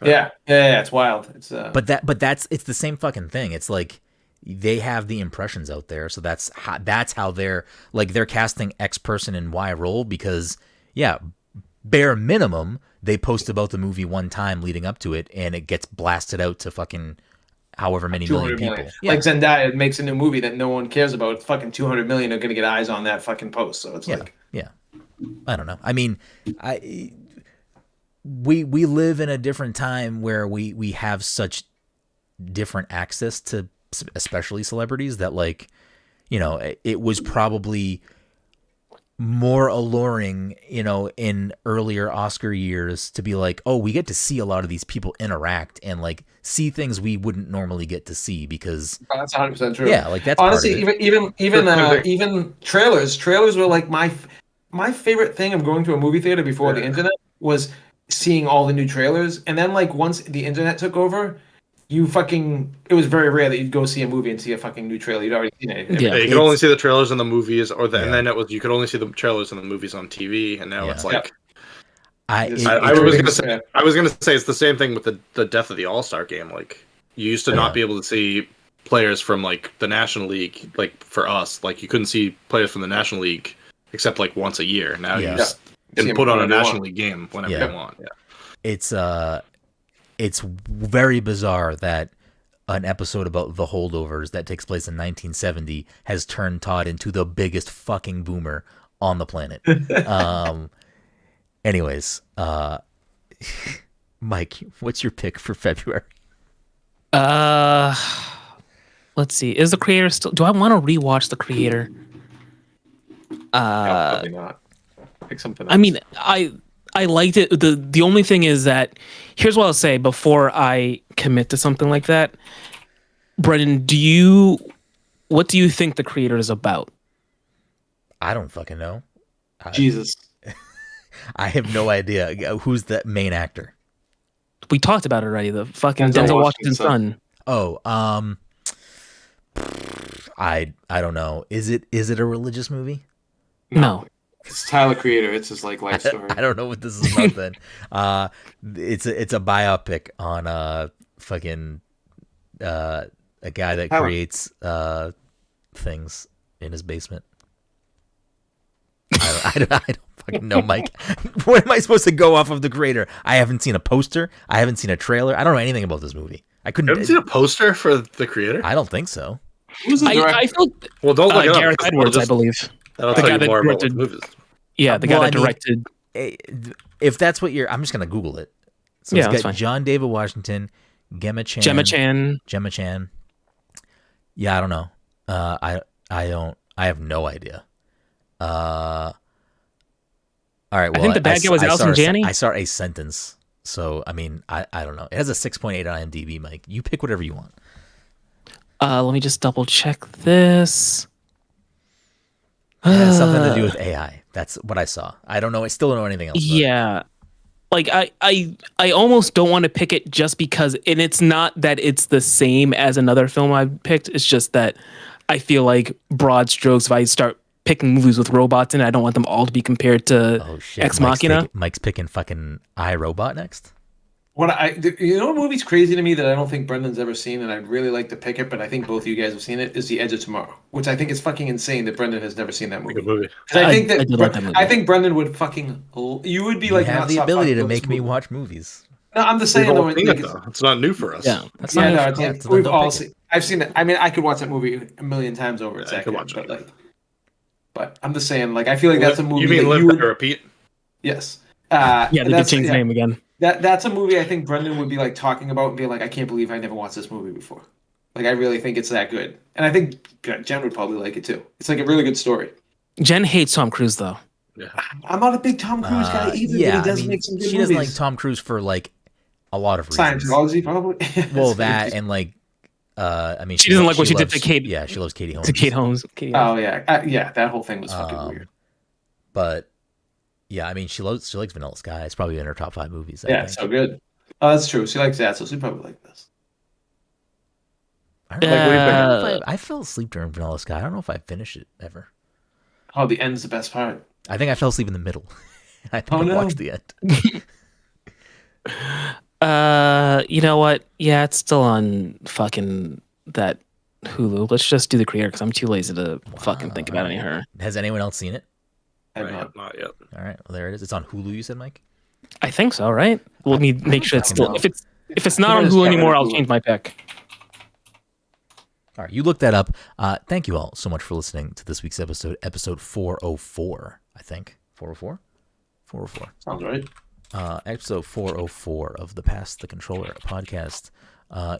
Speaker 1: Yeah, it's wild. It's
Speaker 4: but it's the same fucking thing. It's like they have the impressions out there, so that's how they're casting X person in Y role because bare minimum they post about the movie one time leading up to it, and it gets blasted out to fucking however many million people.
Speaker 1: Yeah. Like Zendaya makes a new movie that no one cares about. It's fucking 200 million are going to get eyes on that fucking post. So it's
Speaker 4: I don't know. I mean, we live in a different time where we have such different access to especially celebrities that like, it was probably more alluring, in earlier Oscar years to be like, oh, we get to see a lot of these people interact and like see things we wouldn't normally get to see because
Speaker 1: that's 100% true.
Speaker 4: Yeah, like that's
Speaker 1: honestly even trailers were like my favorite thing of going to a movie theater before the internet was seeing all the new trailers, and then like once the internet took over, it was very rare that you'd go see a movie and see a fucking new trailer. You'd already seen it.
Speaker 3: Yeah, you could only see the trailers in the movies, and then it was you could only see the trailers in the movies on TV, and now it's like. I was gonna say it's the same thing with the death of the All-Star game. Like you used to not be able to see players from like the National League. Like for us, like you couldn't see players from the National League except like once a year. Now you just can put on a National League game whenever you want. Yeah.
Speaker 4: It's very bizarre that an episode about the Holdovers that takes place in 1970 has turned Todd into the biggest fucking boomer on the planet. Anyways, Mike, what's your pick for February?
Speaker 2: Let's see. Is The Creator still? Do I want to rewatch The Creator?
Speaker 1: No, probably not. Pick something else.
Speaker 2: I mean, I liked it. The only thing is that here's what I'll say before I commit to something like that. Brenden, what do you think The Creator is about?
Speaker 4: I don't fucking know.
Speaker 1: Jesus.
Speaker 4: I have no idea. Who's the main actor?
Speaker 2: We talked about it already. The fucking Denzel Washington's son.
Speaker 4: Oh, I don't know. Is it a religious movie?
Speaker 2: No.
Speaker 1: It's Tyler Creator. It's his like life story.
Speaker 4: I don't know what this is about then. It's a biopic on a guy that creates things. in his basement. I don't fucking know, Mike. What am I supposed to go off of the creator? I haven't seen a poster. I haven't seen a trailer. I don't know anything about this movie. I couldn't.
Speaker 3: You haven't seen a poster for the creator?
Speaker 4: I don't think so.
Speaker 1: Who's the director?
Speaker 2: I felt
Speaker 3: Well, don't look it up.
Speaker 2: Gareth
Speaker 3: because
Speaker 2: Edwards, I
Speaker 3: just-
Speaker 2: believe.
Speaker 3: That'll
Speaker 2: The
Speaker 3: tell
Speaker 2: guy
Speaker 3: you
Speaker 2: that
Speaker 3: more about what the
Speaker 2: directed-
Speaker 3: movie is.
Speaker 2: Yeah, the guy
Speaker 4: Well,
Speaker 2: that directed.
Speaker 4: If that's what I'm just gonna Google it. So
Speaker 2: Yeah,
Speaker 4: it's
Speaker 2: that's
Speaker 4: got
Speaker 2: fine.
Speaker 4: John David Washington, Gemma Chan. Gemma Chan. Yeah, I don't know. I have no idea. All right. Well,
Speaker 2: I think the bad guy was Allison Janney.
Speaker 4: I saw a sentence. So I mean, I don't know. It has a 6.8 on IMDb, Mike. You pick whatever you want.
Speaker 2: Let me just double check this.
Speaker 4: It has something to do with AI. That's what I saw. I don't know. I still don't know anything else. About it.
Speaker 2: Yeah. Like I almost don't want to pick it just because, and it's not that it's the same as another film I picked. It's just that I feel like broad strokes, if I start picking movies with robots in it, I don't want them all to be compared to
Speaker 4: Oh shit!
Speaker 2: Ex Machina.
Speaker 4: Mike's picking fucking iRobot next.
Speaker 1: What what movie's crazy to me that I don't think Brendan's ever seen, and I'd really like to pick it, but I think both of you guys have seen it, is The Edge of Tomorrow, which I think is fucking insane that Brendan has never seen that movie.
Speaker 3: Good movie.
Speaker 1: 'Cause I think
Speaker 2: I do like that movie.
Speaker 1: I think Brendan would fucking you would be
Speaker 4: You
Speaker 1: like
Speaker 4: have
Speaker 1: not
Speaker 4: the
Speaker 1: stop
Speaker 4: ability
Speaker 1: talking
Speaker 4: to
Speaker 1: about
Speaker 4: make
Speaker 1: this
Speaker 4: me
Speaker 1: movie.
Speaker 4: watch movies.
Speaker 1: No, I'm just saying
Speaker 3: We've
Speaker 1: though.
Speaker 3: all seen it, though. It's not new for us.
Speaker 2: Yeah, that's
Speaker 1: Yeah,
Speaker 2: not
Speaker 1: no,
Speaker 2: your
Speaker 1: it's
Speaker 2: fault.
Speaker 1: like,
Speaker 4: so then
Speaker 1: we've
Speaker 4: don't
Speaker 1: all
Speaker 4: pick it.
Speaker 1: seen. I've seen it. I mean, I could watch that movie a million times over. It's
Speaker 3: Yeah, I
Speaker 1: that
Speaker 3: could
Speaker 1: good,
Speaker 3: watch
Speaker 1: but
Speaker 3: it.
Speaker 1: but I'm just saying, like, I feel like that's a movie
Speaker 3: You mean
Speaker 1: that
Speaker 3: Live
Speaker 1: you
Speaker 3: Let
Speaker 1: would.
Speaker 3: Repeat?
Speaker 1: Yes.
Speaker 2: Yeah, they
Speaker 1: and
Speaker 2: could
Speaker 1: that's
Speaker 2: change the name again.
Speaker 1: That's a movie I think Brendan would be like talking about and be like, I can't believe I never watched this movie before. Like, I really think it's that good, and I think Jen would probably like it too. It's like a really good story.
Speaker 2: Jen hates Tom Cruise though.
Speaker 3: Yeah.
Speaker 1: I'm not a big Tom Cruise guy either, but
Speaker 4: Yeah,
Speaker 1: he does
Speaker 4: I mean,
Speaker 1: make some good
Speaker 4: she
Speaker 1: movies.
Speaker 4: doesn't like Tom Cruise for like a lot of reasons.
Speaker 1: Scientology, probably.
Speaker 4: Well, that and like, I mean,
Speaker 2: She doesn't like what she did
Speaker 4: loves-
Speaker 2: to Kate.
Speaker 4: Yeah, she loves Katie Holmes.
Speaker 2: To Kate Holmes.
Speaker 1: Oh yeah, yeah. That whole thing was fucking weird.
Speaker 4: But yeah, I mean, she likes Vanilla Sky. It's probably in her top 5 movies. I
Speaker 1: Yeah,
Speaker 4: think.
Speaker 1: so good. Oh, that's true. She likes that, so she probably like this.
Speaker 4: I don't know, like, what do you think?
Speaker 2: Uh,
Speaker 4: I fell asleep during Vanilla Sky. I don't know if I finished it ever.
Speaker 1: Oh, the end's the best part.
Speaker 4: I think I fell asleep in the middle. I think
Speaker 1: Oh,
Speaker 4: I
Speaker 1: no.
Speaker 4: watched the end.
Speaker 2: You know what? Yeah, it's still on fucking that Hulu. Let's just do the creator because I'm too lazy to fucking think about any of her.
Speaker 4: Has anyone else seen it?
Speaker 1: I'm
Speaker 3: Right,
Speaker 1: not.
Speaker 3: not yet.
Speaker 4: All right, well there it is. It's on Hulu. You said, Mike.
Speaker 2: I think so, right? Let me make sure it's still.
Speaker 1: know.
Speaker 2: If it's not
Speaker 1: I
Speaker 2: on
Speaker 1: just
Speaker 2: Hulu
Speaker 1: got rid
Speaker 2: anymore,
Speaker 1: of
Speaker 2: I'll
Speaker 1: Hulu.
Speaker 2: change my pick.
Speaker 4: All right, you look that up. Thank you all so much for listening to this week's episode 404. I think 404. 404.
Speaker 1: Sounds right.
Speaker 4: Episode 404 of the Pass the Controller podcast.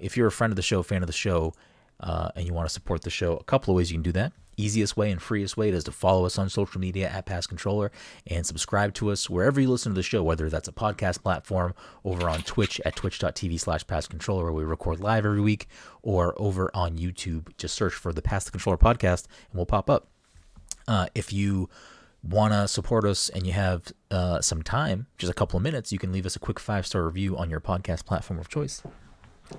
Speaker 4: If you're a friend of the show, fan of the show, and you want to support the show, a couple of ways you can do that. Easiest way and freest way is to follow us on social media at Pass Controller and subscribe to us wherever you listen to the show, whether that's a podcast platform, over on Twitch at twitch.tv/PassController, where we record live every week, or over on YouTube. Just search for the Pass the Controller podcast and we'll pop up. If you want to support us and you have some time, just a couple of minutes, you can leave us a quick 5-star review on your podcast platform of choice.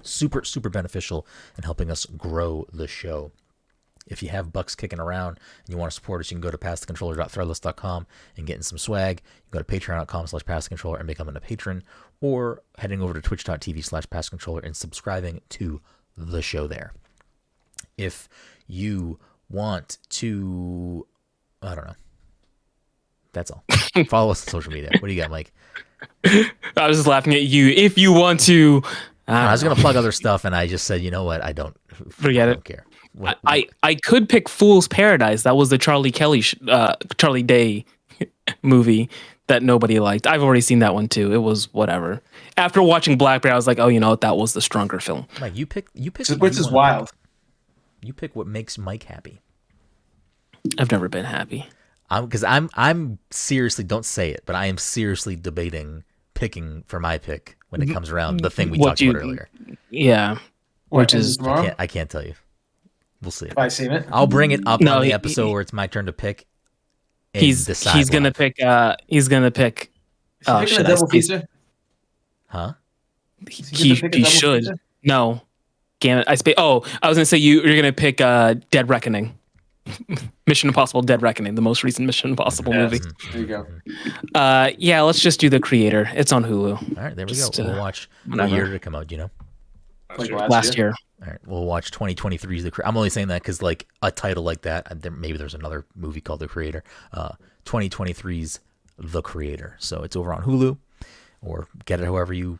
Speaker 4: Super, super beneficial in helping us grow the show. If you have bucks kicking around and you want to support us, you can go to passthecontroller.threadless.com and get in some swag. You can go to patreon.com/passthecontroller and becoming a patron, or heading over to twitch.tv/passcontroller and subscribing to the show there. If you want to, I don't know. That's all. Follow us on social media. What do you got, Mike?
Speaker 2: I was just laughing at you. If you want to,
Speaker 4: I was going to plug other stuff, and I just said, you know what? I don't
Speaker 2: Forget
Speaker 4: I
Speaker 2: it.
Speaker 4: don't care.
Speaker 2: I could pick Fool's Paradise. That was the Charlie Day movie that nobody liked. I've already seen that one too. It was whatever. After watching Blackberry, I was like, oh, you know what? That was the stronger film.
Speaker 4: Mike, you pick.
Speaker 1: Which is wild.
Speaker 4: You pick what makes Mike happy.
Speaker 2: I've never been happy.
Speaker 4: Because I'm seriously, don't say it, but I am seriously debating picking for my pick when it comes around, the thing we talked about earlier.
Speaker 2: Yeah. Which is
Speaker 1: tomorrow?
Speaker 4: I can't tell you. We'll see.
Speaker 1: Have I seen it?
Speaker 4: I'll bring it up
Speaker 2: No,
Speaker 4: on the
Speaker 2: he-
Speaker 4: episode where it's my turn to pick. And
Speaker 2: he's
Speaker 4: decide
Speaker 2: gonna
Speaker 4: live.
Speaker 2: pick he's gonna pick oh
Speaker 1: Is he
Speaker 2: shit
Speaker 1: picking a
Speaker 2: I
Speaker 1: double
Speaker 2: spaced-
Speaker 1: feature?
Speaker 4: Huh?
Speaker 2: he
Speaker 1: gonna pick a double
Speaker 2: should
Speaker 1: feature?
Speaker 2: no damn it I was gonna say you're gonna pick Dead Reckoning. Mission Impossible Dead Reckoning, the most recent Mission Impossible
Speaker 1: Yes.
Speaker 2: movie.
Speaker 1: There you go.
Speaker 2: Yeah, let's just do The Creator. It's on Hulu.
Speaker 4: All right, there we
Speaker 2: Just,
Speaker 4: go. We'll watch what
Speaker 2: whatever.
Speaker 4: year did it come out, you know?
Speaker 1: Like
Speaker 2: last year.
Speaker 4: All right, we'll watch 2023's The Creator. I'm only saying that because like a title like that, maybe there's another movie called The Creator. 2023's The Creator. So it's over on Hulu, or get it however you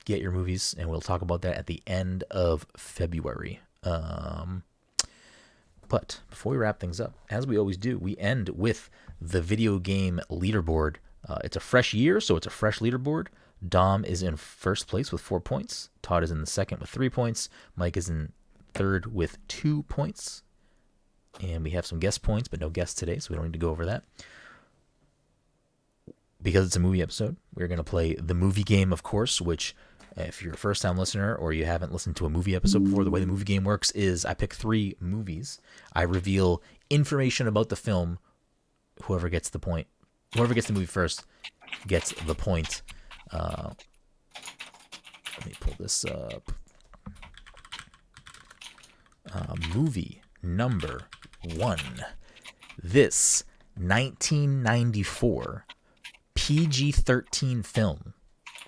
Speaker 4: get your movies, and we'll talk about that at the end of February. But before we wrap things up, as we always do, we end with the video game leaderboard. It's a fresh year, so it's a fresh leaderboard. Dom is in first place with 4 points. Todd is in the second with 3 points. Mike is in third with 2 points. And we have some guest points, but no guests today, so we don't need to go over that. Because it's a movie episode, we're going to play the movie game, of course, which if you're a first-time listener or you haven't listened to a movie episode before, the way the movie game works is I pick 3 movies. I reveal information about the film. Whoever gets the movie first gets the point. Let me pull this up. Movie number 1. This 1994 PG-13 film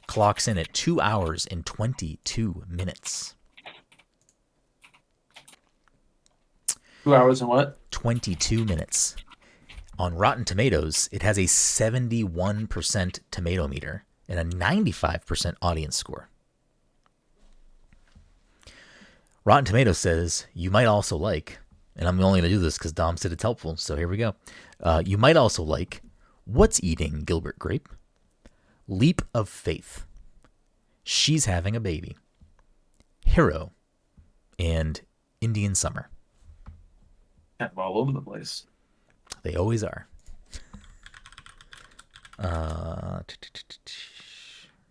Speaker 4: clocks in at 2 hours and 22 minutes.
Speaker 1: 2 hours and what?
Speaker 4: 22 minutes. On Rotten Tomatoes, it has a 71% tomato meter and a 95% audience score. Rotten Tomatoes says, you might also like, and I'm only going to do this because Dom said it's helpful, so here we go. You might also like What's Eating Gilbert Grape? Leap of Faith. She's Having a Baby. Hero. And Indian Summer.
Speaker 1: Kind of all over the place.
Speaker 4: They always are.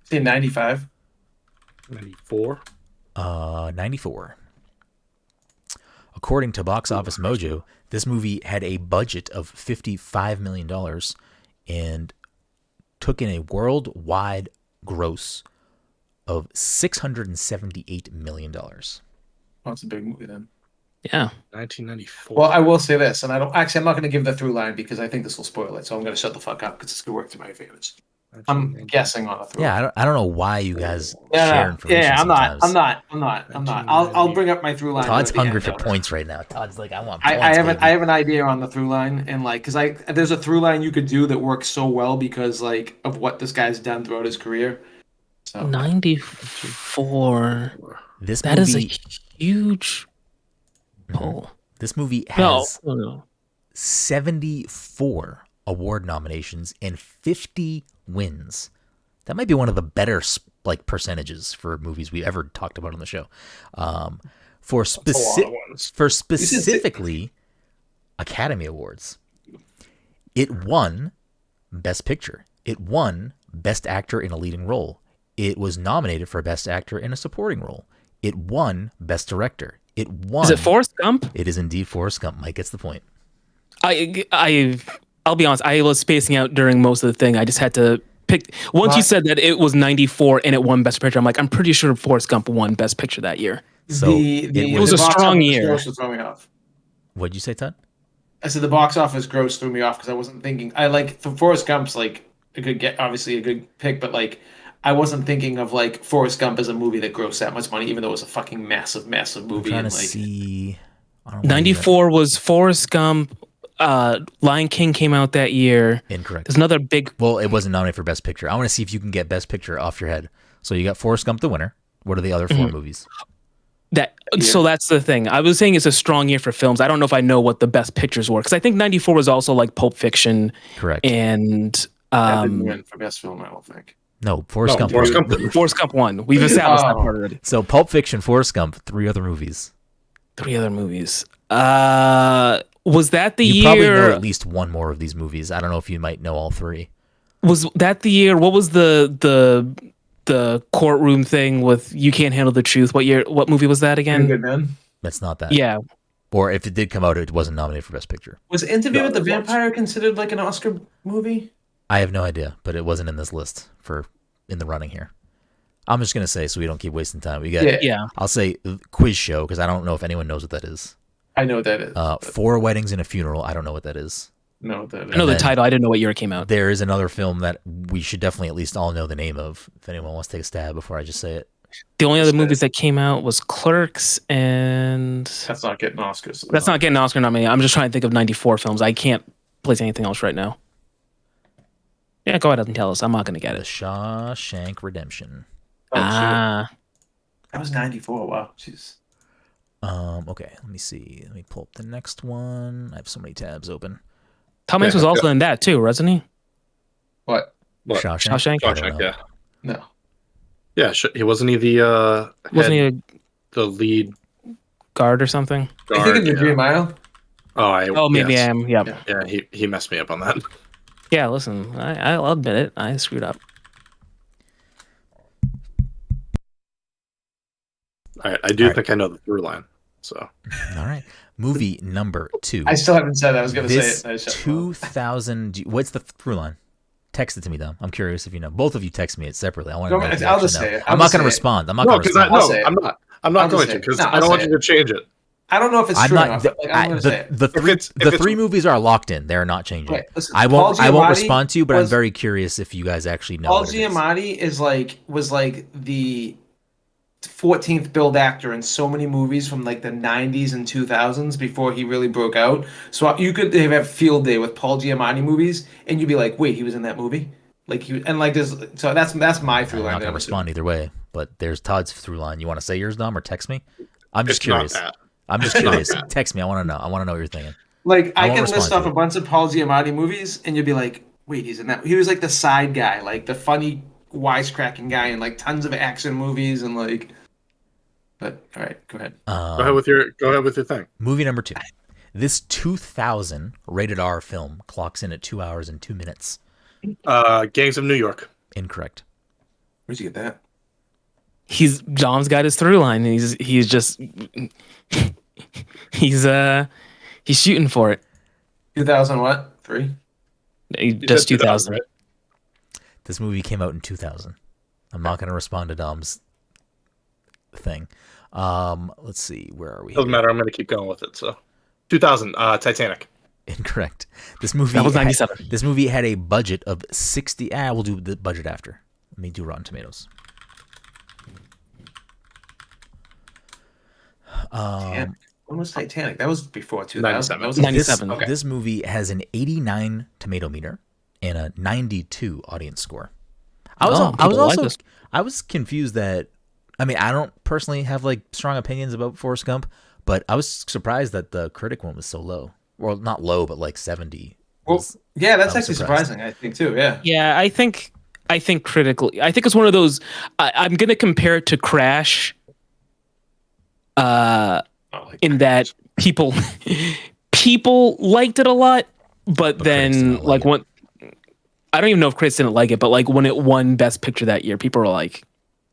Speaker 1: Say 95.
Speaker 3: 94.
Speaker 4: 94. According to Box Office Mojo, this movie had a budget of $55 million and took in a worldwide gross of $678 million.
Speaker 1: Well, it's a big movie then.
Speaker 2: Yeah.
Speaker 3: 1994.
Speaker 1: Well, I will say this, and I'm not going to give the through line because I think this will spoil it. So I'm going to shut the fuck up because it's going to work to my advantage. I'm guessing on a through.
Speaker 4: Yeah, I don't know why you guys share information.
Speaker 1: Yeah,
Speaker 4: sometimes.
Speaker 1: I'm not. I'll bring up my through line.
Speaker 4: Todd's hungry for points right now. Todd's like, I want points.
Speaker 1: I have an idea on the through line, and like, because there's a through line you could do that works so well because like of what this guy's done throughout his career. So
Speaker 2: 94.
Speaker 4: This
Speaker 2: That
Speaker 4: movie,
Speaker 2: is a huge pull.
Speaker 4: This movie has
Speaker 2: No.
Speaker 4: 74 award nominations and 50 wins. That might be one of the better like percentages for movies we ever talked about on the show. For specifically Academy Awards, it won Best Picture. It won Best Actor in a Leading Role. It was nominated for Best Actor in a Supporting Role. It won Best Director. It won.
Speaker 2: Is it Forrest Gump?
Speaker 4: It is indeed Forrest Gump. Mike gets the point.
Speaker 2: I'll be honest. I was spacing out during most of the thing. I just had to pick. Once you said that it was 94 and it won Best Picture, I'm like, I'm pretty sure Forrest Gump won Best Picture that year.
Speaker 4: So
Speaker 2: it was a strong year.
Speaker 1: Throw me off.
Speaker 4: What'd you say, Todd?
Speaker 1: I said the box office gross threw me off because I wasn't thinking. I like Forrest Gump's like obviously a good pick, but like I wasn't thinking of like Forrest Gump as a movie that grossed that much money, even though it was a fucking massive movie.
Speaker 4: I'm trying
Speaker 1: and
Speaker 4: to
Speaker 1: like
Speaker 4: see.
Speaker 2: 94 was Forrest Gump. Lion King came out that year.
Speaker 4: Incorrect.
Speaker 2: There's another big.
Speaker 4: Well, it wasn't nominated for Best Picture. I want to see if you can get Best Picture off your head. So you got Forrest Gump, the winner. What are the other 4 movies?
Speaker 2: So that's the thing. I was saying it's a strong year for films. I don't know if I know what the best pictures were because I think 94 was also like Pulp Fiction.
Speaker 4: Correct.
Speaker 2: And
Speaker 1: that didn't win for best film. I don't think.
Speaker 4: No, Forrest Gump.
Speaker 2: Forrest Gump won. We've established that part already.
Speaker 4: So Pulp Fiction, Forrest Gump, 3 other movies.
Speaker 2: 3 other movies. Was that the year?
Speaker 4: You probably know at least one more of these movies. I don't know if you might know all 3.
Speaker 2: Was that the year? What was the courtroom thing with You Can't Handle the Truth? What year? What movie was that again?
Speaker 1: Good man.
Speaker 4: That's not that.
Speaker 2: Yeah.
Speaker 4: Or if it did come out, it wasn't nominated for Best Picture.
Speaker 1: Was Interview with the Vampire considered like an Oscar movie?
Speaker 4: I have no idea, but it wasn't in this list in the running here. I'm just gonna say so we don't keep wasting time. We got
Speaker 2: Yeah.
Speaker 4: I'll say quiz show because I don't know if anyone knows what that is.
Speaker 1: I know what that is.
Speaker 4: 4 Weddings and a Funeral. I don't know what that is.
Speaker 1: No, that is.
Speaker 2: I know the title. I didn't know what year it came out.
Speaker 4: There is another film that we should definitely at least all know the name of. If anyone wants to take a stab before I just say it.
Speaker 2: The only other movies that came out was Clerks, and
Speaker 1: That's not getting Oscars.
Speaker 2: that's not getting an Oscar nominated. I'm just trying to think of 94 films. I can't place anything else right now. Yeah, go ahead and tell us. I'm not going to get
Speaker 4: The
Speaker 2: it.
Speaker 4: Shawshank Redemption.
Speaker 1: That was 94. Wow. Jeez.
Speaker 4: Okay, let me see. Let me pull up the next one. I have so many tabs open.
Speaker 2: Tom Hanks was also in that too, wasn't he?
Speaker 1: What?
Speaker 4: Shawshank? I don't know.
Speaker 3: Yeah.
Speaker 1: No.
Speaker 3: Yeah, wasn't he the
Speaker 2: Wasn't he a
Speaker 3: the lead
Speaker 2: guard or something?
Speaker 1: I think in the Green Mile.
Speaker 2: Oh, maybe I am. Yeah.
Speaker 3: Yeah, he messed me up on that.
Speaker 2: Yeah, listen, I'll admit it. I screwed up.
Speaker 3: All right, I do think I know the through line. So,
Speaker 4: all right. Movie number 2.
Speaker 1: I still haven't said it. I was going to
Speaker 4: This
Speaker 1: say it.
Speaker 4: 2000. What's the through line? Text it to me, though. I'm curious if you know. Both of you text me it separately. I want to know.
Speaker 1: I'll just say it.
Speaker 4: I'm not going to respond. I'm not going to respond.
Speaker 3: I'm not going to because I don't want you to change it.
Speaker 1: I don't know if it's true enough. I'm going to say it.
Speaker 4: The three movies are locked in. They're not changing.
Speaker 1: Right, listen,
Speaker 4: I won't respond to you, but I'm very curious if you guys actually know.
Speaker 1: Paul Giamatti was like the 14th billed actor in so many movies from like the 90s and 2000s before he really broke out. So you could have field day with Paul Giamatti movies, and you'd be like, "Wait, he was in that movie?" Like so that's my through line.
Speaker 4: I'm not gonna respond either way, but there's Todd's through line. You want to say yours, Dom, or text me? I'm just curious. I'm just curious. Text me. I want to know. I want to know what you're thinking.
Speaker 1: Like I can list off a bunch of Paul Giamatti movies, and you'd be like, "Wait, he's in that." He was like the side guy, like the funny wisecracking guy in like tons of action movies, and like. But all right, go ahead.
Speaker 3: Go ahead with your thing.
Speaker 4: Movie number 2. This 2000 rated R film clocks in at 2 hours and 2 minutes.
Speaker 3: Gangs of New York.
Speaker 4: Incorrect.
Speaker 1: Where'd you get that?
Speaker 2: Dom's got his through line. He's shooting for it.
Speaker 1: 2000 what? 3?
Speaker 2: Just 2000.
Speaker 3: Right?
Speaker 4: This movie came out in 2000. I'm not going to respond to Dom's thing. Let's see. Where are we?
Speaker 3: Doesn't matter. I'm going to keep going with it. So, 2000. Titanic.
Speaker 4: Incorrect. This movie.
Speaker 2: That was 97.
Speaker 4: This movie had a budget of 60. We'll do the budget after. Let me do Rotten Tomatoes.
Speaker 1: When was Titanic? That was before 2000. That was
Speaker 2: 97.
Speaker 4: This movie has an 89 tomato meter and a 92 audience score. I was confused that. I mean, I don't personally have like strong opinions about Forrest Gump, but I was surprised that the critic one was so low. Well, not low, but like 70.
Speaker 1: Well, yeah, that's actually surprising. I think too. Yeah.
Speaker 2: Yeah, I think critically, I think it's one of those. I'm gonna compare it to Crash. In that people liked it a lot, but then like when I don't even know if critics didn't like it, but like when it won Best Picture that year, people were like,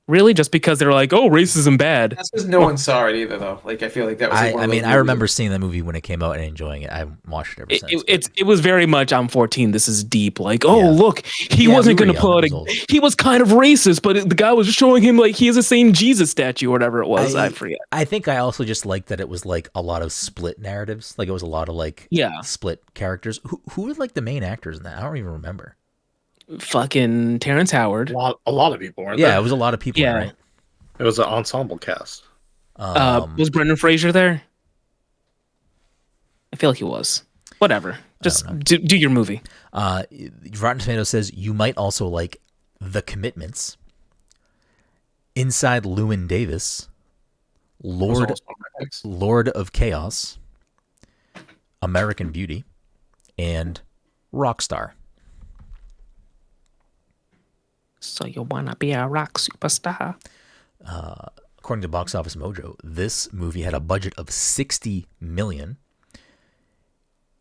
Speaker 2: "Really?" Just because they're like, "Oh, racism bad."
Speaker 1: That's because no one saw it either, though. Like I feel like that was. Like
Speaker 4: I remember seeing that movie when it came out and enjoying it. I watched it ever since.
Speaker 2: It was very much I'm 14. This is deep. Like, look, he wasn't going to pull out. He was kind of racist, but the guy was just showing him like he has the same Jesus statue or whatever it was. I forget.
Speaker 4: I think I also just liked that it was like a lot of split narratives. Like it was a lot of like split characters. Who were like the main actors in that? I don't even remember.
Speaker 2: Fucking Terrence Howard.
Speaker 3: A lot of people, weren't there?
Speaker 4: Yeah, it was a lot of people.
Speaker 2: Yeah.
Speaker 4: Right?
Speaker 3: It was an ensemble cast.
Speaker 2: Was Brendan Fraser there? I feel like he was. Whatever. Just do your movie.
Speaker 4: Rotten Tomatoes says you might also like The Commitments, Inside Llewyn Davis, Lord of Chaos, American Beauty, and Rockstar.
Speaker 2: So you wanna be a rock superstar?
Speaker 4: According to Box Office Mojo, this movie had a budget of $60 million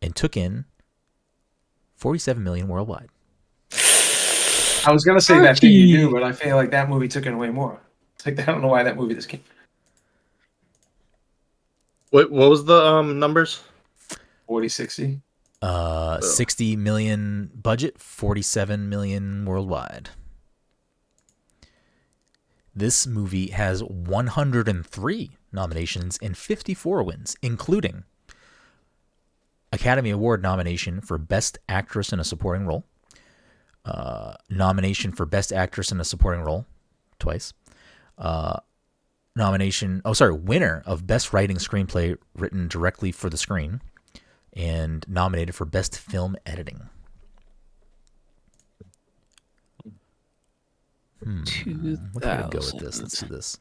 Speaker 4: and took in $47 million worldwide.
Speaker 1: I was gonna say that thing you do, but I feel like that movie took in way more. It's like I don't know why that movie just came.
Speaker 3: What was the numbers?
Speaker 1: 40, 60.
Speaker 4: 60 million budget, 47 million worldwide. This movie has 103 nominations and 54 wins, including Academy Award nomination for Best Actress in a Supporting Role, nomination for Best Actress in a Supporting Role twice, Winner of Best Writing Screenplay written directly for the screen, and nominated for Best Film Editing. Where could I go with this? Let's do this.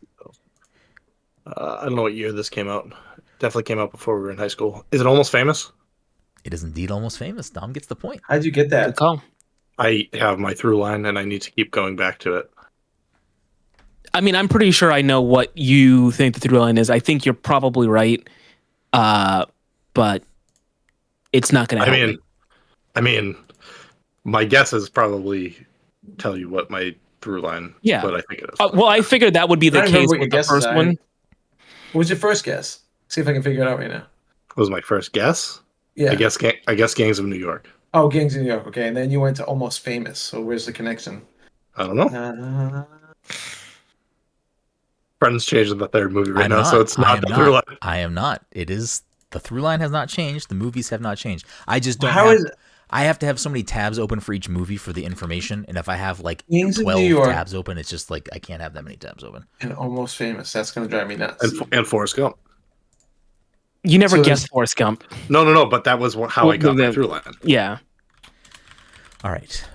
Speaker 3: I don't know what year this came out. Definitely came out before we were in high school. Is it Almost Famous?
Speaker 4: It is indeed Almost Famous. Dom gets the point.
Speaker 1: How'd you get that?
Speaker 2: Good call.
Speaker 3: I have my through line, and I need to keep going back to it.
Speaker 2: I mean, I'm pretty sure I know what you think the through line is. I think you're probably right, but it's not going to help me.
Speaker 3: I mean, my guess is probably tell you what my through line.
Speaker 2: Yeah,
Speaker 3: but I think it is.
Speaker 2: Well, I figured that would be the case with the first one.
Speaker 1: What was your first guess? See if I can figure it out right now.
Speaker 3: What was my first guess?
Speaker 1: Yeah.
Speaker 3: I guess Gangs of New York.
Speaker 1: Oh, Gangs of New York. Okay, and then you went to Almost Famous. So where's the connection?
Speaker 3: I don't know. Brennan's changing the third movie right now, so it's not the through line.
Speaker 4: I am not. It is the through line has not changed. The movies have not changed. I just don't. I have to have so many tabs open for each movie for the information, and if I have like 12 tabs open, it's just like I can't have that many tabs open.
Speaker 1: And Almost Famous. That's gonna drive me nuts.
Speaker 3: And Forrest Gump.
Speaker 2: You never guessed Forrest Gump.
Speaker 3: No. But that was how I got my through line.
Speaker 2: Yeah.
Speaker 4: All right.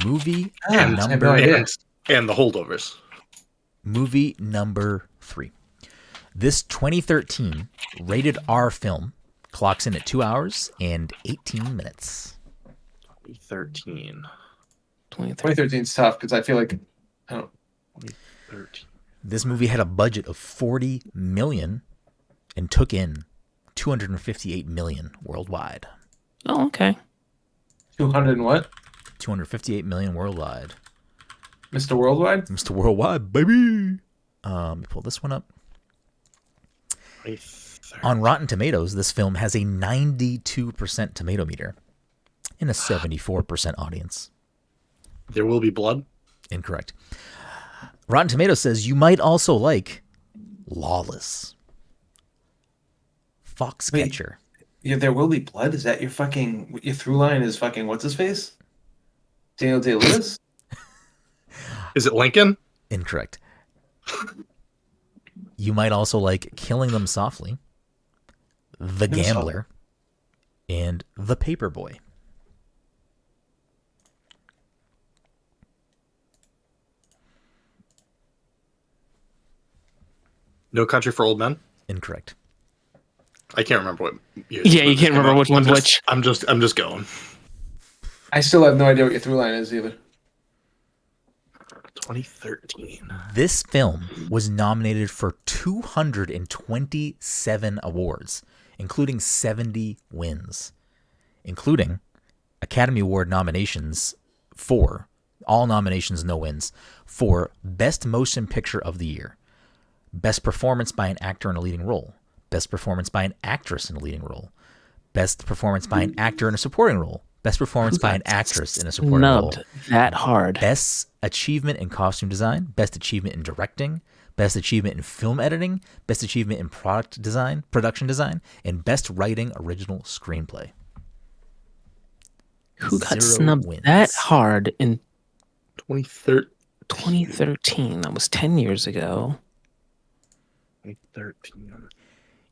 Speaker 4: Movie
Speaker 3: and the Holdovers.
Speaker 4: Movie number 3. This 2013 rated R film clocks in at 2 hours and 18 minutes.
Speaker 1: 2013 is tough because I feel like
Speaker 3: 2013.
Speaker 4: This movie had a budget of $40 million and took in $258 million worldwide.
Speaker 2: Oh, okay.
Speaker 1: 200 and what?
Speaker 4: $258 million worldwide.
Speaker 1: Mr. Worldwide?
Speaker 4: Mr. Worldwide, baby. Let me pull this one up. On Rotten Tomatoes, this film has a 92% tomato meter and a 74% audience.
Speaker 3: There Will Be Blood?
Speaker 4: Incorrect. Rotten Tomatoes says you might also like Lawless. Foxcatcher.
Speaker 1: Yeah, There Will Be Blood? Is that your through line is fucking what's his face? Daniel Day-Lewis?
Speaker 3: Is it Lincoln?
Speaker 4: Incorrect. You might also like Killing Them Softly, The Gambler, and The Paperboy.
Speaker 3: No Country for Old Men?
Speaker 4: Incorrect.
Speaker 3: I can't remember what year.
Speaker 2: Yeah, you can't remember which one's which.
Speaker 3: I'm just going.
Speaker 1: I still have no idea what your through line is either.
Speaker 3: 2013.
Speaker 4: This film was nominated for 227 awards, including 70 wins, including Academy Award nominations for, all nominations, no wins, for Best Motion Picture of the Year, Best Performance by an Actor in a Leading Role, Best Performance by an Actress in a Leading Role, Best Performance by an Actor in a Supporting Role, Best Performance by an Actress in a Supporting Role.
Speaker 2: That hard.
Speaker 4: Best Achievement in Costume Design, Best Achievement in Directing, Best Achievement in Film Editing, Best Achievement in Production Design, and Best Writing Original Screenplay.
Speaker 2: Who got snubbed that hard in
Speaker 3: 2013?
Speaker 2: That was 10 years ago.
Speaker 3: 2013.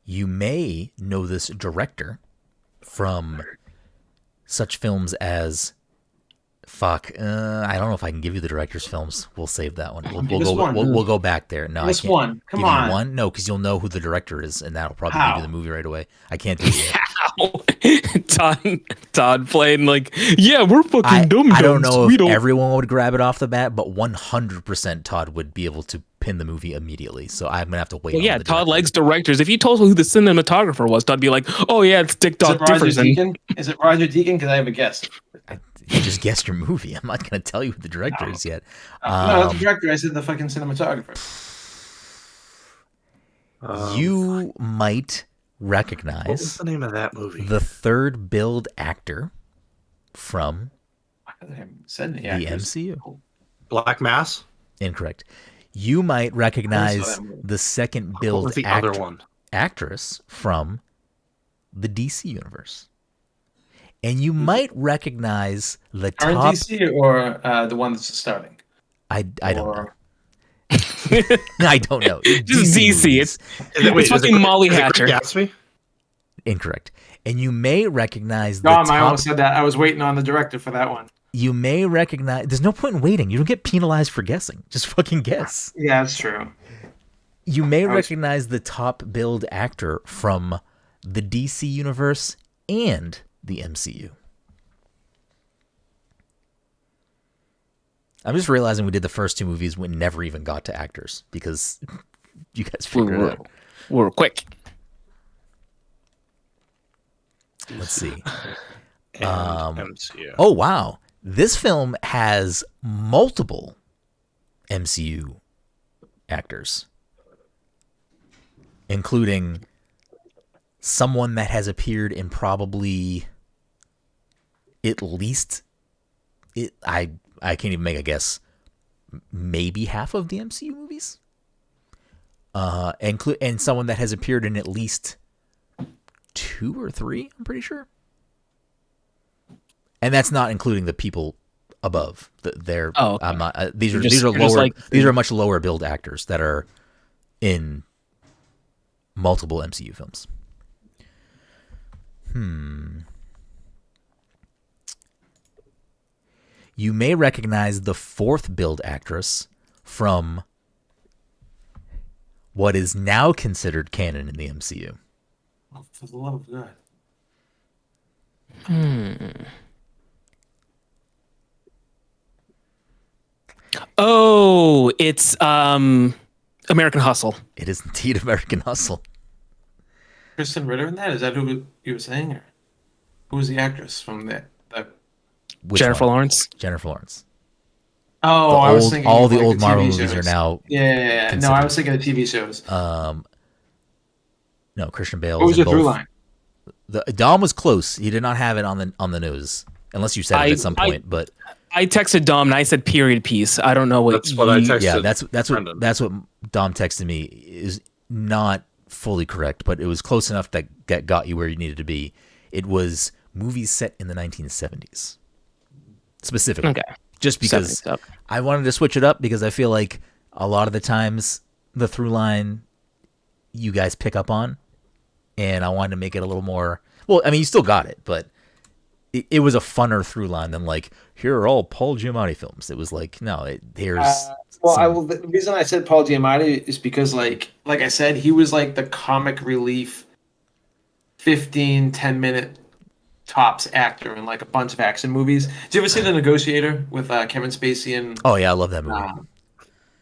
Speaker 4: You may know this director from such films as I don't know if I can give you the director's films. We'll save that one. We'll go back there. No, I can't.
Speaker 1: One. Come on.
Speaker 4: One? No, because you'll know who the director is, and that'll probably give you the movie right away. I can't do
Speaker 2: it. Todd playing like, yeah, we're fucking dumb.
Speaker 4: I don't know if everyone would grab it off the bat, but 100% Todd would be able to pin the movie immediately. So I'm gonna have to wait.
Speaker 2: Well, yeah, Todd likes directors. If you told who the cinematographer was, Todd'd be like, "Oh yeah, it's Dick Dot Differson."
Speaker 1: Is it Roger Deakins? Because I have a guess.
Speaker 4: You just guessed your movie. I'm not gonna tell you who the director is yet.
Speaker 1: No, that's the director. I said the fucking cinematographer.
Speaker 4: You might recognize.
Speaker 3: What was the name of that movie?
Speaker 4: The third build actor from
Speaker 1: the
Speaker 4: MCU.
Speaker 3: Black Mass?
Speaker 4: Incorrect. You might recognize the second build actress from the DC universe. And you might recognize the
Speaker 1: current
Speaker 4: top
Speaker 1: DC or the one that's starting.
Speaker 4: I don't know. I don't know.
Speaker 2: Just DC.
Speaker 4: movies.
Speaker 2: It's fucking Molly Hatcher.
Speaker 3: Gatsby?
Speaker 4: Incorrect. And you may recognize the
Speaker 1: Dom, I
Speaker 4: top.
Speaker 1: almost said that. I was waiting on the director for that one.
Speaker 4: You may recognize. There's no point in waiting. You don't get penalized for guessing. Just fucking guess.
Speaker 1: Yeah, that's true.
Speaker 4: You may recognize the top billed actor from the DC universe and the MCU. I'm just realizing we did the first two movies when never even got to actors because you guys figured it out.
Speaker 2: We're quick.
Speaker 4: Let's see.
Speaker 3: MCU.
Speaker 4: Oh, wow. This film has multiple MCU actors, including someone that has appeared in probably at least I can't even make a guess, maybe half of the MCU movies. And someone that has appeared in at least 2 or 3, I'm pretty sure. And that's not including the people above. Okay. I'm not. These are lower. These are much lower build actors that are in multiple MCU films. You may recognize the 4th build actress from what is now considered canon in the MCU.
Speaker 1: Oh, for the love of God.
Speaker 2: Oh, it's American Hustle.
Speaker 4: It is indeed American Hustle.
Speaker 1: Kristen Ritter in that? Is that who you were saying? Or who was the actress from that?
Speaker 2: Jennifer Lawrence.
Speaker 4: Jennifer Lawrence.
Speaker 1: Oh, I was thinking
Speaker 4: all the
Speaker 1: like
Speaker 4: old
Speaker 1: the
Speaker 4: Marvel
Speaker 1: TV
Speaker 4: movies
Speaker 1: shows.
Speaker 4: are now.
Speaker 1: Yeah. No, I was thinking of TV shows.
Speaker 4: No, Christian Bale.
Speaker 1: What was your through line?
Speaker 4: Dom was close. He did not have it on the nose, unless you said it at some point. But
Speaker 2: I texted Dom and I said period piece. I don't know what.
Speaker 3: That's what I texted.
Speaker 4: Yeah, that's what Dom texted me. Is not fully correct, but it was close enough that got you where you needed to be. It was movies set in the 1970s, specifically.
Speaker 2: Okay.
Speaker 4: Just because I wanted to switch it up because I feel like a lot of the times the through line you guys pick up on, and I wanted to make it a little more. Well, I mean, you still got it, but it was a funner through line than like, here are all Paul Giamatti films. It was like, no, here's.
Speaker 1: The reason I said Paul Giamatti is because, like I said, he was like the comic relief 10-minute tops actor in like a bunch of action movies. Did you ever see The Negotiator with Kevin Spacey and?
Speaker 4: Oh yeah, I love that movie.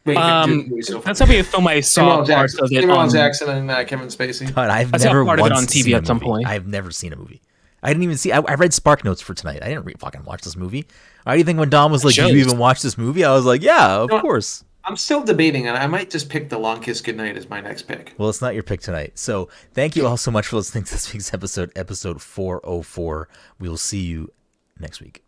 Speaker 2: That's probably a film I saw parts of it.
Speaker 1: Samuel L. Jackson and Kevin Spacey.
Speaker 4: God, I've
Speaker 2: I saw
Speaker 4: never
Speaker 2: part of it
Speaker 4: once
Speaker 2: on TV
Speaker 4: seen
Speaker 2: at
Speaker 4: a
Speaker 2: some
Speaker 4: movie.
Speaker 2: point.
Speaker 4: I've never seen a movie. I didn't even see. I read Spark Notes for tonight. I didn't fucking watch this movie. I do you think when Dom was like, "Did you even watch this movie?" I was like, "Yeah, of course."
Speaker 1: I'm still debating, and I might just pick The Long Kiss Goodnight as my next pick.
Speaker 4: Well, it's not your pick tonight. So thank you all so much for listening to this week's episode 404. We will see you next week.